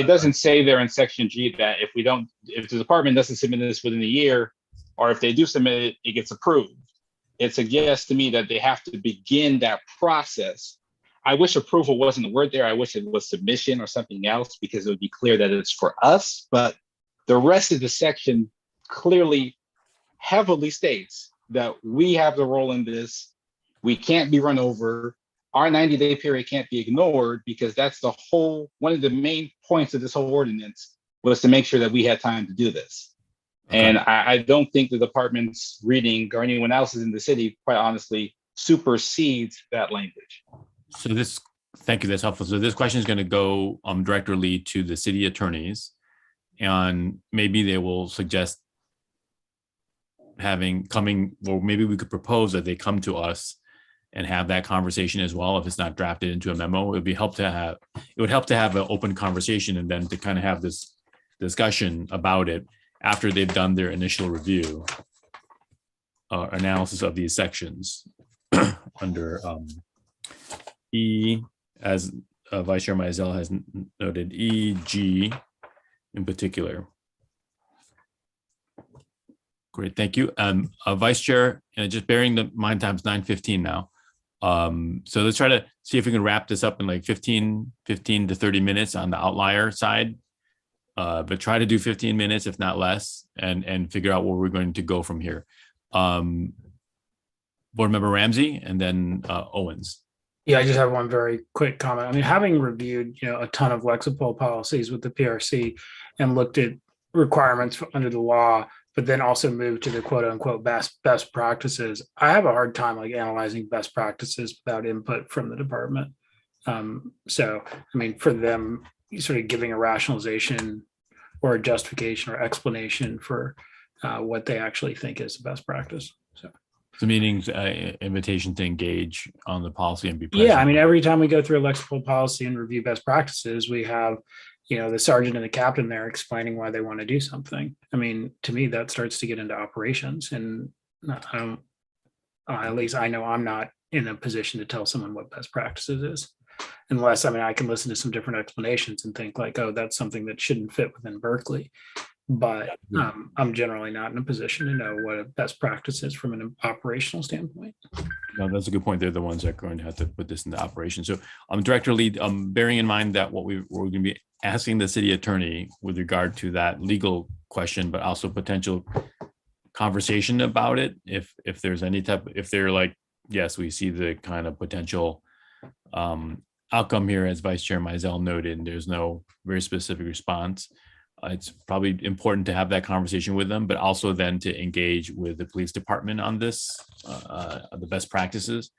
doesn't say there in section G that if the department doesn't submit this within a year, or if they do submit it, it gets approved. It suggests to me that they have to begin that process. I wish approval wasn't the word there. I wish it was submission or something else, because it would be clear that it's for us. But the rest of the section clearly heavily states that we have the role in this. We can't be run over. Our 90-day period can't be ignored, because that's one of the main points of this whole ordinance was to make sure that we had time to do this. Okay. And I don't think the department's reading or anyone else's in the city, quite honestly, supersedes that language. So thank you, that's helpful. So this question is going to go directly to the city attorneys, and maybe they will suggest maybe we could propose that they come to us and have that conversation as well. If it's not drafted into a memo, it would help to have an open conversation, and then to kind of have this discussion about it after they've done their initial review, analysis of these sections under E, as Vice Chair Mizell has noted, E, G in particular. Great, thank you. Vice Chair, just bearing in mind time's 9:15 now. So let's try to see if we can wrap this up in like 15 to 30 minutes on the outlier side. But try to do 15 minutes, if not less, and figure out where we're going to go from here. Board Member Ramsey and then Owens. Yeah, I just have one very quick comment. I mean, having reviewed, a ton of Lexipol policies with the PRC and looked at requirements under the law, but then also moved to the quote unquote best practices, I have a hard time analyzing best practices without input from the department. So, I mean, for them sort of giving a rationalization or a justification or explanation for what they actually think is the best practice. The meeting's invitation to engage on the policy and be present. Yeah, I mean, every time we go through a Lexipol policy and review best practices, we have, the sergeant and the captain there explaining why they want to do something. I mean, to me, that starts to get into operations, and at least I know I'm not in a position to tell someone what best practices is, unless, I can listen to some different explanations and think like, oh, that's something that shouldn't fit within Berkeley. But I'm generally not in a position to know what a best practice is from an operational standpoint. No, that's a good point. They're the ones that are going to have to put this into operation. So Director Lee, bearing in mind that we're going to be asking the city attorney with regard to that legal question, but also potential conversation about it. If there's any if they're like, yes, we see the kind of potential outcome here, as Vice Chair Mizell noted, and there's no very specific response. it's probably important to have that conversation with them, but also then to engage with the police department on this, the best practices.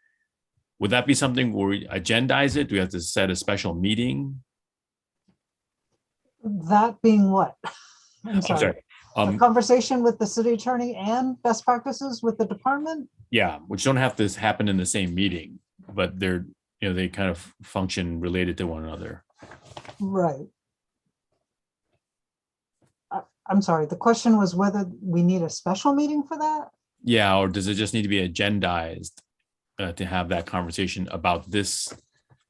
Would that be something where we agendize it? Do we have to set a special meeting? That being what? I'm I'm sorry. sorry. A conversation with the city attorney and best practices with the department? Yeah, which don't have to happen in the same meeting, but they're, they kind of function related to one another. Right. I'm sorry, the question was whether we need a special meeting for that? Yeah, or does it just need to be agendized to have that conversation about this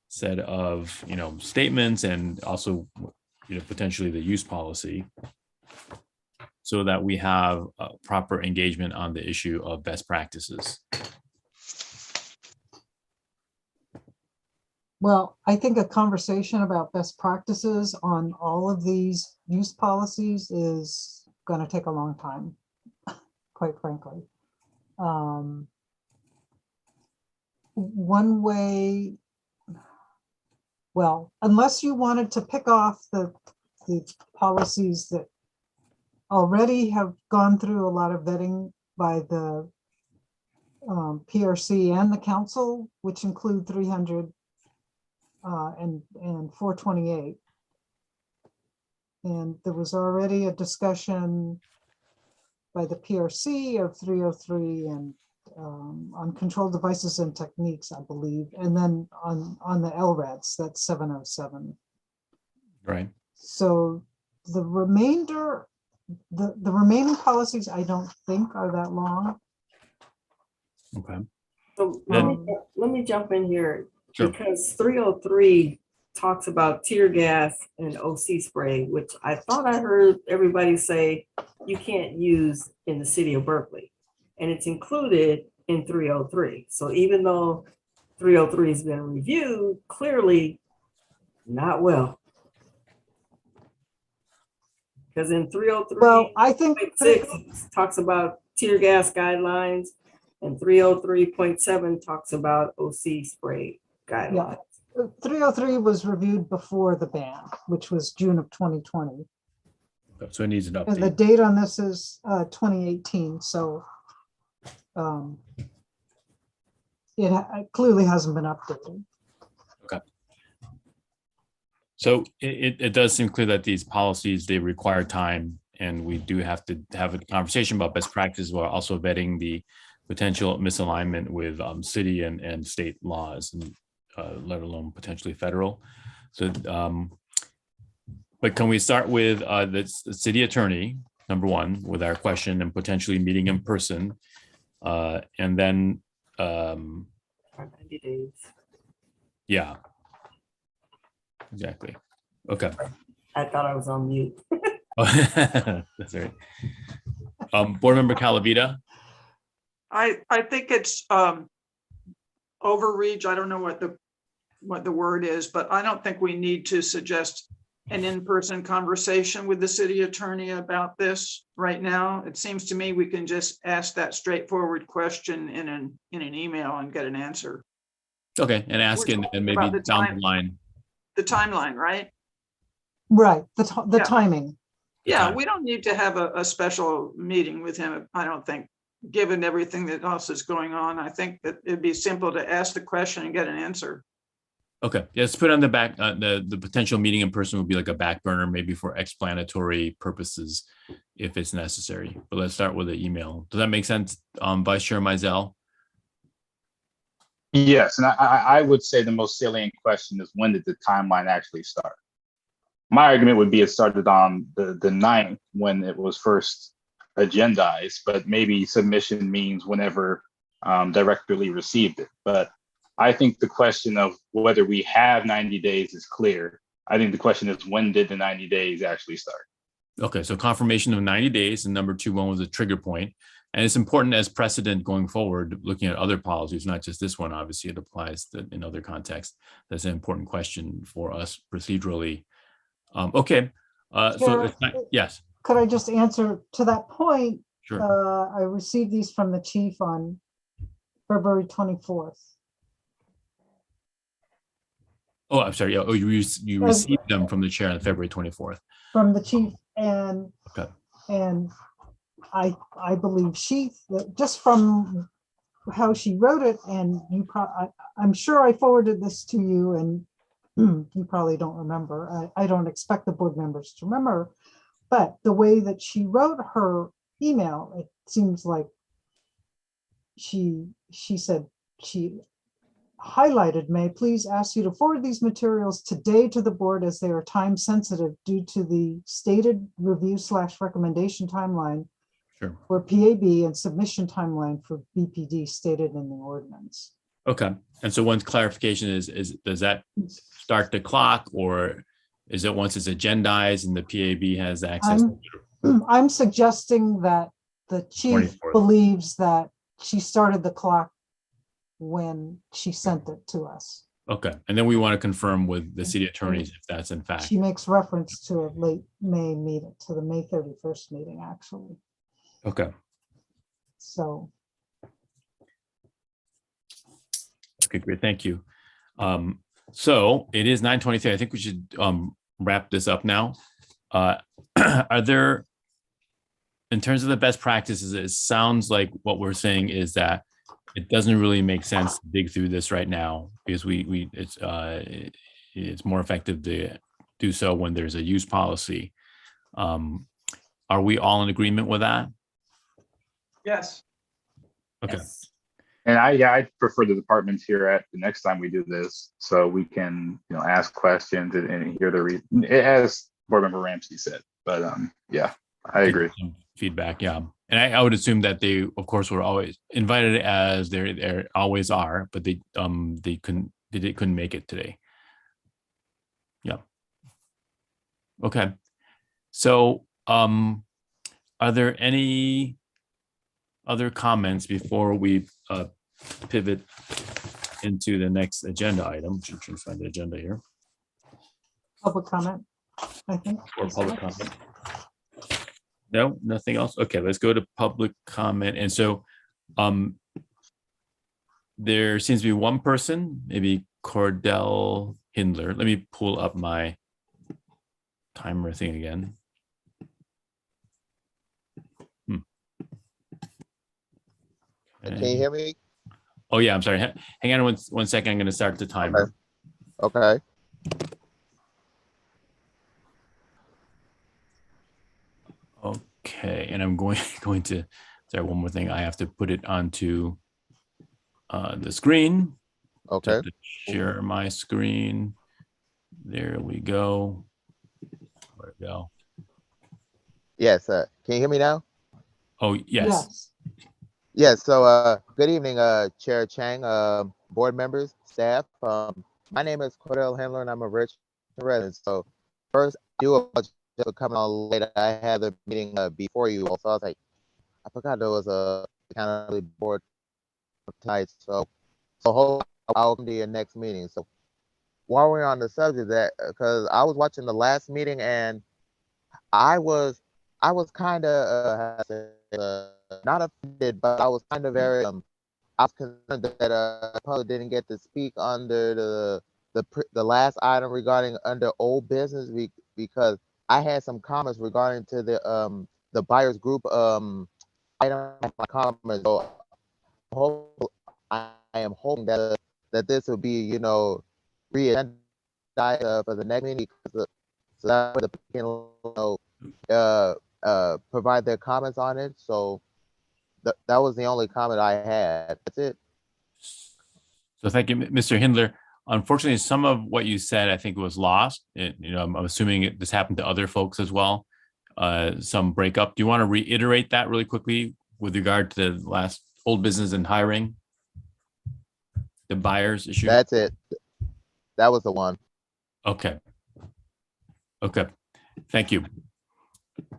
set of, statements and also, potentially the use policy, so that we have proper engagement on the issue of best practices? Well, I think a conversation about best practices on all of these use policies is going to take a long time, quite frankly. One way, well, unless you wanted to pick off the policies that already have gone through a lot of vetting by the PRC and the council, which include 300 and 428. And there was already a discussion by the PRC of 303 and on controlled devices and techniques, I believe. And then on the LRADs, that's 707. Right. So the remainder, the remaining policies, I don't think are that long. Okay. So let me jump in here. Sure. Because 303 talks about tear gas and OC spray, which I thought I heard everybody say you can't use in the city of Berkeley. And it's included in 303. So even though 303 has been reviewed, clearly not well. Because in 303, Well, I think 6 talks about tear gas guidelines, and 303.7 talks about OC spray guidelines. 303 was reviewed before the ban, which was June of 2020. So it needs an And the update. date on this is 2018. So it clearly hasn't been updated. So it does seem clear that these policies, they require time, and we do have to have a conversation about best practices while also vetting the potential misalignment with city and state laws, and let alone potentially federal. So, but can we start with the city attorney, number one, with our question and potentially meeting in person, and then 90 days. yeah. Exactly. Okay. I thought I was on mute. That's right. Board Member Calavita. I think it's overreach. I don't know what the word is, but I don't think we need to suggest an in-person conversation with the city attorney about this right now. It seems to me we can just ask that straightforward question in an email and get an answer. Okay, and ask We're and talking maybe about the down time. the line. The timeline, right? Right. The Yeah. timing. Yeah, Okay. we don't need to have a special meeting with him, I don't think, given everything that else is going on. I think that it'd be simple to ask the question and get an answer. Okay, yeah, let's put on the back, the potential meeting in person would be like a back burner, maybe for explanatory purposes if it's necessary. But let's start with the email. Does that make sense, Vice Chair Mizell? Yes, and I would say the most salient question is, when did the timeline actually start? My argument would be it started on the 9th when it was first agendized, but maybe submission means whenever directly received it. But I think the question of whether we have 90 days is clear. I think the question is, when did the 90 days actually start? Okay, so confirmation of 90 days, and number 2, one was a trigger point. And it's important as precedent going forward, looking at other policies, not just this one. Obviously, it applies in other contexts. That's an important question for us procedurally. Okay, so it's not, yes, Could I just answer to that point? sure. I received these from the chief on February 24th. Oh, I'm sorry. Oh, you received them from the chair on February 24th. From the chief And, Okay. and I believe just from how she wrote it, and I'm sure I forwarded this to you, and you probably don't remember. I don't expect the board members to remember, but the way that she wrote her email, it seems like she said, she highlighted, may I please ask you to forward these materials today to the board as they are time sensitive due to the stated review/recommendation timeline Sure. for PAB and submission timeline for BPD stated in the ordinance. Okay. And so once clarification is does that start the clock, or is it once it's agendized and the PAB has access? I'm suggesting that the chief 24th. believes that she started the clock when she sent it to us. Okay. And then we want to confirm with the city attorneys if that's in fact. She makes reference to a late May meeting, to the May 31st meeting, actually. Okay. So, Okay, great. Thank you. So it is 9:23. I think we should wrap this up now. Are there, in terms of the best practices, it sounds like what we're saying is that it doesn't really make sense to dig through this right now, because it's more effective to do so when there's a use policy. Are we all in agreement with that? Yes. Okay. Yes. And I prefer the departments here at the next time we do this, so we can, ask questions and hear the reason, as Board Member Ramsey said. But yeah, I agree. Some feedback, yeah. And I would assume that they, of course, were always invited, as they always are, but they couldn't make it today. Yeah. Okay. So are there any other comments before we pivot into the next agenda item? I'm trying to find the agenda here. public comment, I think. Or public comment? No, nothing else? Okay, let's go to public comment. And so there seems to be one person, maybe Cordell Hindler. Let me pull up my timer thing again. Can you hear me? Oh yeah, I'm sorry. Hang on one second. I'm going to start the timer. Okay. Okay, and I'm going to, sorry, one more thing. I have to put it onto the screen. Okay. To share my screen. There we go. Where'd it go? Yes. Can you hear me now? Oh, yes. Yes. So good evening, Chair Chang, board members, staff. My name is Cordell Hindler, and I'm a Richmond resident. So first, I do apologize for coming on late. I had the meeting before you all, so I was like, I forgot there was a accountability board tonight. So hopefully I'll come to your next meeting. So while we're on the subject, that because I was watching the last meeting and I was kind of not offended, but I was kind of very I was concerned that I probably didn't get to speak under the last item regarding under old business because I had some comments regarding to the buyers group item comments. So I am hoping that this will be re-agendized for the next meeting, so that way the people can provide their comments on it. So that was the only comment I had. That's it. So thank you, Mr. Hindler. Unfortunately, some of what you said, I think, was lost. I'm assuming this happened to other folks as well. Some breakup. Do you want to reiterate that really quickly with regard to the last old business and hiring? The buyers issue? That's it. That was the one. Okay. Okay. Thank you.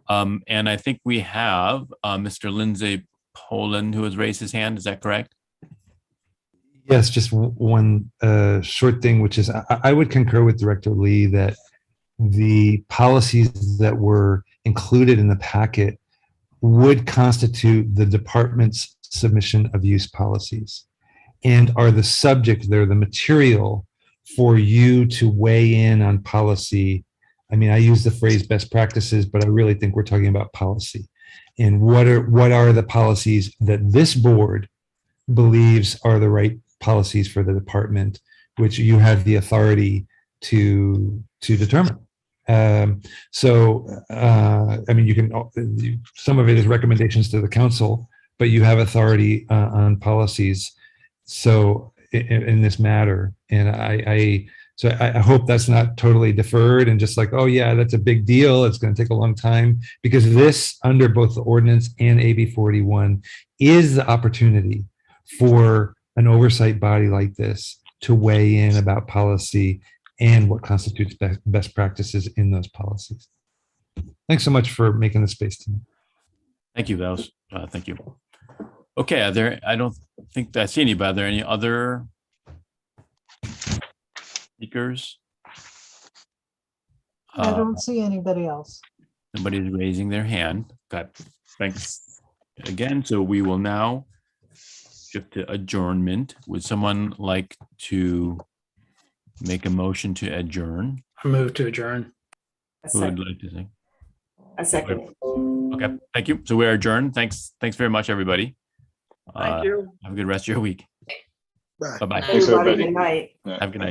And I think we have Mr. Lindsay Poland who has raised his hand. Is that correct? Yes, just one short thing, which is I would concur with Director Lee that the policies that were included in the packet would constitute the department's submission of use policies and are the subject, they're the material for you to weigh in on policy I mean, I use the phrase best practices, but I really think we're talking about policy. And what are the policies that this board believes are the right policies for the department, which you have the authority to determine. I mean, you can, some of it is recommendations to the council, but you have authority on policies. So in this matter, and I hope that's not totally deferred and just like, oh yeah, that's a big deal. It's going to take a long time, because this, under both the ordinance and AB 41, is the opportunity for an oversight body like this to weigh in about policy and what constitutes best practices in those policies. Thanks so much for making the space tonight. Thank you. That was, thank you. Okay, I don't think I see anybody. Are there any other speakers? I don't see anybody else. Nobody's raising their hand. Okay, thanks again. So we will now shift to adjournment. Would someone like to make a motion to adjourn? I move to adjourn. Who would like to say? A second. Okay, thank you. So we're adjourned. Thanks very much, everybody. Thank you. Have a good rest of your week. Bye-bye. Thanks, Everybody, everybody. good night. Have a good night.